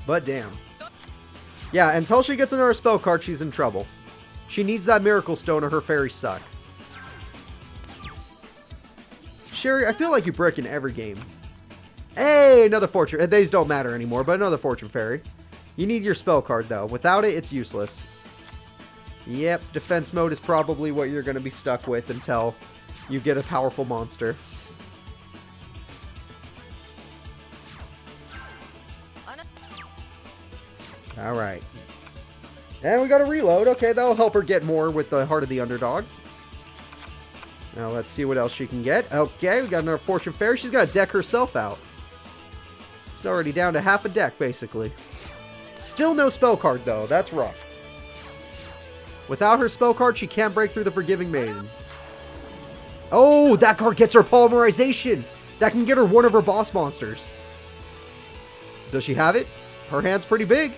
But damn. Yeah, until she gets another spell card, she's in trouble. She needs that Miracle Stone or her fairies suck. Sherry, I feel like you break in every game. Hey, another Fortune. These don't matter anymore, but another Fortune Fairy. You need your spell card though. Without it, it's useless. Yep, defense mode is probably what you're going to be stuck with until you get a powerful monster. Alright. And we got a reload. Okay, that'll help her get more with the Heart of the Underdog. Now let's see what else she can get. Okay, we got another Fortune Fairy. She's got to deck herself out. She's already down to half a deck, basically. Still no spell card, though. That's rough. Without her spell card, she can't break through the Forgiving Maiden. Oh, that card gets her Polymerization. That can get her one of her boss monsters. Does she have it? Her hand's pretty big.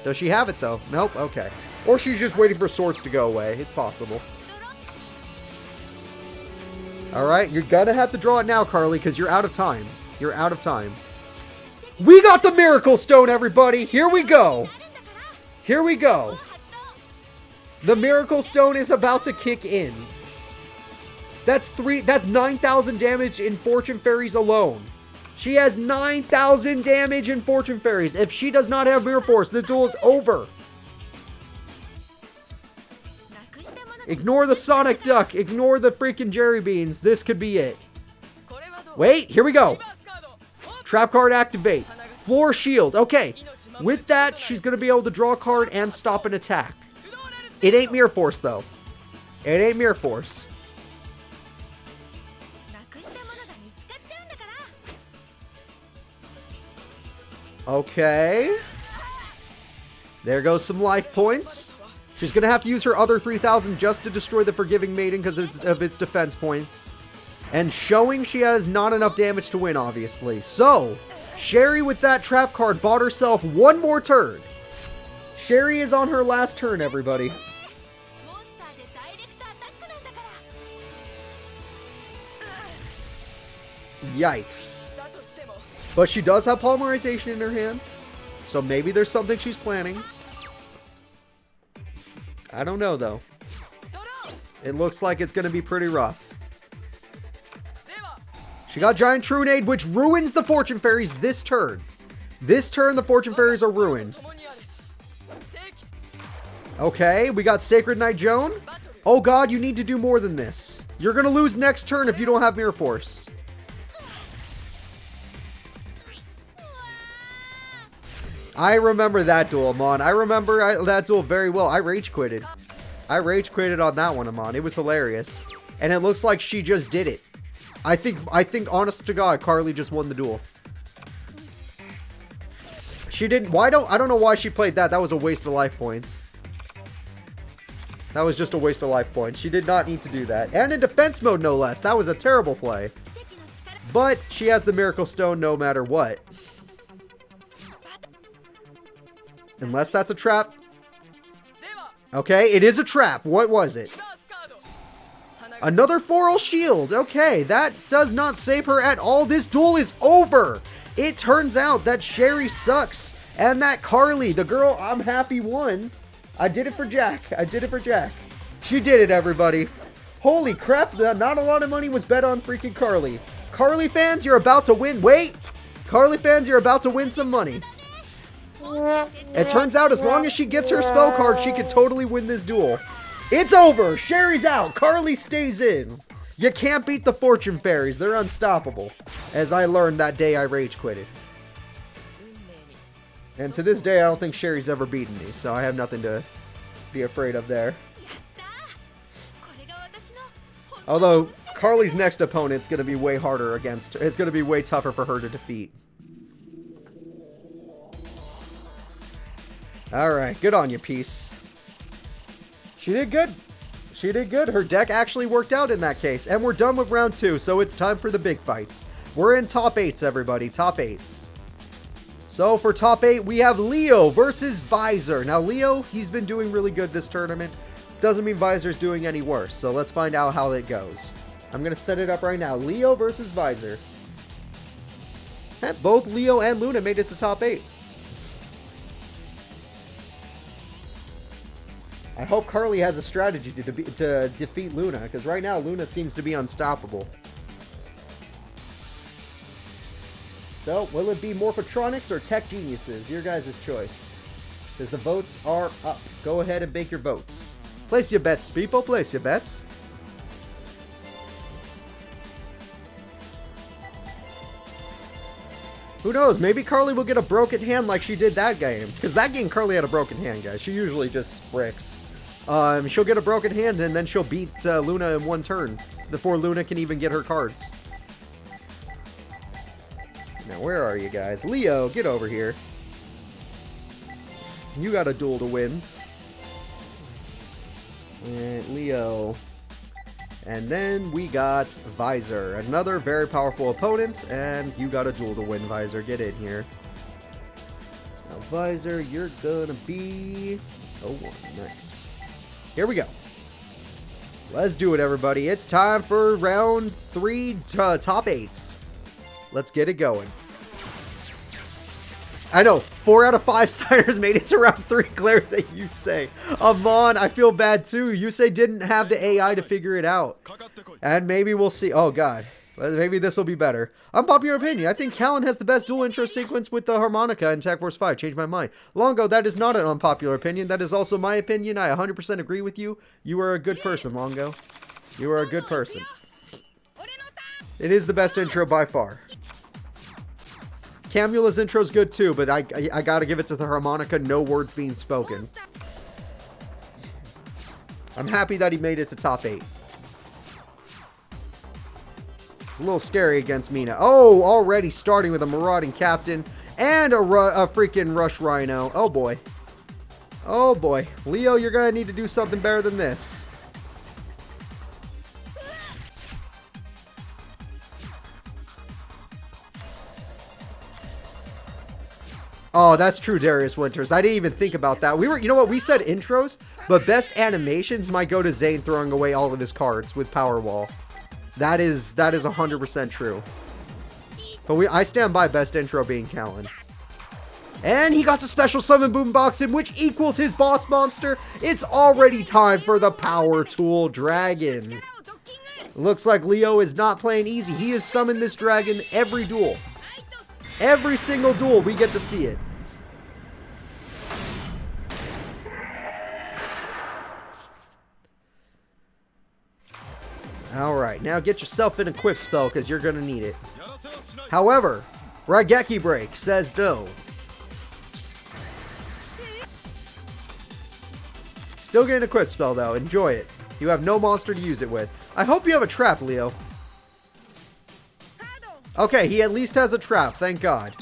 Does she have it, though? Nope. Okay. Or she's just waiting for swords to go away. It's possible. Alright, you're gonna have to draw it now, Carly, because you're out of time. You're out of time. We got the Miracle Stone, everybody! Here we go! Here we go! The Miracle Stone is about to kick in. That's 9,000 damage in Fortune Fairies alone. She has 9,000 damage in Fortune Fairies. If she does not have Mirror Force, the duel is over. Ignore the Sonic Duck. Ignore the freaking Jerry Beans. This could be it. Wait, here we go. Trap card activate. Floor Shield. Okay. With that, she's going to be able to draw a card and stop an attack. It ain't Mirror Force, though. It ain't Mirror Force. Okay. There goes some life points. She's going to have to use her other 3,000 just to destroy the Forgiving Maiden because of its defense points. And showing she has not enough damage to win, obviously. So, Sherry with that trap card bought herself one more turn. Sherry is on her last turn, everybody. Yikes. But she does have Polymerization in her hand. So maybe there's something she's planning. I don't know, though. It looks like it's going to be pretty rough. She got Giant Trunade, which ruins the Fortune Fairies this turn. This turn, the Fortune Fairies are ruined. Okay, we got Sacred Knight Joan. Oh god, you need to do more than this. You're going to lose next turn if you don't have Mirror Force. I remember that duel, Amon. I remember that duel very well. I rage quitted. I rage quitted on that one, Amon. It was hilarious. And it looks like she just did it. I think, honest to God, Carly just won the duel. She didn't, I don't know why she played that. That was a waste of life points. That was just a waste of life points. She did not need to do that. And in defense mode, no less. That was a terrible play. But she has the Miracle Stone no matter what. Unless that's a trap. Okay, it is a trap. What was it? Another Floral Shield. Okay, that does not save her at all. This duel is over. It turns out that Sherry sucks. And that Carly, the girl I'm happy won. I did it for Jack. I did it for Jack. She did it, everybody. Holy crap, not a lot of money was bet on freaking Carly. Carly fans, you're about to win. Wait! Carly fans, you're about to win some money. It turns out as long as she gets her spell card, she can totally win this duel. It's over! Sherry's out! Carly stays in! You can't beat the fortune fairies. They're unstoppable. As I learned that day I rage quitted. And to this day, I don't think Sherry's ever beaten me, so I have nothing to be afraid of there. Although, Carly's next opponent's going to be way harder against her. It's going to be way tougher for her to defeat. Alright, good on you, Peace. She did good. She did good. Her deck actually worked out in that case. And we're done with round 2, so it's time for the big fights. We're in top 8s, everybody. Top 8s. So for top 8, we have Leo versus Visor. Now, Leo, he's been doing really good this tournament. Doesn't mean Visor's doing any worse. So let's find out how it goes. I'm going to set it up right now. Leo versus Visor. Both Leo and Luna made it to top 8. I hope Carly has a strategy to defeat Luna, because right now Luna seems to be unstoppable. So, will it be Morphotronics or Tech Geniuses? Your guys' choice. Because the votes are up. Go ahead and make your votes. Place your bets, people. Place your bets. Who knows? Maybe Carly will get a broken hand like she did that game. Because that game, Carly had a broken hand, guys. She usually just bricks. She'll get a broken hand and then she'll beat Luna in one turn before Luna can even get her cards. Now, where are you guys? Leo, get over here. You got a duel to win. And Leo. And then we got Visor, another very powerful opponent, and you got a duel to win, Visor. Get in here. Now, Visor, you're gonna be 01. Nice. Here we go. Let's do it, everybody. It's time for round 3, top 8s. Let's get it going. I know, 4 out of 5 signers made it to round 3. Claire say Yusei. Amon, I feel bad too. Yusei didn't have the AI to figure it out. And maybe we'll see. Oh god. Maybe this will be better. Unpopular opinion. I think Callan has the best dual intro sequence with the harmonica in Tech Force 5. Changed my mind. Longo, that is not an unpopular opinion. That is also my opinion. I 100% agree with you. You are a good person, Longo. You are a good person. It is the best intro by far. Camula's intro's good too, but I gotta give it to the harmonica, no words being spoken. I'm happy that he made it to top 8. It's a little scary against Mina. Oh, already starting with a marauding captain and a freaking rush rhino. Oh boy. Oh boy. Leo, you're gonna need to do something better than this. Oh, that's true, Darius Winters. I didn't even think about that. You know what? We said intros, but best animations might go to Zane throwing away all of his cards with Powerwall. That is 100% true. But I stand by best intro being Callan. And he got the special summon Boombox in, which equals his boss monster. It's already time for the Power Tool Dragon. Looks like Leo is not playing easy. He has summoned this dragon every duel. Every single duel, we get to see it. Alright, now get yourself an equip spell, because you're going to need it. However, Raigeki Break says no. Still get an equip spell, though. Enjoy it. You have no monster to use it with. I hope you have a trap, Leo. Okay, he at least has a trap, thank God.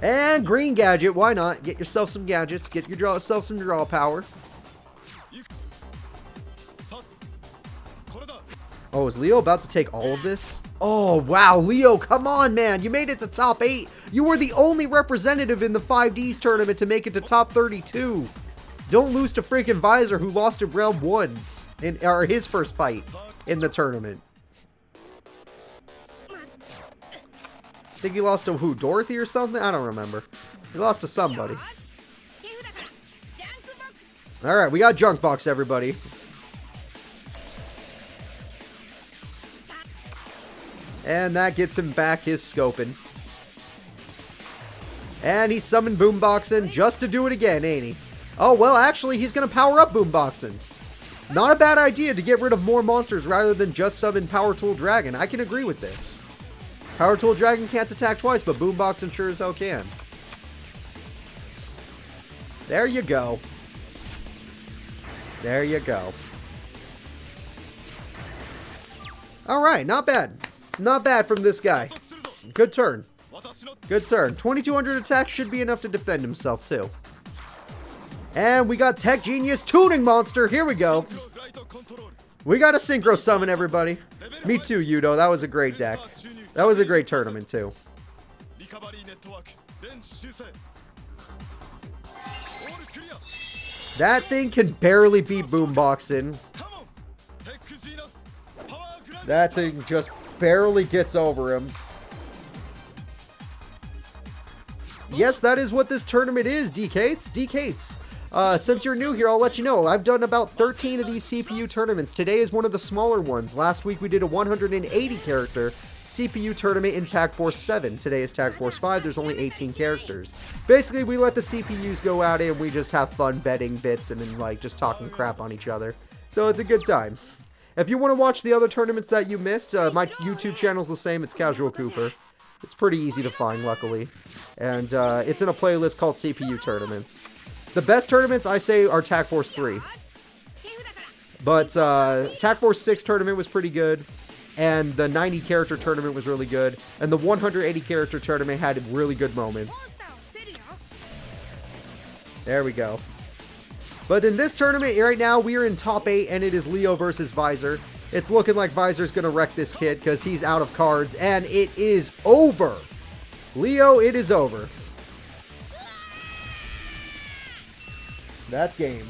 And green gadget, why not? Get yourself some gadgets, get yourself some draw power. Oh, is Leo about to take all of this? Oh, wow, Leo, come on, man. You made it to top 8. You were the only representative in the 5D's tournament to make it to top 32. Don't lose to freaking Visor, who lost in round 1. Or his first fight in the tournament. I think he lost to who? Dorothy or something? I don't remember. He lost to somebody. Alright, we got Junk Box, everybody. And that gets him back his scoping. And he summoned Boomboxin just to do it again, ain't he? Oh, well, actually, he's going to power up Boomboxin. Not a bad idea to get rid of more monsters rather than just summon Power Tool Dragon. I can agree with this. Power Tool Dragon can't attack twice, but Boomboxin sure as hell can. There you go. There you go. Alright, not bad. Not bad from this guy. Good turn. Good turn. 2200 attack should be enough to defend himself, too. And we got Tech Genius Tuning Monster. Here we go. We got a Synchro Summon, everybody. Me too, Yugioh. That was a great deck. That was a great tournament, too. That thing can barely beat Boomboxin. That thing just barely gets over him. Yes, that is what this tournament is, DKates. DKates. Since you're new here, I'll let you know. I've done about 13 of these CPU tournaments. Today is one of the smaller ones. Last week we did a 180 character CPU tournament in Tag Force 7. Today is Tag Force 5. There's only 18 characters. Basically, we let the CPUs go at it and we just have fun betting bits and then, like, just talking crap on each other. So it's a good time. If you want to watch the other tournaments that you missed, my YouTube channel's the same. It's Casual Cooper. It's pretty easy to find, luckily. And it's in a playlist called CPU Tournaments. The best tournaments, I say, are Tag Force 3. But Tag Force 6 tournament was pretty good. And the 90 character tournament was really good. And the 180 character tournament had really good moments. There we go. But in this tournament right now, we are in top 8, and it is Leo versus Visor. It's looking like Visor's going to wreck this kid because he's out of cards, and it is over. Leo, it is over. That's game.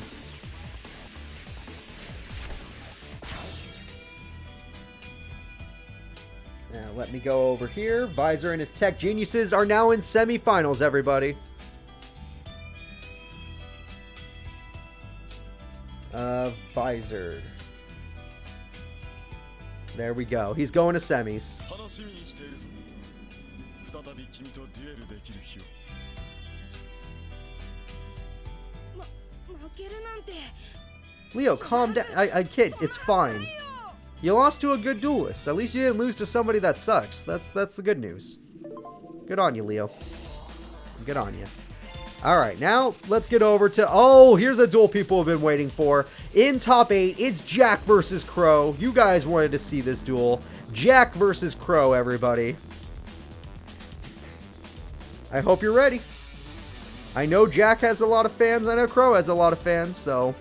Now, let me go over here. Visor and his Tech Geniuses are now in semifinals, everybody. Visor. There we go. He's going to semis. Leo, calm down. Kid, it's fine. You lost to a good duelist. At least you didn't lose to somebody that sucks. That's the good news. Good on you, Leo. Good on you. Alright, now let's get over to... Oh, here's a duel people have been waiting for. In top 8, it's Jack versus Crow. You guys wanted to see this duel. Jack versus Crow, everybody. I hope you're ready. I know Jack has a lot of fans. I know Crow has a lot of fans, so...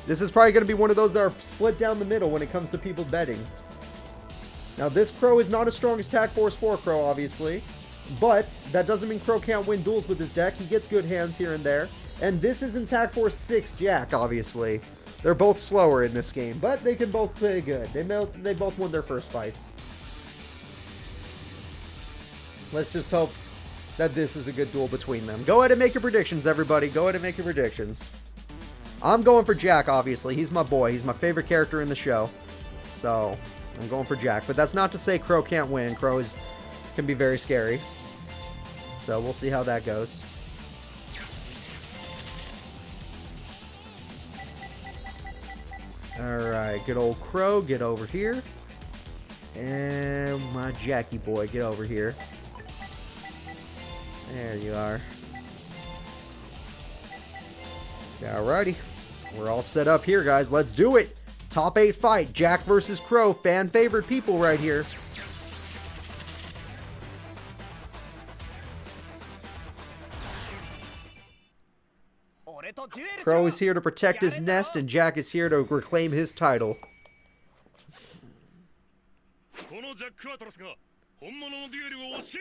This is probably going to be one of those that are split down the middle when it comes to people betting. Now, this Crow is not as strong as Tag Force 4 Crow, obviously. But that doesn't mean Crow can't win duels with his deck. He gets good hands here and there. And this isn't Tag Force 6 Jack, obviously. They're both slower in this game, but they can both play good. They both won their first fights. Let's just hope that this is a good duel between them. Go ahead and make your predictions, everybody. Go ahead and make your predictions. I'm going for Jack, obviously. He's my boy. He's my favorite character in the show. So, I'm going for Jack. But that's not to say Crow can't win. Crow can be very scary. So, we'll see how that goes. Alright, good old Crow, get over here. And my Jackie boy, get over here. There you are. Alrighty. We're all set up here, guys. Let's do it. Top 8 fight. Jack versus Crow. Fan favorite people right here. Crow is here to protect his nest, and Jack is here to reclaim his title.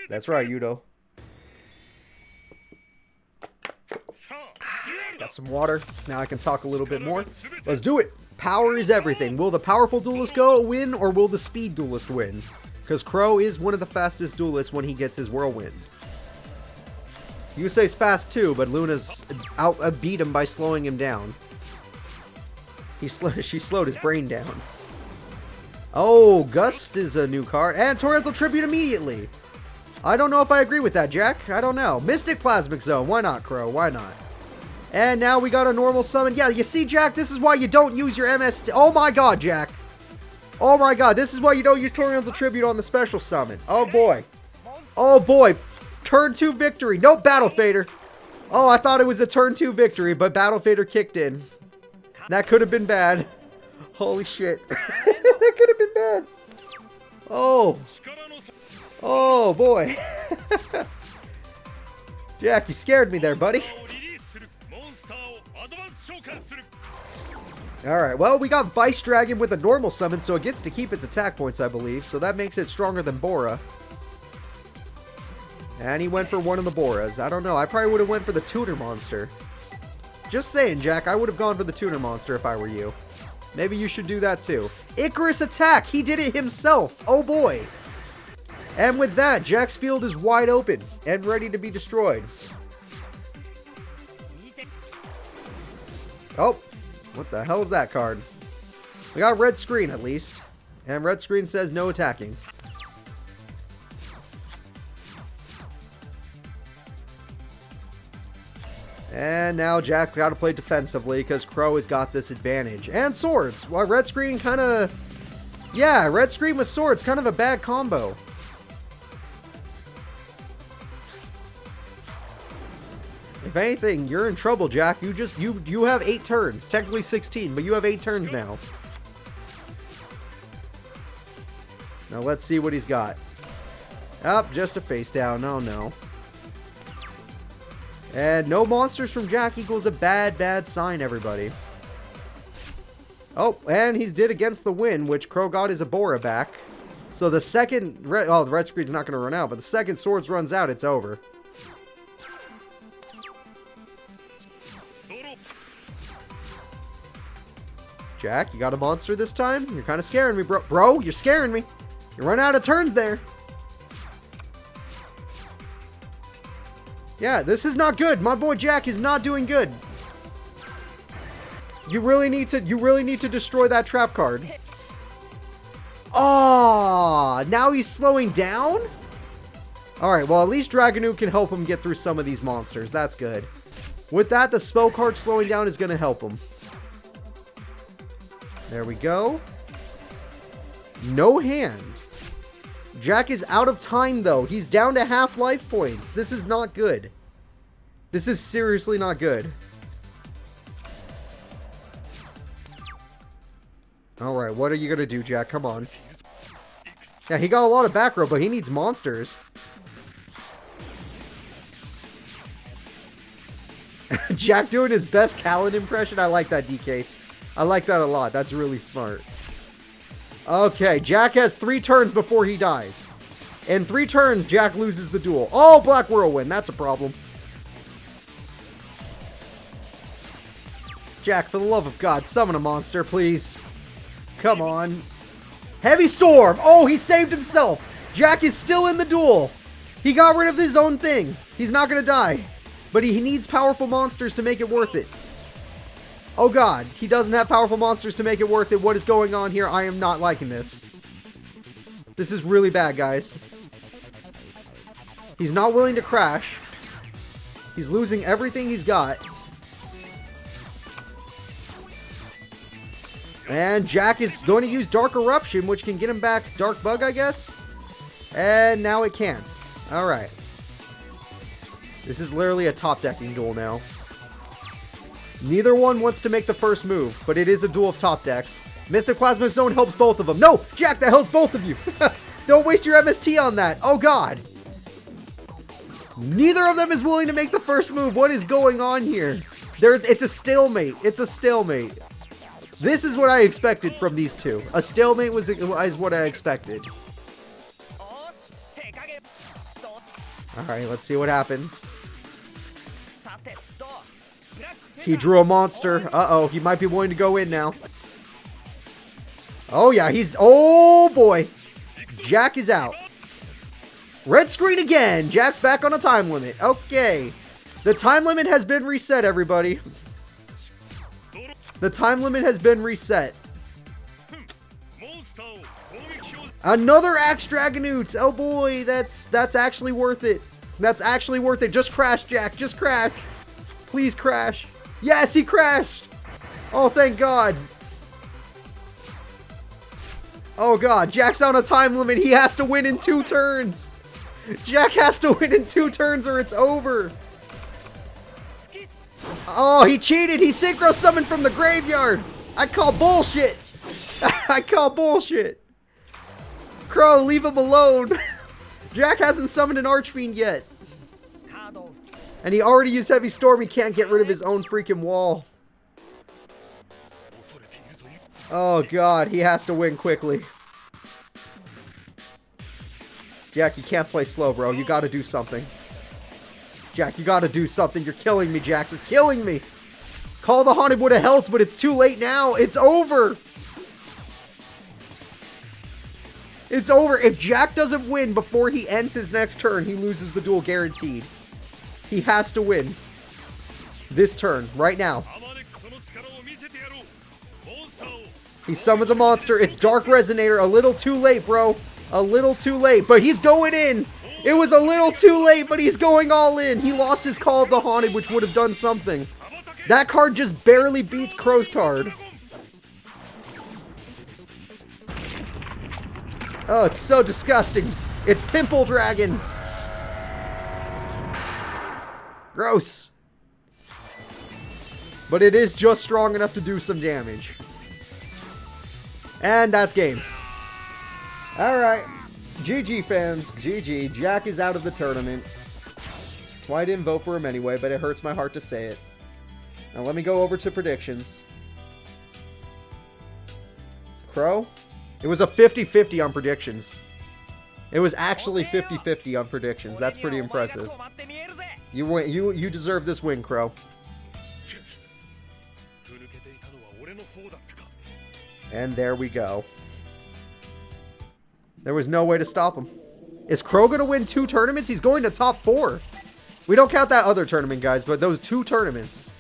That's right, Yugioh. Got some water. Now I can talk a little bit more. Let's do it. Power is everything. Will the powerful duelist win, or will the speed duelist win? Because Crow is one of the fastest duelists when he gets his whirlwind. Yusei's fast too, but Luna's beat him by slowing him down. She slowed his brain down. Oh, Gust is a new card. And Torrential Tribute immediately. I don't know if I agree with that, Jack. I don't know. Mystic Plasmic Zone. Why not, Crow? Why not? And now we got a normal summon. Yeah, you see, Jack? This is why you don't use your MS... Oh my god, Jack. Oh my god. This is why you don't use Torrential Tribute on the special summon. Oh boy. Oh boy. Turn 2 victory. Nope, Battle Fader. Oh, I thought it was a turn 2 victory, but Battle Fader kicked in. That could have been bad. Holy shit. That could have been bad. Oh. Oh, boy. Jack, you scared me there, buddy. Alright, well, we got Vice Dragon with a normal summon, so it gets to keep its attack points, I believe. So that makes it stronger than Bora. And he went for one of the Boras. I don't know. I probably would have went for the Tutor Monster. Just saying, Jack. I would have gone for the Tutor Monster if I were you. Maybe you should do that too. Icarus attack! He did it himself! Oh boy! And with that, Jack's field is wide open and ready to be destroyed. Oh! What the hell is that card? We got red screen at least. And red screen says no attacking. And now Jack's got to play defensively because Crow has got this advantage. And swords. Well, red screen kind of... Yeah, red screen with swords. Kind of a bad combo. If anything, you're in trouble, Jack. You have 8 turns. Technically 16, but you have 8 turns now. Now let's see what he's got. Oh, just a face down. Oh no. And no monsters from Jack equals a bad, bad sign, everybody. Oh, and he's did against the win, which Crow got his Abora back. So the second... Oh, the red screen's not going to run out, but the second swords runs out, it's over. Jack, you got a monster this time? You're kind of scaring me, bro. Bro, you're scaring me. You run out of turns there. Yeah, this is not good. My boy Jack is not doing good. You really need to destroy that trap card. Oh, now he's slowing down? Alright, well at least Dragoon can help him get through some of these monsters. That's good. With that, the spell card slowing down is going to help him. There we go. No hand. Jack is out of time, though. He's down to half life points. This is not good. This is seriously not good. Alright, what are you going to do, Jack? Come on. Yeah, he got a lot of back row, but he needs monsters. Jack doing his best Callan impression. I like that, DKs. I like that a lot. That's really smart. Okay, Jack has 3 turns before he dies. In 3 turns, Jack loses the duel. Oh, Black Whirlwind. That's a problem. Jack, for the love of God, summon a monster, please. Come on. Heavy Storm. Oh, he saved himself. Jack is still in the duel. He got rid of his own thing. He's not going to die. But he needs powerful monsters to make it worth it. Oh god, he doesn't have powerful monsters to make it worth it. What is going on here? I am not liking this. This is really bad, guys. He's not willing to crash. He's losing everything he's got. And Jack is going to use Dark Eruption, which can get him back Dark Bug, I guess. And now it can't. Alright. This is literally a top-decking duel now. Neither one wants to make the first move, but it is a duel of top decks. Mystic Plasma Zone helps both of them. No! Jack, that helps both of you! Don't waste your MST on that. Oh, God. Neither of them is willing to make the first move. What is going on here? It's a stalemate. It's a stalemate. This is what I expected from these two. A stalemate is what I expected. Alright, let's see what happens. He drew a monster. Uh-oh, he might be willing to go in now. Oh, yeah, oh, boy. Jack is out. Red screen again. Jack's back on a time limit. Okay. The time limit has been reset, everybody. The time limit has been reset. Another Axe Dragonute! Oh boy, that's actually worth it. That's actually worth it. Just crash, Jack. Just crash. Please crash. Yes, he crashed! Oh, thank God. Oh God, Jack's on a time limit. He has to win in 2 turns. Jack has to win in 2 turns or it's over. Oh, he cheated. He synchro summoned from the graveyard. I call bullshit. I call bullshit. Crow, leave him alone. Jack hasn't summoned an Archfiend yet. And he already used Heavy Storm. He can't get rid of his own freaking wall. Oh God, he has to win quickly. Jack, you can't play slow, bro. You gotta do something. Jack, you gotta do something. You're killing me, Jack. You're killing me. Call the Haunted would have helped, but it's too late now. It's over. It's over. If Jack doesn't win before he ends his next turn, he loses the duel guaranteed. He has to win. This turn, right now. He summons a monster. It's Dark Resonator. A little too late, bro. A little too late, but he's going in. It was a little too late, but he's going all in. He lost his Call of the Haunted, which would have done something. That card just barely beats Crow's card. Oh, it's so disgusting. It's Pimple Dragon. Gross. But it is just strong enough to do some damage. And that's game. Alright. GG, fans. GG. Jack is out of the tournament. That's why I didn't vote for him anyway, but it hurts my heart to say it. Now let me go over to predictions. Crow? It was a 50-50 on predictions. It was actually 50-50 on predictions. That's pretty impressive. You deserve this win, Crow. And there we go. There was no way to stop him. Is Crow going to win 2 tournaments? He's going to top 4. We don't count that other tournament, guys, but those 2 tournaments.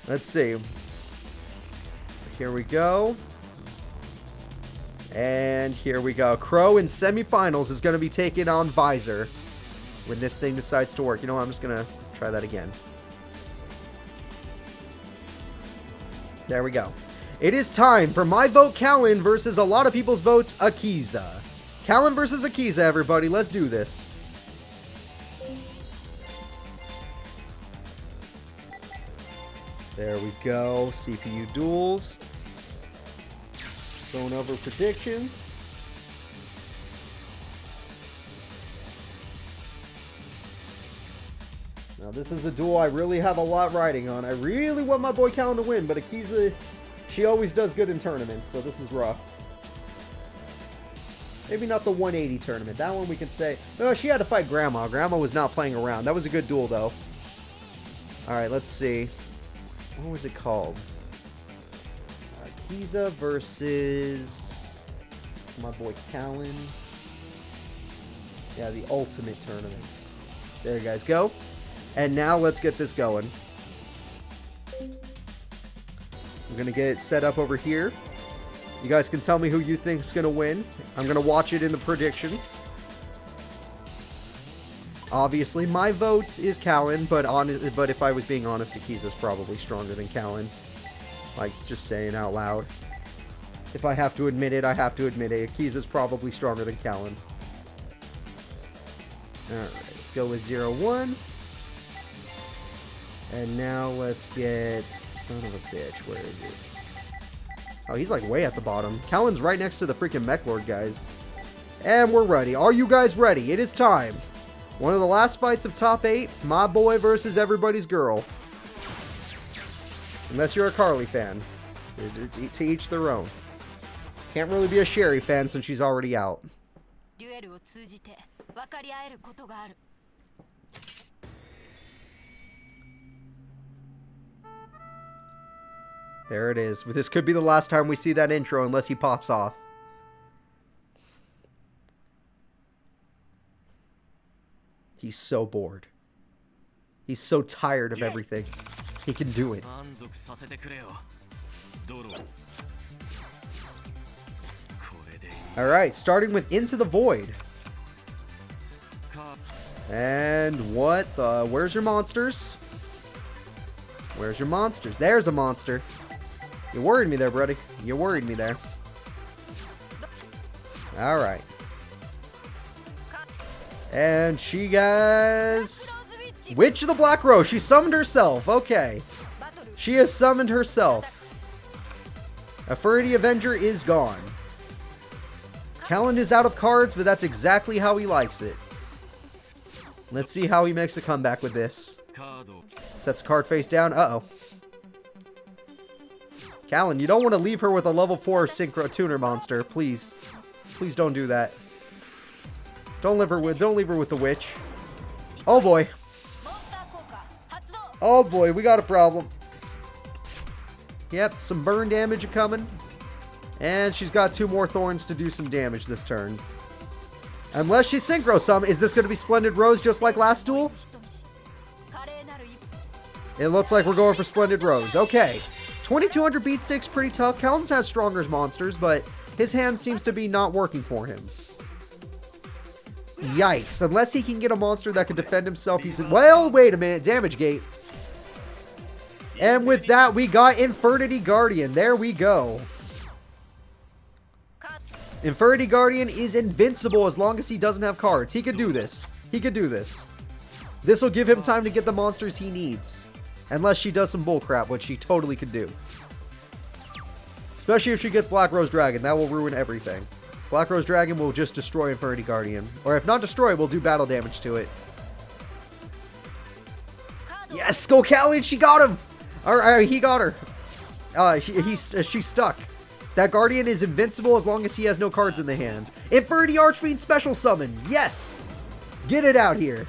Let's see. Here we go. And here we go. Crow in semifinals is going to be taking on Visor when this thing decides to work. You know what? I'm just going to try that again. There we go. It is time for my vote, Callan, versus a lot of people's votes, Akiza. Callan versus Akiza, everybody. Let's do this. There we go. CPU duels. Going over predictions. Now, this is a duel I really have a lot riding on. I really want my boy Callan to win, but Akiza... she always does good in tournaments, so this is rough. Maybe not the 180 tournament. That one we can say... no, she had to fight Grandma. Grandma was not playing around. That was a good duel, though. Alright, let's see. What was it called? Akiza versus... my boy Callan. Yeah, the ultimate tournament. There you guys go. And now let's get this going. I'm going to get it set up over here. You guys can tell me who you think is going to win. I'm going to watch it in the predictions. Obviously, my vote is Callan, but if I was being honest, Akiza's probably stronger than Callan. Like, just saying out loud. If I have to admit it, I have to admit it. Akiza's probably stronger than Callan. Alright, let's go with 0-1. And now let's get... son of a bitch, where is it? Oh, he's like way at the bottom. Callan's right next to the freaking Mech Lord, guys. And we're ready. Are you guys ready? It is time. One of the last fights of top 8. My boy versus everybody's girl. Unless you're a Carly fan. To each their own. Can't really be a Sherry fan since she's already out. There it is. This could be the last time we see that intro unless he pops off. He's so bored. He's so tired of everything. He can do it. Alright, starting with Into the Void. And what the... Where's your monsters? Where's your monsters? There's a monster. You worried me there, buddy. You worried me there. Alright. And she has... Witch of the Black Rose. She summoned herself. Okay. She has summoned herself. Infernity Avenger is gone. Callan is out of cards, but that's exactly how he likes it. Let's see how he makes a comeback with this. Sets card face down. Uh-oh. Callan, you don't want to leave her with a level 4 Synchro Tuner monster. Please. Please don't do that. Don't leave her with the witch. Oh boy. Oh boy, we got a problem. Yep, some burn damage coming. And she's got 2 more thorns to do some damage this turn. Unless she synchro some, is this going to be Splendid Rose just like last duel? It looks like we're going for Splendid Rose. Okay. 2200 beat stick's pretty tough. Callan's has stronger monsters, but his hand seems to be not working for him. Yikes. Unless he can get a monster that can defend himself, he's in... Well, wait a minute. Damage gate. And with that, we got Infernity Guardian. There we go. Infernity Guardian is invincible as long as he doesn't have cards. He could do this. He could do this. This will give him time to get the monsters he needs. Unless she does some bullcrap, which she totally could do. Especially if she gets Black Rose Dragon. That will ruin everything. Black Rose Dragon will just destroy Infernity Guardian. Or if not destroy, we'll do battle damage to it. Yes! Go Callan! She got him! Or he got her. She's stuck. That Guardian is invincible as long as he has no cards in the hand. Infernity Archfiend Special Summon. Yes! Get it out here.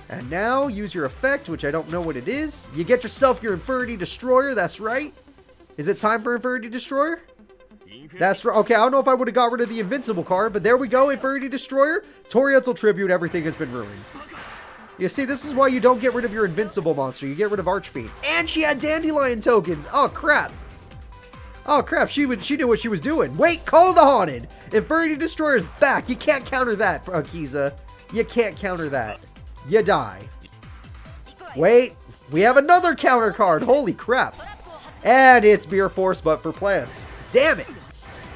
And now, use your effect, which I don't know what it is. You get yourself your Infernity Destroyer. That's right. Is it time for Infernity Destroyer? That's right. Okay, I don't know if I would have got rid of the Invincible card, but there we go. Infernity Destroyer. Oriental Tribute. Everything has been ruined. You see, this is why you don't get rid of your Invincible monster. You get rid of Archfiend. And she had Dandelion tokens. Oh, crap. Oh, crap. She knew what she was doing. Wait, Call of the Haunted. Infernity Destroyer's back. You can't counter that, Akiza. You can't counter that. You die. Wait. We have another counter card. Holy crap. And it's Beer Force, but for plants. Damn it.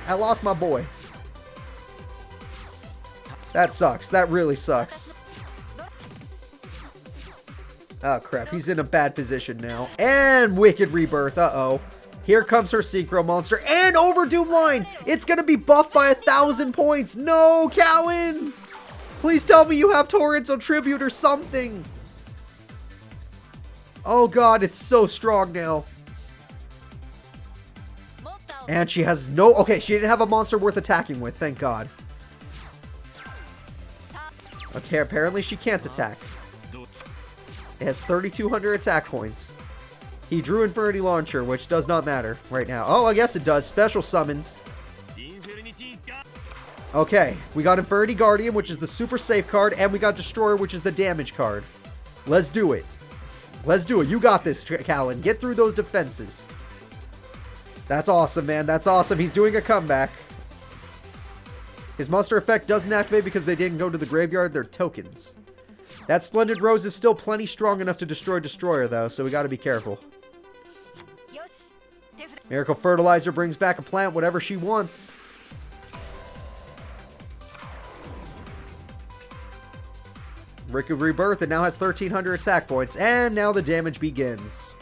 I lost my boy. That sucks. That really sucks. Oh, crap. He's in a bad position now. And Wicked Rebirth. Uh-oh. Here comes her Synchro monster. And Overdoom Line. It's going to be buffed by 1,000 points. No, Callan. Please tell me you have Torrential Tribute or something. Oh, God. It's so strong now. And she has no... Okay, she didn't have a monster worth attacking with. Thank God. Okay, apparently she can't attack. It has 3,200 attack points. He drew Infernity Launcher, which does not matter right now. Oh, I guess it does. Special summons. Okay, we got Infernity Guardian, which is the super safe card, and we got Destroyer, which is the damage card. Let's do it. Let's do it. You got this, Callan. Get through those defenses. That's awesome, man. That's awesome. He's doing a comeback. His monster effect doesn't activate because they didn't go to the graveyard. They're tokens. That Splendid Rose is still plenty strong enough to destroy Destroyer, though, so we gotta be careful. Miracle Fertilizer brings back a plant, whatever she wants. Riku Rebirth, it now has 1,300 attack points, and now the damage begins.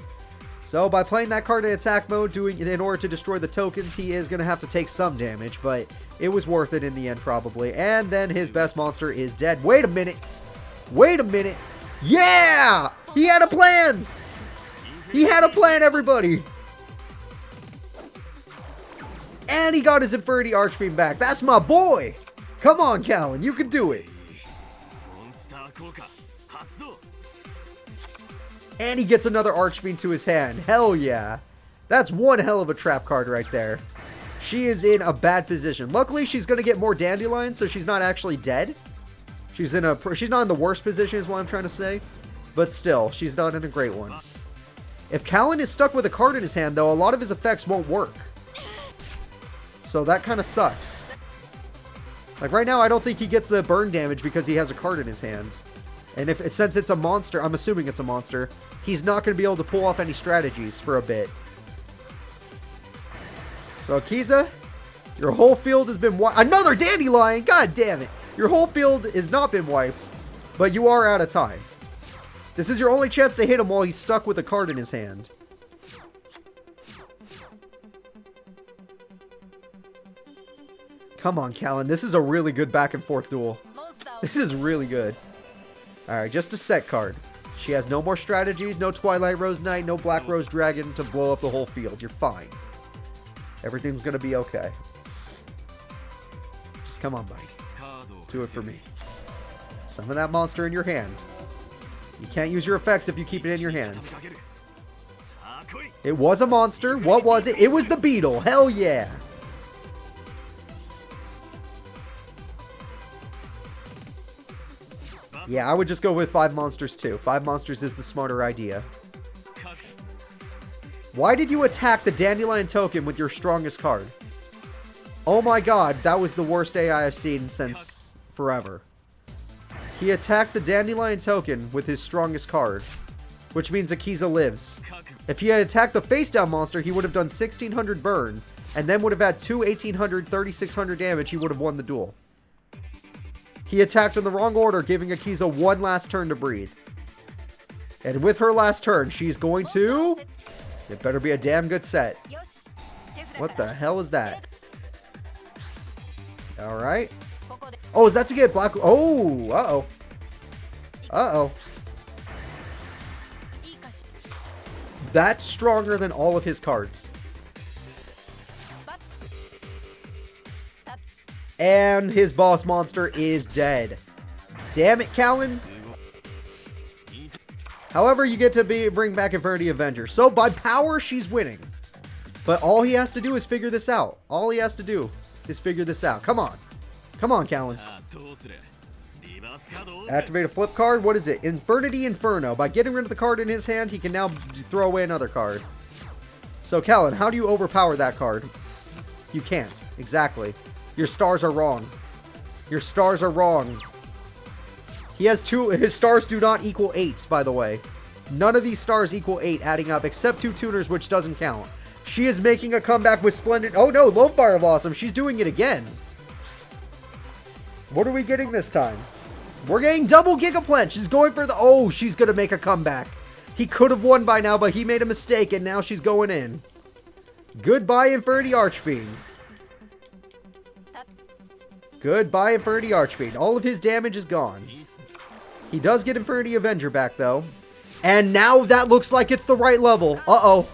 So, by playing that card in attack mode, in order to destroy the tokens, he is going to have to take some damage, but it was worth it in the end, probably. And then his best monster is dead. Wait a minute! Wait a minute! Yeah! He had a plan! He had a plan, everybody! And he got his Infernity Archfiend back. That's my boy! Come on, Callan, you can do it! And he gets another Archfiend to his hand. Hell yeah. That's one hell of a trap card right there. She is in a bad position. Luckily, she's going to get more Dandelions, so she's not actually dead. She's not in the worst position is what I'm trying to say. But still, she's not in a great one. If Callan is stuck with a card in his hand, though, a lot of his effects won't work. So that kind of sucks. Like right now, I don't think he gets the burn damage because he has a card in his hand. And since it's a monster, I'm assuming it's a monster, he's not going to be able to pull off any strategies for a bit. So Akiza, your whole field has been wiped. Another Dandelion! God damn it! Your whole field has not been wiped, but you are out of time. This is your only chance to hit him while he's stuck with a card in his hand. Come on, Callan. This is a really good back and forth duel. This is really good. Alright, just a set card. She has no more strategies, no Twilight Rose Knight, no Black Rose Dragon to blow up the whole field. You're fine. Everything's gonna be okay. Just come on, buddy. Do it for me. Summon that monster in your hand. You can't use your effects if you keep it in your hand. It was a monster. What was it? It was the beetle. Hell yeah. Yeah, I would just go with 5 monsters too. 5 monsters is the smarter idea. Why did you attack the Dandelion token with your strongest card? Oh my god, that was the worst AI I've seen since forever. He attacked the Dandelion token with his strongest card, which means Akiza lives. If he had attacked the face down monster, he would have done 1600 burn, and then would have had 2 1800, 3600 damage. He would have won the duel. He attacked in the wrong order, giving Akiza one last turn to breathe. And with her last turn, she's going to... It better be a damn good set. What the hell is that? Alright. Oh, is that to get black... Oh, uh-oh. Uh-oh. That's stronger than all of his cards. And his boss monster is dead. Damn it, Callan. However, you get to bring back Infernity Avenger. So, by power, she's winning. But all he has to do is figure this out. All he has to do is figure this out. Come on. Come on, Callan. Activate a flip card. What is it? Infernity Inferno. By getting rid of the card in his hand, he can now throw away another card. So, Callan, how do you overpower that card? You can't. Exactly. Your stars are wrong. Your stars are wrong. He has 2... His stars do not equal 8, by the way. None of these stars equal 8 adding up, except 2 tuners, which doesn't count. She is making a comeback with Splendid... Oh no, Lone Fire Blossom. She's doing it again. What are we getting this time? We're getting double Gigaplant. She's going for the... Oh, she's going to make a comeback. He could have won by now, but he made a mistake, and now she's going in. Goodbye, Infernity Archfiend. Goodbye, Infernity Archfiend. All of his damage is gone. He does get Infernity Avenger back, though. And now that looks like it's the right level. Uh-oh.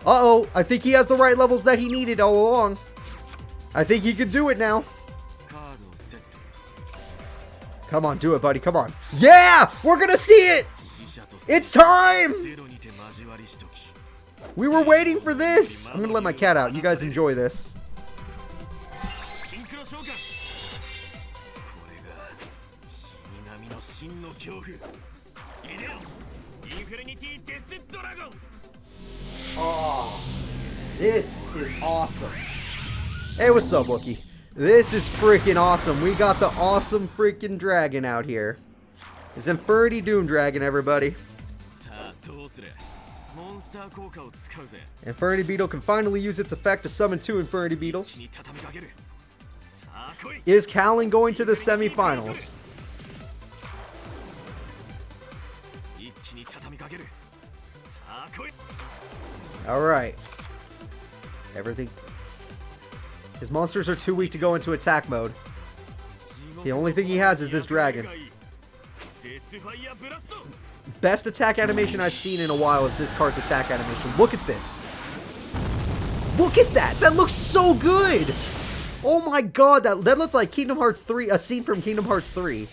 Uh-oh. I think he has the right levels that he needed all along. I think he can do it now. Come on, do it, buddy. Come on. Yeah! We're gonna see it! It's time! We were waiting for this! I'm gonna let my cat out. You guys enjoy this. Oh, this is awesome. Hey, what's up, Wookie? This is freaking awesome. We got the awesome freaking dragon out here. It's Infernity Doom Dragon, everybody. Infernity Beetle can finally use its effect to summon 2 Infernity Beetles. Is Callan going to the semifinals? Alright. Everything. His monsters are too weak to go into attack mode. The only thing he has is this dragon. Best attack animation I've seen in a while is this card's attack animation. Look at this. Look at that. That looks so good. Oh my god. That looks like Kingdom Hearts 3. A scene from Kingdom Hearts 3.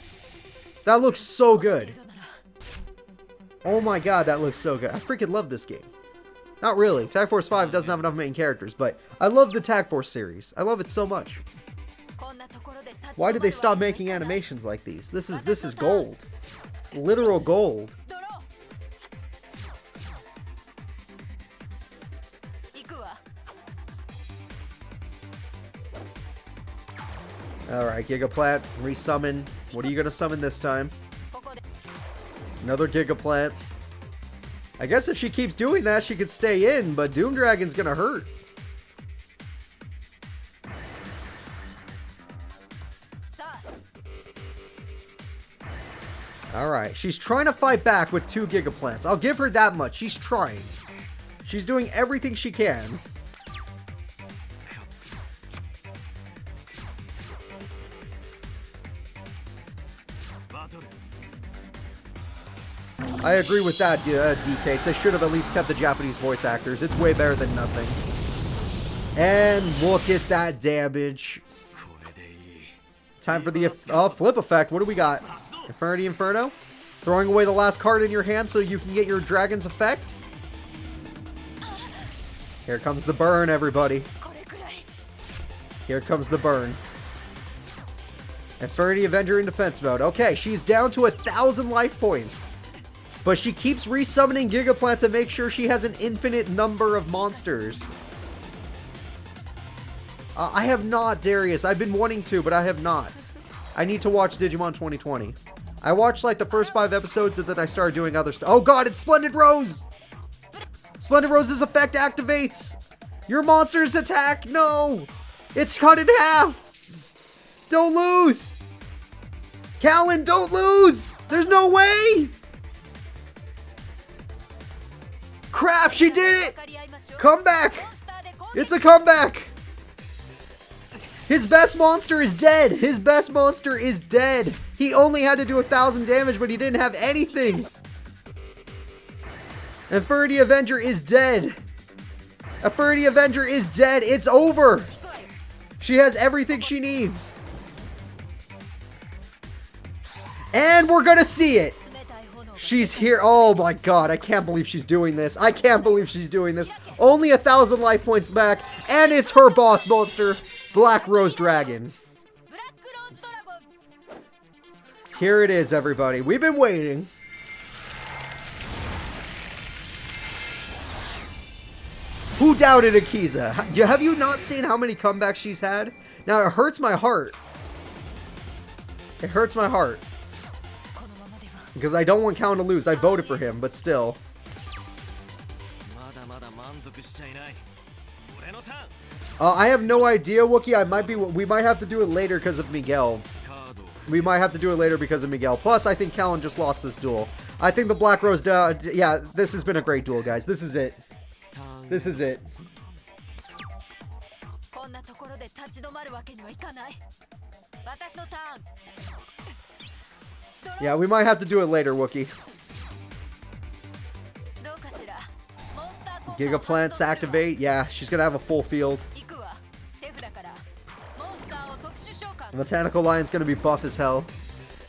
That looks so good. Oh my god. That looks so good. I freaking love this game. Not really. Tag Force 5 doesn't have enough main characters, but I love the Tag Force series. I love it so much. Why did they stop making animations like these? This is gold. Literal gold. Alright, Gigaplant, resummon. What are you gonna summon this time? Another Gigaplant. I guess if she keeps doing that, she could stay in, but Doom Dragon's gonna hurt. Alright, she's trying to fight back with 2 Gigaplants. I'll give her that much. She's trying. She's doing everything she can. I agree with that, DK. They should have at least kept the Japanese voice actors. It's way better than nothing. And look at that damage. Time for the flip effect. What do we got? Infernity Inferno? Throwing away the last card in your hand so you can get your dragon's effect? Here comes the burn, everybody. Here comes the burn. Infernity Avenger in defense mode. Okay, she's down to 1,000 life points. But she keeps resummoning Gigaplant to make sure she has an infinite number of monsters. I have not, Darius. I've been wanting to, but I have not. I need to watch Digimon 2020. I watched like the first 5 episodes and then I started doing other stuff. Oh god, it's Splendid Rose! Splendid Rose's effect activates! Your monster's attack! No! It's cut in half! Don't lose! Callan, don't lose! There's no way! Crap, she did it! Comeback! It's a comeback! His best monster is dead! His best monster is dead! He only had to do 1,000 damage, but he didn't have anything! Infernity Avenger is dead! Infernity Avenger is dead! It's over! She has everything she needs! And we're gonna see it! She's here. Oh my god, I can't believe she's doing this. I can't believe she's doing this. Only 1,000 life points back, and it's her boss monster, Black Rose Dragon. Here it is, everybody. We've been waiting. Who doubted Akiza? Have you not seen how many comebacks she's had? Now, it hurts my heart. It hurts my heart. Because I don't want Callan to lose. I voted for him, but still. I have no idea, Wookie. We might have to do it later because of Miguel. We might have to do it later because of Miguel. Plus, I think Callan just lost this duel. I think the Black Rose... yeah, this has been a great duel, guys. This is it. This is it. Yeah, we might have to do it later, Wookie. Gigaplants activate. Yeah, she's gonna have a full field. The Botanical Lion's gonna be buff as hell.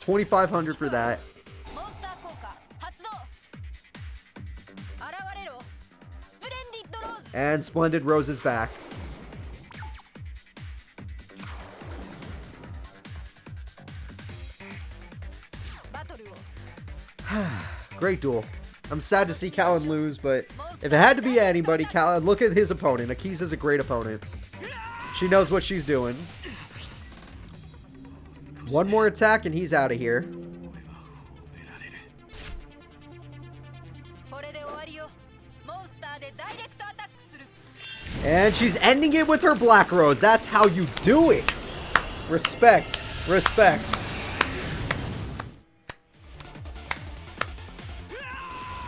2,500 for that. And Splendid Rose is back. Great duel. I'm sad to see Callan lose, but if it had to be anybody, Callan, look at his opponent. Akiza's a great opponent. She knows what she's doing. One more attack and he's out of here. And she's ending it with her Black Rose. That's how you do it. Respect. Respect.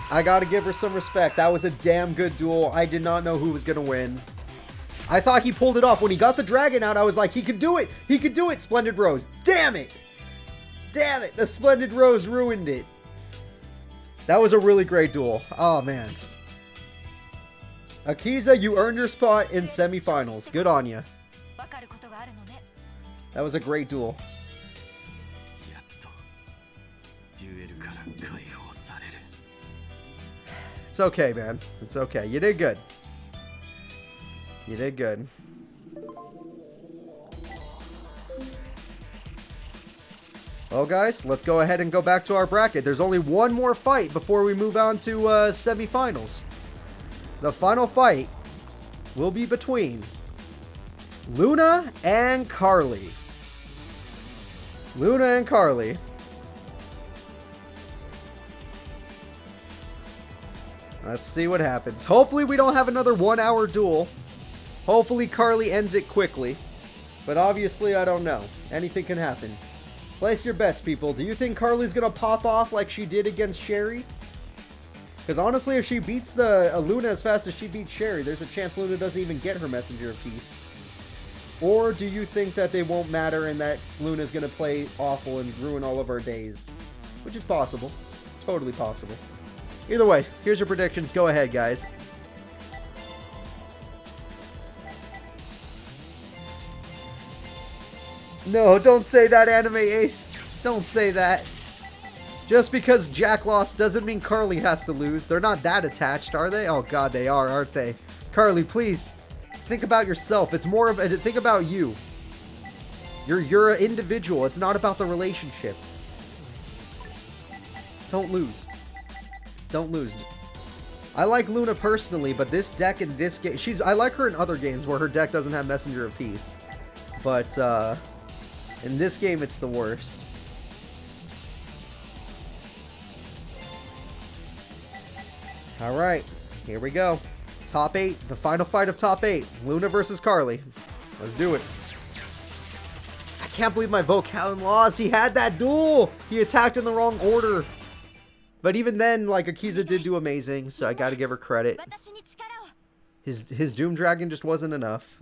I gotta give her some respect. That was a damn good duel. I did not know who was gonna win. I thought he pulled it off. When he got the dragon out, I was like, he could do it. He could do it, Splendid Rose. Damn it. Damn it. The Splendid Rose ruined it. That was a really great duel. Oh, man. Akiza, you earned your spot in semifinals. Good on you. That was a great duel. It's okay, man. It's okay. You did good. You did good. Well, guys, let's go ahead and go back to our bracket. There's only one more fight before we move on to semifinals. The final fight will be between Luna and Carly. Luna and Carly. Let's see what happens. Hopefully we don't have another 1 hour duel. Hopefully Carly ends it quickly. But obviously I don't know. Anything can happen. Place your bets, people. Do you think Carly's gonna pop off like she did against Sherry? Because honestly, if she beats the Luna as fast as she beats Sherry, there's a chance Luna doesn't even get her Messenger of Peace. Or do you think that they won't matter and that Luna's gonna play awful and ruin all of our days? Which is possible. Totally possible. Either way, here's your predictions. Go ahead, guys. No, don't say that, Anime Ace. Don't say that. Just because Jack lost doesn't mean Carly has to lose. They're not that attached, are they? Oh god, they are, aren't they? Carly, please, think about yourself. It's more of a... Think about you. You're an individual. It's not about the relationship. Don't lose. Don't lose. I like Luna personally, but this deck in this game... I like her in other games where her deck doesn't have Messenger of Peace. But, in this game, it's the worst. Alright, here we go. Top 8, the final fight of top 8. Luna versus Carly. Let's do it. I can't believe my Vocalin lost. He had that duel. He attacked in the wrong order. But even then, like, Akiza did do amazing, so I gotta give her credit. His Doom Dragon just wasn't enough.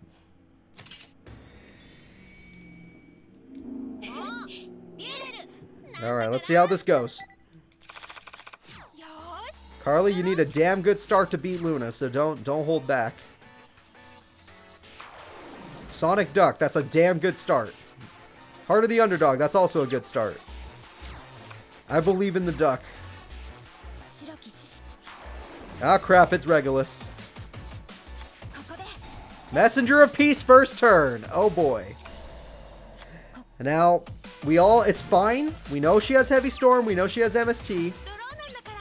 Alright, let's see how this goes. Carly, you need a damn good start to beat Luna, so don't hold back. Sonic Duck, that's a damn good start. Heart of the Underdog, that's also a good start. I believe in the duck. Ah crap, it's Regulus. Messenger of Peace first turn. Oh boy. Now, it's fine. We know she has Heavy Storm, we know she has MST.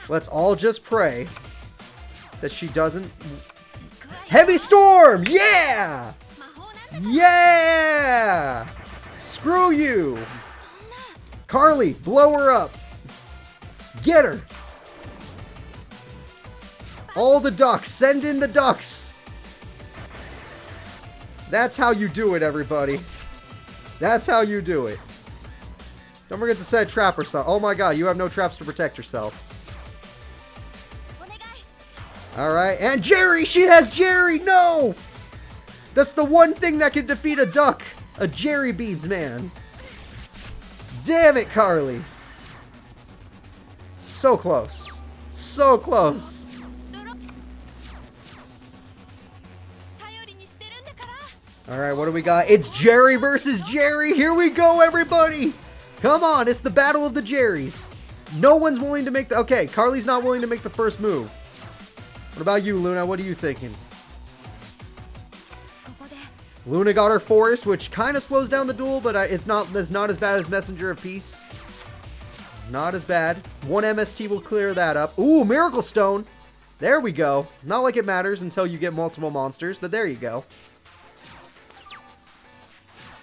Let's all just pray that she doesn't... Heavy Storm! Yeah! Yeah! Screw you! Carly, blow her up! Get her! All the ducks! Send in the ducks! That's how you do it, everybody. That's how you do it. Don't forget to set a trap or something. Oh my god, you have no traps to protect yourself. Alright, and Jerry! She has Jerry! No! That's the one thing that can defeat a duck. A Jerry Beads man. Damn it, Carly. So close. So close. Alright, what do we got? It's Jerry versus Jerry! Here we go, everybody! Come on, it's the battle of the Jerrys. No one's willing to make the... Okay, Carly's not willing to make the first move. What about you, Luna? What are you thinking? Luna got her Forest, which kind of slows down the duel, but it's not as bad as Messenger of Peace. Not as bad. One MST will clear that up. Ooh, Miracle Stone! There we go. Not like it matters until you get multiple monsters, but there you go.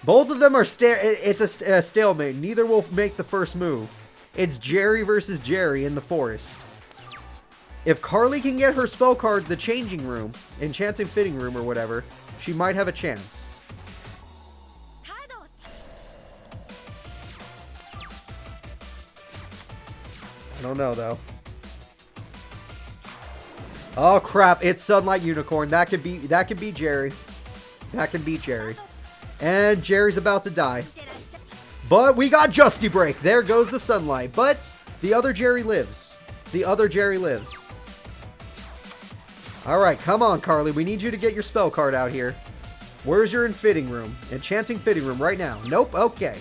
Both of them are it's a stalemate. Neither will make the first move. It's Jerry versus Jerry in the forest. If Carly can get her spell card, the Changing Room, Enchanting Fitting Room or whatever, she might have a chance. I don't know though. Oh crap! It's Sunlight Unicorn. That could be Jerry. That can beat Jerry. And Jerry's about to die. But we got Justy Break. There goes the sunlight. But the other Jerry lives. The other Jerry lives. Alright, come on, Carly. We need you to get your spell card out here. Where's your Fitting Room? Enchanting Fitting Room right now. Nope, okay.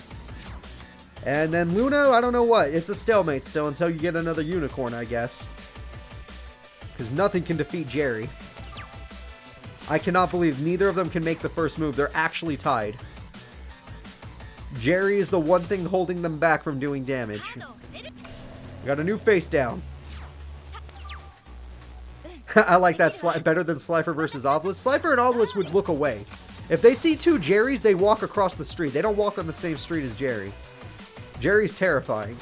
And then Luna, I don't know what. It's a stalemate still until you get another unicorn, I guess. Because nothing can defeat Jerry. I cannot believe neither of them can make the first move. They're actually tied. Jerry is the one thing holding them back from doing damage. We got a new face down. I like that better than Slifer versus Obelisk. Slifer and Obelisk would look away. If they see two Jerrys, they walk across the street. They don't walk on the same street as Jerry. Jerry's terrifying.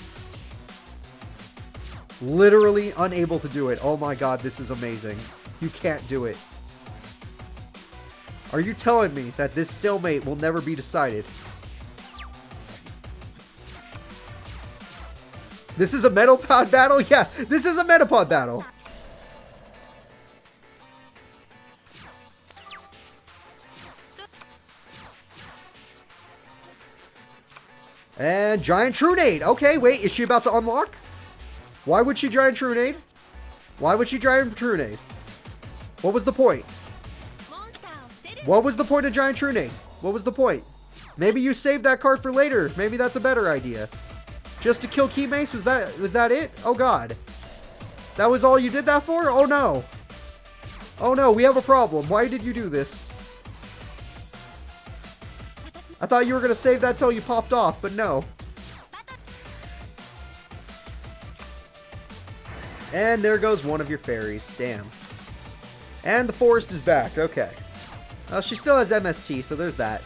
Literally unable to do it. Oh my god, this is amazing. You can't do it. Are you telling me that this stalemate will never be decided? This is a Metapod battle? Yeah, this is a Metapod battle. And Giant Trunade. Okay, wait, is she about to unlock? Why would she Giant Trunade? Why would she Giant Trunade? What was the point? What was the point of Giant Trunade? What was the point? Maybe you saved that card for later. Maybe that's a better idea. Just to kill Key Mace? Was that it? Oh god. That was all you did that for? Oh no. Oh no, we have a problem. Why did you do this? I thought you were going to save that till you popped off, but no. And there goes one of your fairies. Damn. And the forest is back. Okay. She still has MST, so there's that.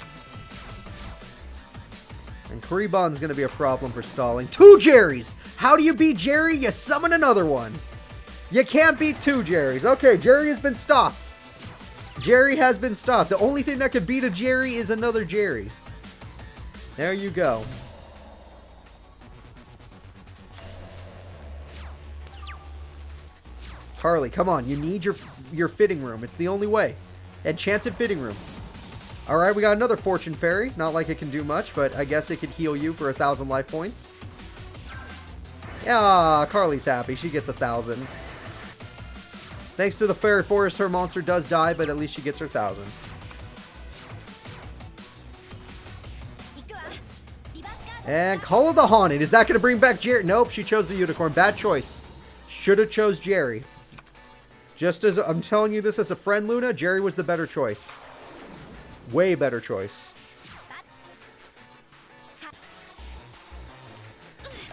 And Kuriban's going to be a problem for stalling. 2 Jerrys! How do you beat Jerry? You summon another one. You can't beat 2 Jerrys. Okay, Jerry has been stopped. Jerry has been stopped. The only thing that could beat a Jerry is another Jerry. There you go. Carly, come on. You need your fitting room. It's the only way. Enchanted fitting room. Alright, we got another Fortune Fairy. Not like it can do much, but I guess it could heal you for 1,000 life points. Yeah, Carly's happy. She gets 1,000. Thanks to the Fairy Forest, her monster does die, but at least she gets her 1,000. And Call of the Haunted. Is that going to bring back Jerry? Nope, she chose the Unicorn. Bad choice. Should have chose Jerry. Just as I'm telling you this as a friend, Luna, Jerry was the better choice. Way better choice.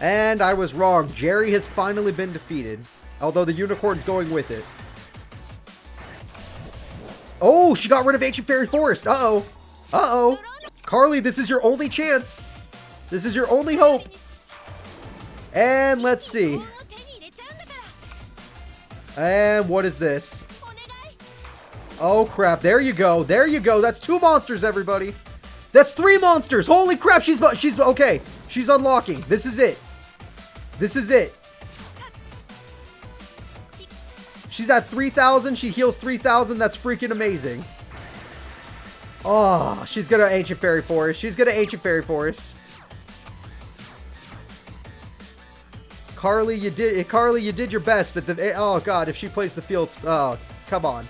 And I was wrong. Jerry has finally been defeated. Although the Unicorn's going with it. Oh, she got rid of Ancient Fairy Forest. Uh-oh. Uh-oh. Carly, this is your only chance. This is your only hope. And let's see. And what is this? Oh crap, there you go. There you go. That's 2 monsters, everybody. That's 3 monsters. Holy crap, she's okay. She's unlocking. This is it. This is it. She's at 3,000. She heals 3,000. That's freaking amazing. Oh, she's gonna Ancient Fairy Forest. She's gonna Ancient Fairy Forest. Carly, you did your best, but oh god, if she plays the field, oh, come on.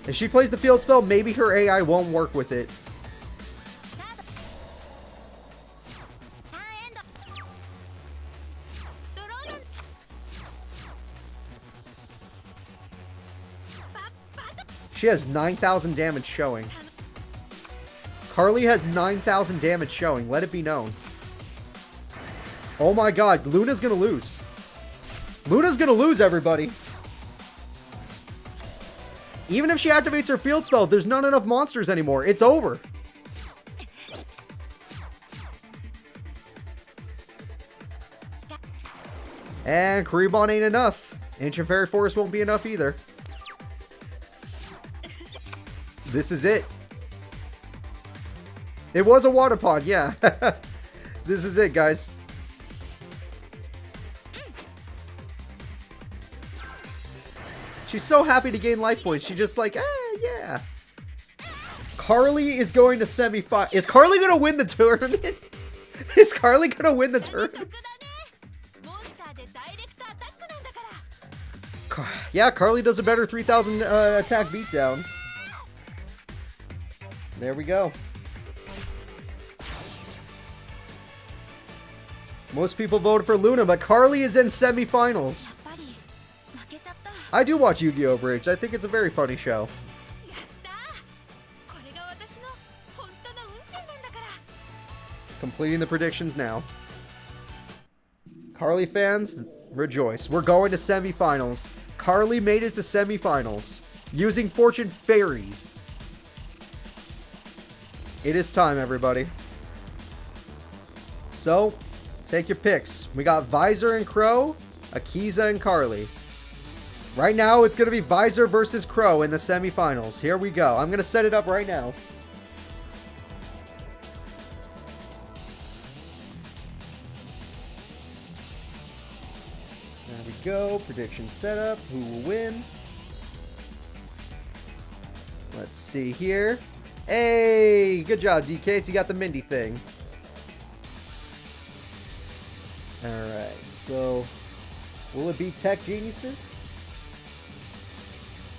If she plays the field spell, maybe her AI won't work with it. She has 9,000 damage showing. Carly has 9,000 damage showing, let it be known. Oh my god, Luna's gonna lose. Luna's gonna lose, everybody. Even if she activates her field spell, there's not enough monsters anymore. It's over. And Kuriban ain't enough. Ancient Fairy Forest won't be enough either. This is it. It was a water pond, yeah. This is it, guys. She's so happy to gain life points. She's just like, yeah. Carly is going to semi-final. Is Carly going to win the tournament? Is Carly going to win the tournament? Yeah, Carly does a better 3,000 attack beatdown. There we go. Most people voted for Luna, but Carly is in semi-finals. I do watch Yu-Gi-Oh! Bridge. I think it's a very funny show. Completing the predictions now. Carly fans, rejoice. We're going to semifinals. Carly made it to semifinals using Fortune Fairies. It is time, everybody. So, take your picks. We got Visor and Crow, Akiza and Carly. Right now, it's going to be Visor versus Crow in the semifinals. Here we go. I'm going to set it up right now. There we go. Prediction setup. Who will win? Let's see here. Hey, good job, DK. You got the Mindy thing. Alright, so will it be Tech Geniuses?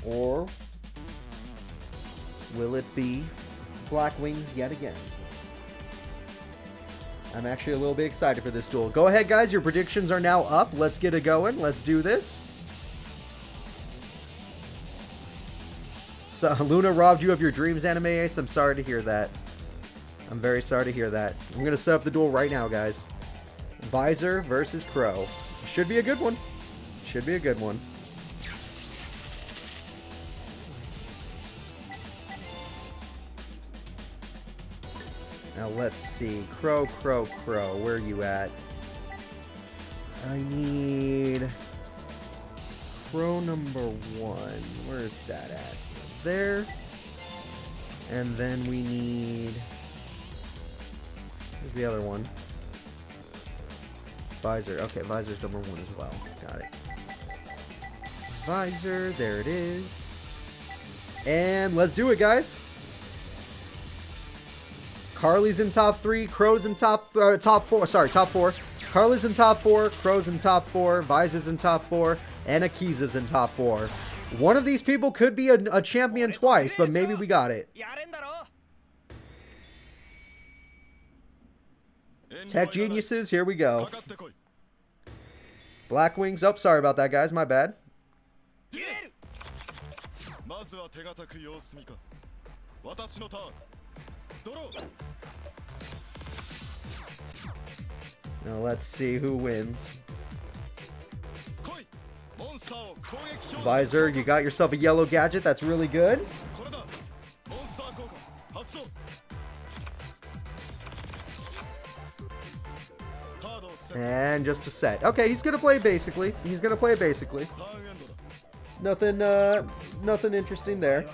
Or will it be Black Wings yet again? I'm actually a little bit excited for this duel. Go ahead, guys. Your predictions are now up. Let's get it going. Let's do this. So, Luna robbed you of your dreams, Anime Ace. I'm sorry to hear that. I'm very sorry to hear that. I'm going to set up the duel right now, guys. Visor versus Crow. Should be a good one. Should be a good one. Now let's see. Crow. Where are you at? I need Crow number 1. Where is that at? There. And then we need... Where's the other one? Visor. Okay, Visor's number 1 as well. Got it. Visor. There it is. And let's do it, guys. Carly's in top 3. Crow's in top 4. Sorry, top 4. Carly's in top 4. Crow's in top 4. Visor's in top 4. And Akiza's in top 4. One of these people could be a champion twice, but maybe we got it. Tech Geniuses, here we go. Black Wings. Oh, sorry about that, guys. My bad. Now let's see who wins. Visor, you got yourself a yellow gadget. That's really good. And just a set. Okay, he's gonna play basically. He's gonna play basically. Nothing, nothing interesting there.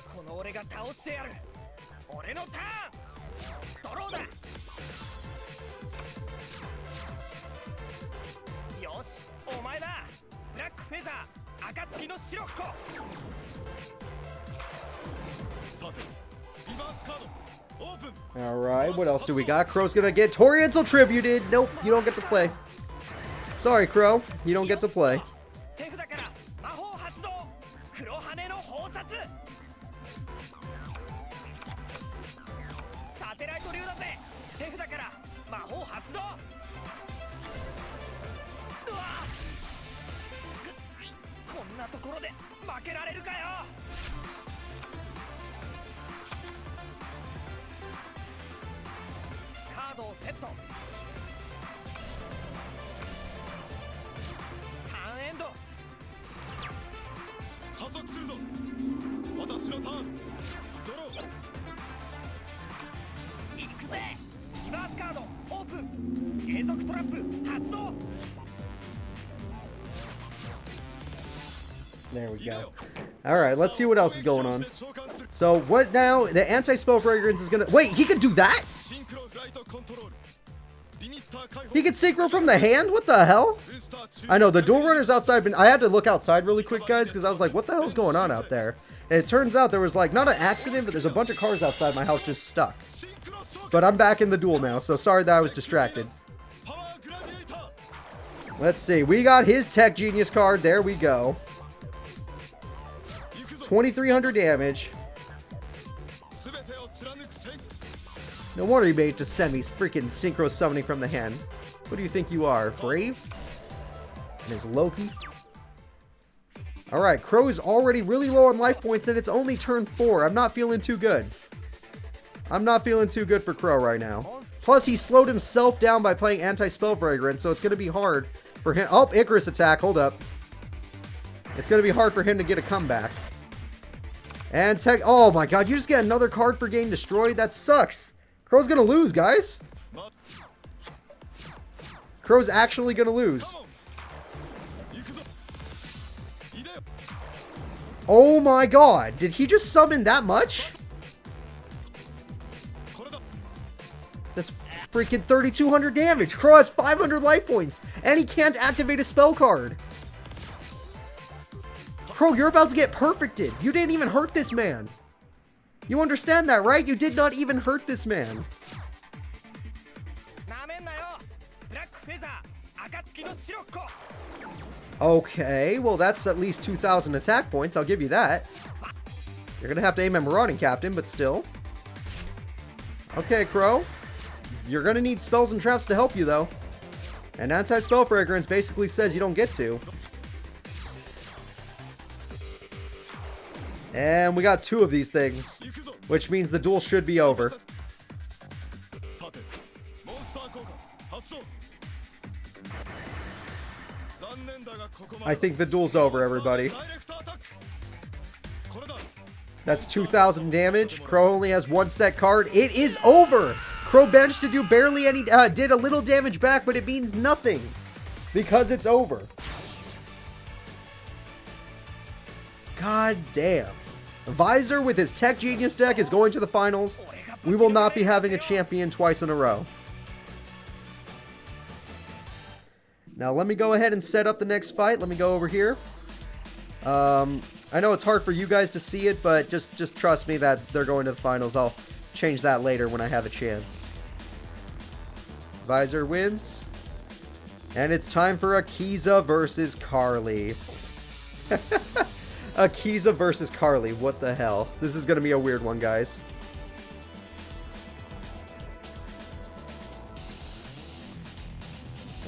Alright, what else do we got? Crow's gonna get Toriental tributed. Nope, you don't get to play. Sorry, Crow. You don't get to play. There we go. Alright, let's see what else is going on. So, what now? The anti-spell fragrance is gonna... Wait, he can do that? He can synchro from the hand? What the hell? I know, the dual runner's outside. I had to look outside really quick, guys, because I was like, what the hell's going on out there? And it turns out there was, like, not an accident, but there's a bunch of cars outside my house just stuck. But I'm back in the duel now, so sorry that I was distracted. Let's see. We got his Tech Genius card. There we go. 2,300 damage. No wonder he made it to semis. Freaking synchro summoning from the hand. What do you think you are? Brave? And his Loki? Alright, Crow is already really low on life points and it's only turn 4. I'm not feeling too good. I'm not feeling too good for Crow right now. Plus, he slowed himself down by playing anti-spell fragrance, so it's going to be hard for him. Oh, Icarus attack. Hold up. It's going to be hard for him to get a comeback. And Tech... Oh my god, you just get another card for getting destroyed? That sucks. Crow's gonna lose, guys. Crow's actually gonna lose. Oh my god, did he just summon that much? That's freaking 3,200 damage. Crow has 500 life points, and he can't activate a spell card. Crow, you're about to get perfected. You didn't even hurt this man. You understand that, right? You did not even hurt this man. Okay, well that's at least 2,000 attack points, I'll give you that. You're gonna have to aim at Marauding Captain, but still. Okay, Crow. You're gonna need spells and traps to help you, though. And Anti-Spell Fragrance basically says you don't get to. And we got 2 of these things, which means the duel should be over. I think the duel's over, everybody. That's 2,000 damage. Crow only has 1 set card. It is over! Crow benched to do barely any, did a little damage back, but it means nothing. Because it's over. God damn. Visor with his Tech Genius deck is going to the finals. We will not be having a champion twice in a row. Now let me go ahead and set up the next fight. Let me go over here. I know it's hard for you guys to see it, but just trust me that they're going to the finals. I'll change that later when I have a chance. Visor wins. And it's time for Akiza versus Carly. Akiza versus Carly. What the hell? This is going to be a weird one, guys.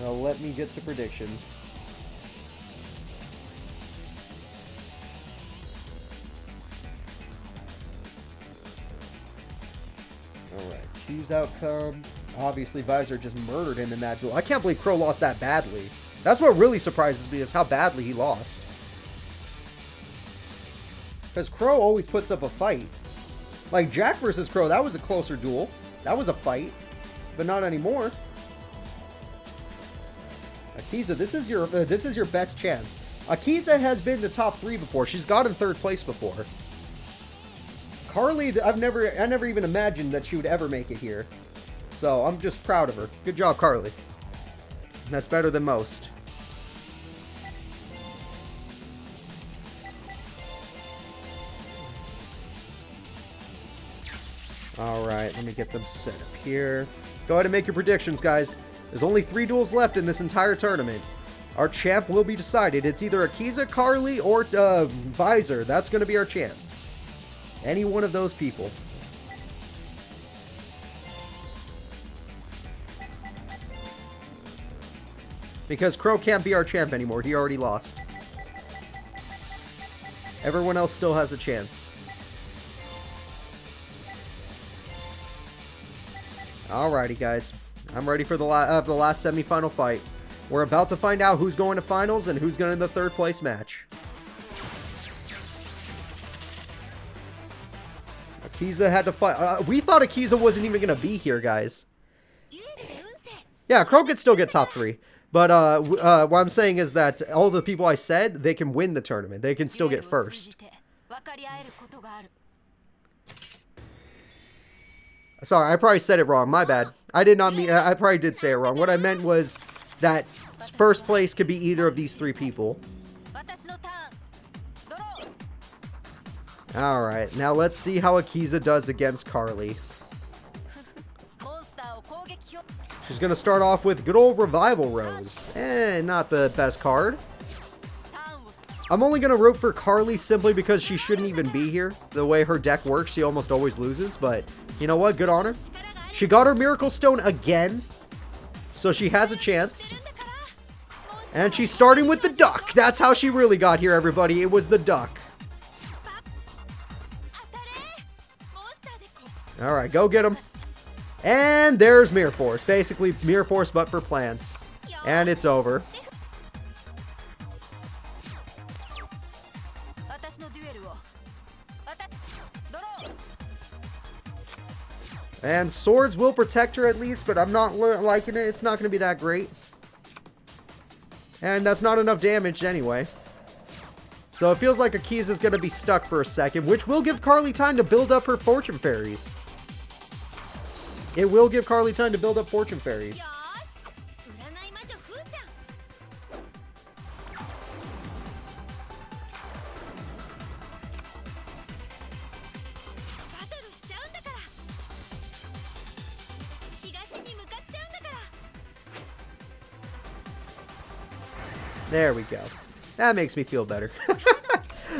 Now let me get to predictions. Alright, choose outcome. Obviously, Visor just murdered him in that duel. I can't believe Crow lost that badly. That's what really surprises me, is how badly he lost. Because Crow always puts up a fight. Like, Jack versus Crow, that was a closer duel. That was a fight. But not anymore. Akiza, this is your best chance. Akiza has been to top 3 before. She's gotten 3rd place before. Carly, I never even imagined that she would ever make it here. So, I'm just proud of her. Good job, Carly. That's better than most. Alright, let me get them set up here. Go ahead and make your predictions, guys. There's only 3 duels left in this entire tournament. Our champ will be decided. It's either Akiza, Carly, or Visor. That's going to be our champ. Any one of those people. Because Crow can't be our champ anymore. He already lost. Everyone else still has a chance. Alrighty, guys. I'm ready for the last semifinal fight. We're about to find out who's going to finals and who's going to the 3rd place match. Akiza had to fight. We thought Akiza wasn't even going to be here, guys. Yeah, Crow could still get top 3. But what I'm saying is that all the people I said, they can win the tournament. They can still get first. Sorry, I probably said it wrong. My bad. I did not mean... I probably did say it wrong. What I meant was that first place could be either of these 3 people. Alright, now let's see how Akiza does against Carly. She's going to start off with good old Revival Rose. Not the best card. I'm only going to root for Carly simply because she shouldn't even be here. The way her deck works, she almost always loses, but you know what? Good on her. She got her Miracle Stone again, so she has a chance. And she's starting with the duck. That's how she really got here, everybody. It was the duck. Alright, go get him. And there's Mirror Force. Basically, Mirror Force but for plants. And it's over. And swords will protect her at least, but I'm not liking it. It's not going to be that great. And that's not enough damage anyway. So it feels like Akiza's going to be stuck for a second, which will give Carly time to build up her Fortune Fairies. It will give Carly time to build up Fortune Fairies. There we go. That makes me feel better.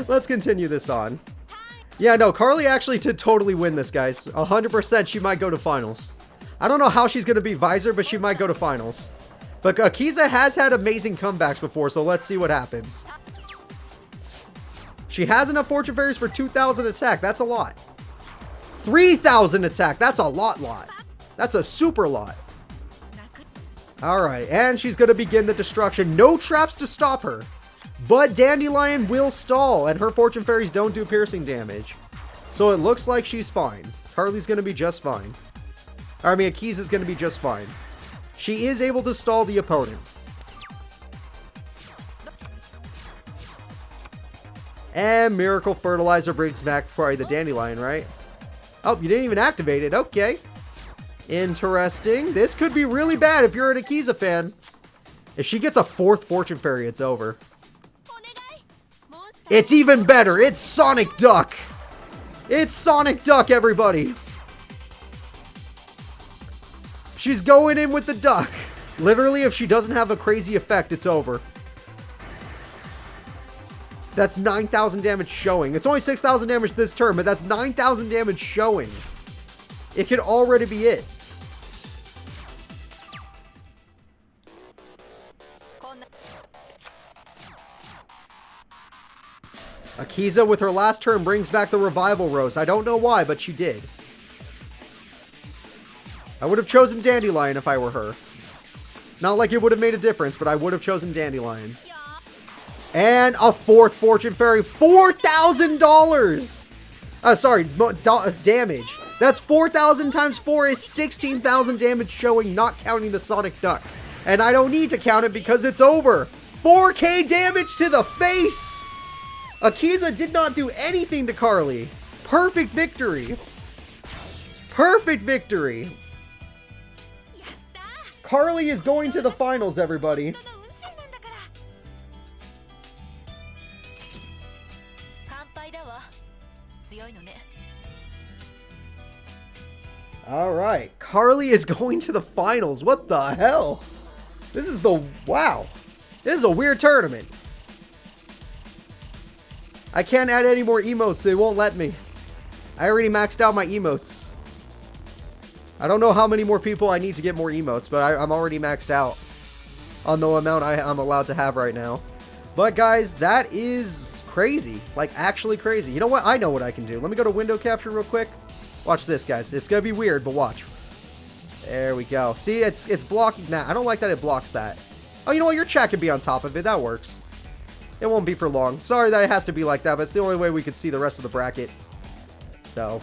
Let's continue this on. Yeah, no, Carly actually did totally win this, guys. 100% she might go to finals. I don't know how she's going to beat Visor, but she might go to finals. But Akiza has had amazing comebacks before, so let's see what happens. She has enough Fortune Fairies for 2,000 attack. That's a lot. 3,000 attack. That's a lot. That's a super lot. Alright, and she's going to begin the destruction. No traps to stop her. But Dandelion will stall, and her Fortune Fairies don't do piercing damage. So it looks like she's fine. Carly's going to be just fine. I mean, Akiza's going to be just fine. She is able to stall the opponent. And Miracle Fertilizer brings back probably the Dandelion, right? Oh, you didn't even activate it. Okay. Interesting. This could be really bad if you're an Akiza fan. If she gets a 4th Fortune Fairy, it's over. It's even better. It's Sonic Duck. It's Sonic Duck, everybody. She's going in with the duck. Literally, if she doesn't have a crazy effect, it's over. That's 9,000 damage showing. It's only 6,000 damage this turn, but that's 9,000 damage showing. It could already be it. Akiza with her last turn brings back the Revival Rose. I don't know why, but she did. I would have chosen Dandelion if I were her. Not like it would have made a difference, but I would have chosen Dandelion. And a 4th Fortune Fairy. $4,000! Sorry, damage. That's 4,000 times 4 is 16,000 damage showing, not counting the Sonic Duck. And I don't need to count it because it's over. 4K damage to the face! Akiza did not do anything to Carly. Perfect victory. Perfect victory. Carly is going to the finals, everybody. Alright, Carly is going to the finals. What the hell? This is the... wow. This is a weird tournament. I can't add any more emotes. They won't let me. I already maxed out my emotes. I don't know how many more people I need to get more emotes, but I'm already maxed out on the amount I'm allowed to have right now. But guys, that is crazy. Like, actually crazy. You know what? I know what I can do. Let me go to window capture real quick. Watch this, guys. It's gonna be weird, but watch. There we go. See, it's blocking that. I don't like that it blocks that. Oh, you know what? Your chat can be on top of it. That works. It won't be for long. Sorry that it has to be like that, but it's the only way we could see the rest of the bracket. So,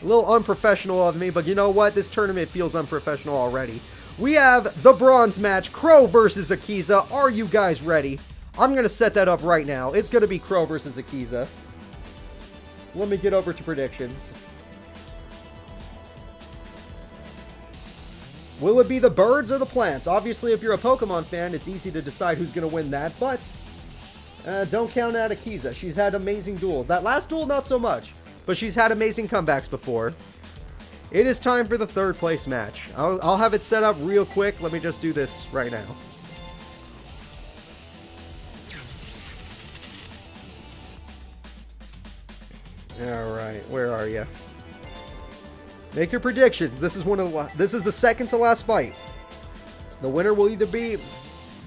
a little unprofessional of me, but you know what? This tournament feels unprofessional already. We have the bronze match, Crow versus Akiza. Are you guys ready? I'm going to set that up right now. It's going to be Crow versus Akiza. Let me get over to predictions. Will it be the birds or the plants? Obviously, if you're a Pokemon fan, it's easy to decide who's going to win that, but don't count out Akiza. She's had amazing duels. That last duel, not so much, but she's had amazing comebacks before. It is time for the 3rd place match. I'll have it set up real quick. Let me just do this right now. Alright, where are you? Make your predictions. This is the second to last fight. The winner will either be...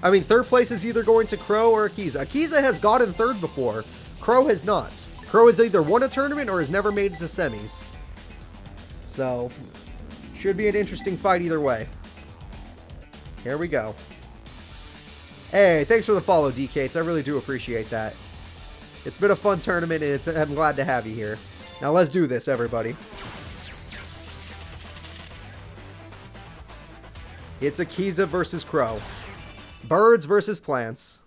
I mean, 3rd place is either going to Crow or Akiza. Akiza has gotten 3rd before. Crow has not. Crow has either won a tournament or has never made it to semis. So, should be an interesting fight either way. Here we go. Hey, thanks for the follow, DKs. I really do appreciate that. It's been a fun tournament, and I'm glad to have you here. Now let's do this, everybody. It's Akiza versus Crow. Birds versus plants.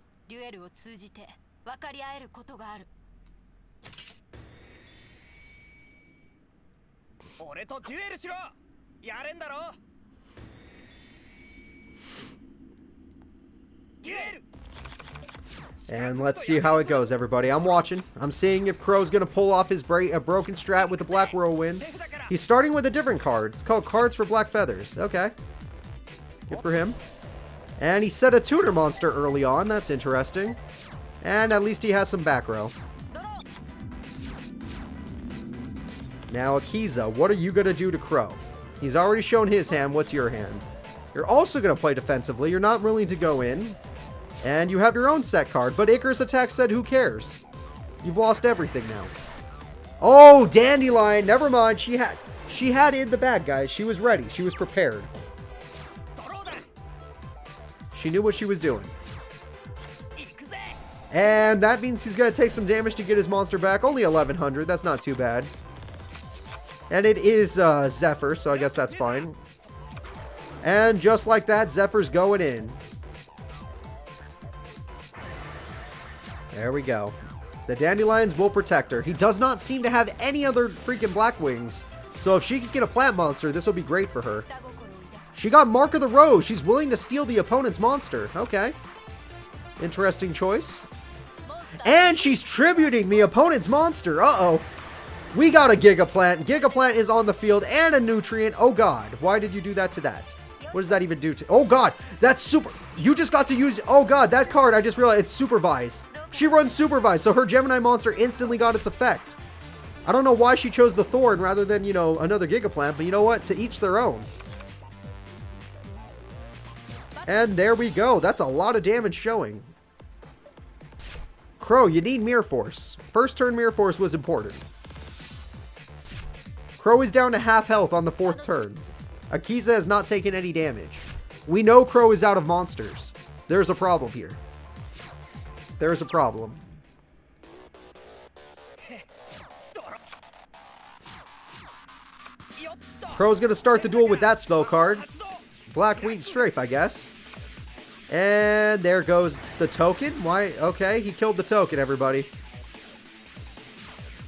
And let's see how it goes, everybody. I'm watching. I'm seeing if Crow's going to pull off his broken strat with the Black Whirlwind. He's starting with a different card. It's called Cards for Black Feathers. Okay. Good for him. And he set a tutor monster early on. That's interesting. And at least he has some back row. Now, Akiza, what are you going to do to Crow? He's already shown his hand. What's your hand? You're also going to play defensively. You're not willing to go in. And you have your own set card. But Icarus Attack said, who cares? You've lost everything now. Oh, Dandelion. Never mind. She had in the bag, guys. She was ready. She was prepared. She knew what she was doing. And that means he's going to take some damage to get his monster back. Only 1100. That's not too bad. And it is Zephyr, so I guess that's fine. And just like that, Zephyr's going in. There we go. The Dandelions will protect her. He does not seem to have any other freaking Black Wings. So if she could get a plant monster, this will be great for her. She got Mark of the Rose. She's willing to steal the opponent's monster. Okay. Interesting choice. And she's tributing the opponent's monster. Uh-oh. We got a Gigaplant. Gigaplant is on the field and a nutrient. Oh, God. Why did you do that to that? What does that even do to... Oh, God. That's super... You just got to use... Oh, God. That card, I just realized it's Supervise. She runs Supervise, so her Gemini monster instantly got its effect. I don't know why she chose the Thorn rather than, you know, another Gigaplant, but you know what? To each their own. And there we go. That's a lot of damage showing. Crow, you need Mirror Force. First turn Mirror Force was important. Crow is down to half health on the 4th turn. Akiza has not taken any damage. We know Crow is out of monsters. There's a problem here. There's a problem. Crow's going to start the duel with that spell card. Black Winged Strafe, I guess. And there goes the token. Why? Okay, he killed the token, everybody.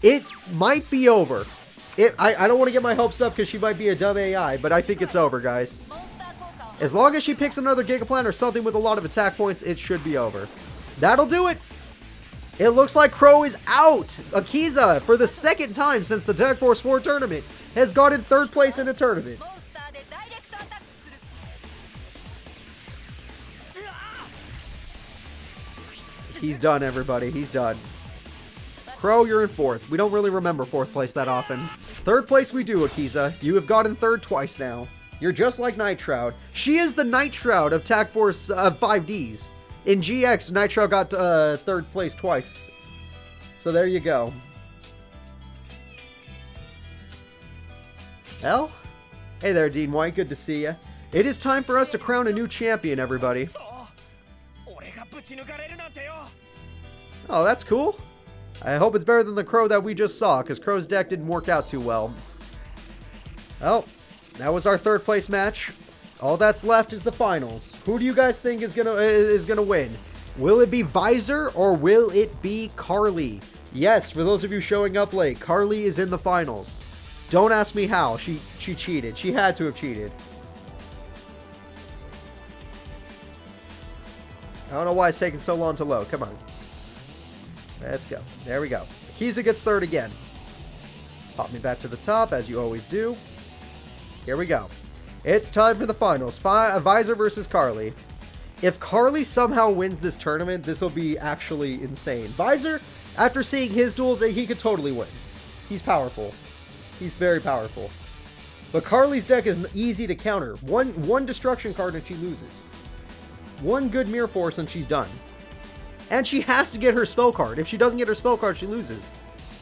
It might be over. I don't want to get my hopes up because she might be a dumb AI, but I think it's over, guys. As long as she picks another Gigaplant or something with a lot of attack points, it should be over. That'll do it. It looks like Crow is out. Akiza, for the 2nd time since the Tag Force 4 tournament, has gotten 3rd place in a tournament. He's done, everybody. He's done. Crow, you're in 4th. We don't really remember 4th place that often. 3rd place we do, Akiza. You have gotten 3rd twice now. You're just like Night Shroud. She is the Night Shroud of Tag Force 5D's. In GX, Night Shroud got 3rd place twice. So there you go. Well, hey there, Dean White. Good to see you. It is time for us to crown a new champion, everybody. Oh, that's cool. I hope it's better than the Crow that we just saw, because Crow's deck didn't work out too well. Oh, that was our 3rd place match. All that's left is the finals. Who do you guys think is gonna win? Will it be Visor or will it be Carly? Yes, for those of you showing up late, Carly is in the finals. Don't ask me how. She cheated. She had to have cheated. I don't know why it's taking so long to load. Come on. Let's go. There we go. Akiza gets 3rd again. Pop me back to the top, as you always do. Here we go. It's time for the finals. Visor versus Carly. If Carly somehow wins this tournament, this will be actually insane. Visor, after seeing his duels, he could totally win. He's powerful. He's very powerful. But Carly's deck is easy to counter. One destruction card and she loses. One good Mirror Force and she's done. And she has to get her spell card. If she doesn't get her spell card, she loses.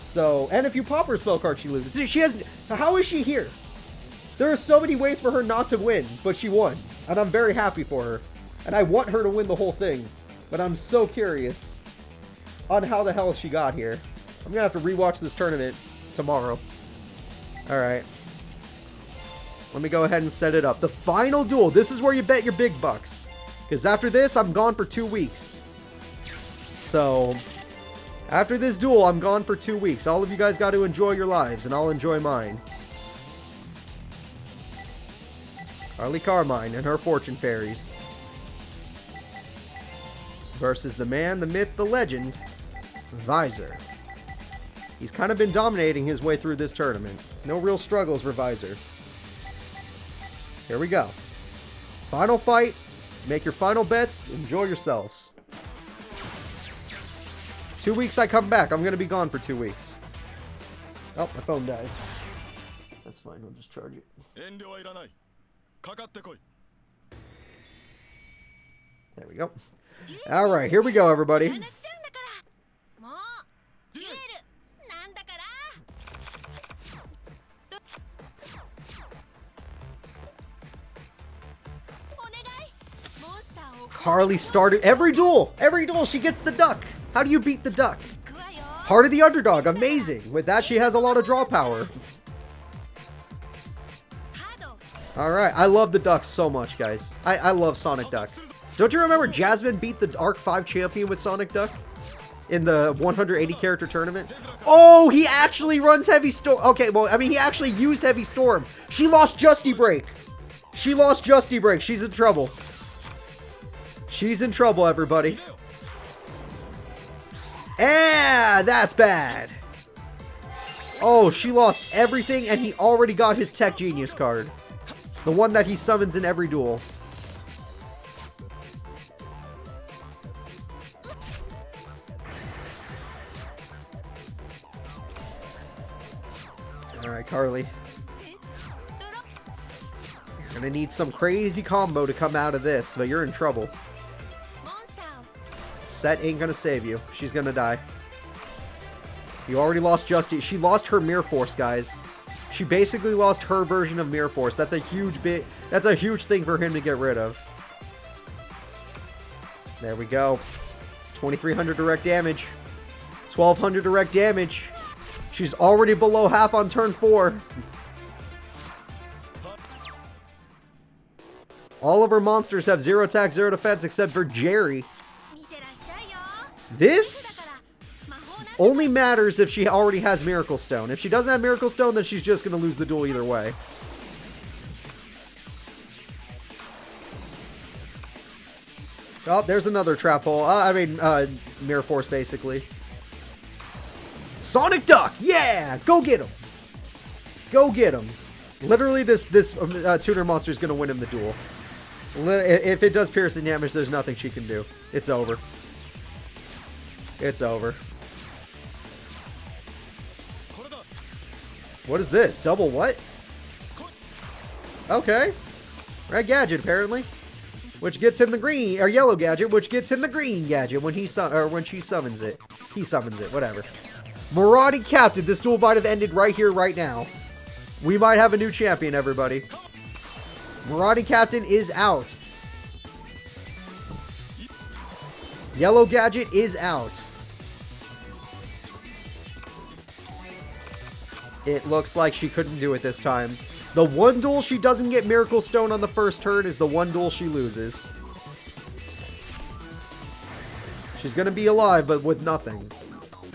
So, and if you pop her spell card, she loses. She has. How is she here? There are so many ways for her not to win, but she won. And I'm very happy for her. And I want her to win the whole thing. But I'm so curious on how the hell she got here. I'm going to have to rewatch this tournament tomorrow. Alright. Let me go ahead and set it up. The final duel. This is where you bet your big bucks. Because after this, I'm gone for 2 weeks. So, after this duel, I'm gone for 2 weeks. All of you guys got to enjoy your lives, and I'll enjoy mine. Carly Carmine and her fortune fairies. Versus the man, the myth, the legend, Visor. He's kind of been dominating his way through this tournament. No real struggles for Visor. Here we go. Final fight. Make your final bets. Enjoy yourselves. 2 weeks I come back. I'm going to be gone for 2 weeks. Oh, my phone died. That's fine. We'll just charge it. There we go. Alright, here we go, everybody. Carly started every duel she gets the duck. How do you beat the duck? Heart of the underdog, amazing. With that, she has a lot of draw power. Alright, I love the duck so much, guys. I love Sonic Duck. Don't you remember Jasmine beat the Arc 5 champion with Sonic Duck? In the 180 character tournament? Oh, he actually runs Heavy Storm. Okay, well, I mean, he actually used Heavy Storm. She lost Justy Break. She lost Justy Break. She's in trouble. She's in trouble, everybody. Ah, that's bad. Oh, she lost everything, and he already got his Tech Genius card. The one that he summons in every duel. Alright, Carly. You're gonna need some crazy combo to come out of this, but you're in trouble. Set ain't gonna save you. She's gonna die. You already lost Justy. She lost her Mirror Force, guys. She basically lost her version of Mirror Force. That's a huge bit. That's a huge thing for him to get rid of. There we go. 2,300 direct damage. 1,200 direct damage. She's already below half on turn 4. All of her monsters have 0 attack, 0 defense, except for Jerry. This only matters if she already has Miracle Stone. If she doesn't have Miracle Stone, then she's just going to lose the duel either way. Oh, there's another trap hole. Mirror Force, basically. Sonic Duck! Yeah! Go get him! Go get him. Literally, this tuner monster is going to win him the duel. If it does piercing damage, there's nothing she can do. It's over. It's over. What is this? Double what? Okay. Red gadget, apparently. Which gets him the green, or yellow gadget, which gets him the green gadget when when she summons it. He summons it, whatever. Marauding Captain, this duel might have ended right here, right now. We might have a new champion, everybody. Marauding Captain is out. Yellow gadget is out. It looks like she couldn't do it this time. The one duel she doesn't get Miracle Stone on the first turn is the one duel she loses. She's going to be alive, but with nothing.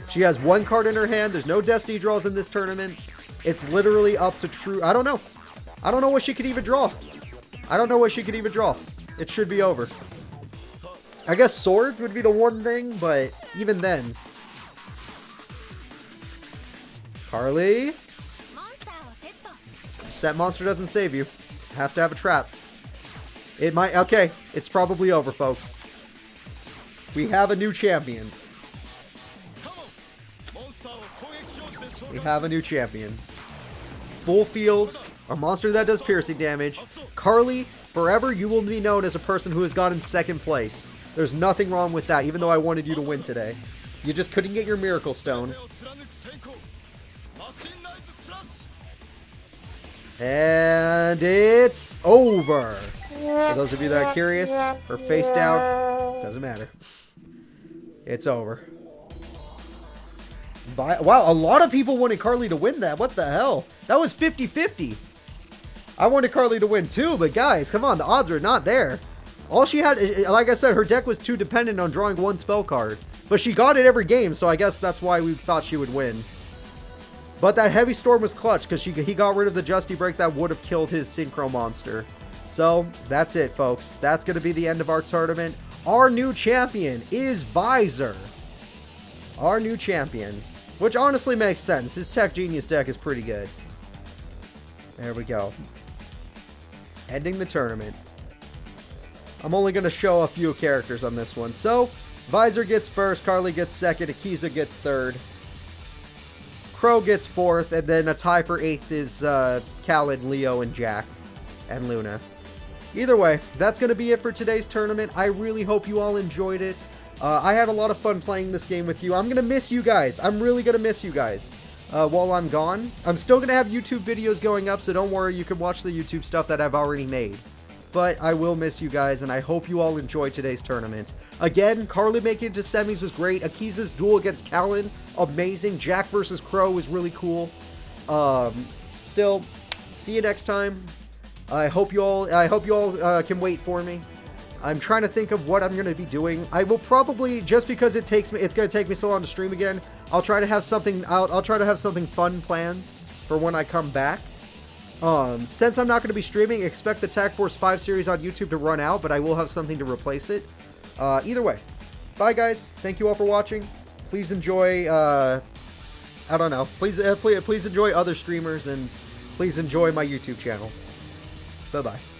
She has one card in her hand. There's no Destiny draws in this tournament. It's literally up to True. I don't know. I don't know what she could even draw. I don't know what she could even draw. It should be over. I guess swords would be the one thing, but even then. Carly. Set monster doesn't save you. Have to have a trap. It might. Okay, it's probably over, folks. We have a new champion. We have a new champion. Full field. A monster that does piercing damage. Carly, forever you will be known as a person who has gotten second place. There's nothing wrong with that, even though I wanted you to win today. You just couldn't get your Miracle Stone. And it's over. For those of you that are curious, or face down, doesn't matter. It's over. Wow, a lot of people wanted Carly to win that. What the hell? That was 50-50. I wanted Carly to win too, but guys, come on, the odds are not there. All she had, like I said, her deck was too dependent on drawing one spell card. But she got it every game, so I guess that's why we thought she would win. But that Heavy Storm was clutch, because he got rid of the Justy Break that would have killed his Synchro monster. So, that's it, folks. That's going to be the end of our tournament. Our new champion is Visor. Our new champion. Which honestly makes sense. His Tech Genius deck is pretty good. There we go. Ending the tournament. I'm only going to show a few characters on this one. So, Visor gets first, Carly gets second, Akiza gets third. Crow gets fourth, and then a tie for eighth is Khaled, Leo, and Jack, and Luna. Either way, that's going to be it for today's tournament. I really hope you all enjoyed it. I had a lot of fun playing this game with you. I'm going to miss you guys. I'm really going to miss you guys while I'm gone. I'm still going to have YouTube videos going up, so don't worry. You can watch the YouTube stuff that I've already made. But I will miss you guys, and I hope you all enjoyed today's tournament. Again, Carly making it to semis was great. Akiza's duel against Callan, amazing. Jack versus Crow was really cool. Still, see you next time. I hope you all can wait for me. I'm trying to think of what I'm going to be doing. I will probably, just because it's going to take me so long to stream again, I'll try to have something I'll try to have something fun planned for when I come back. Since I'm not going to be streaming, expect the Tag Force 5 series on YouTube to run out, but I will have something to replace it. Either way, bye guys. Thank you all for watching. Please enjoy, I don't know. Please enjoy other streamers, and please enjoy my YouTube channel. Bye-bye.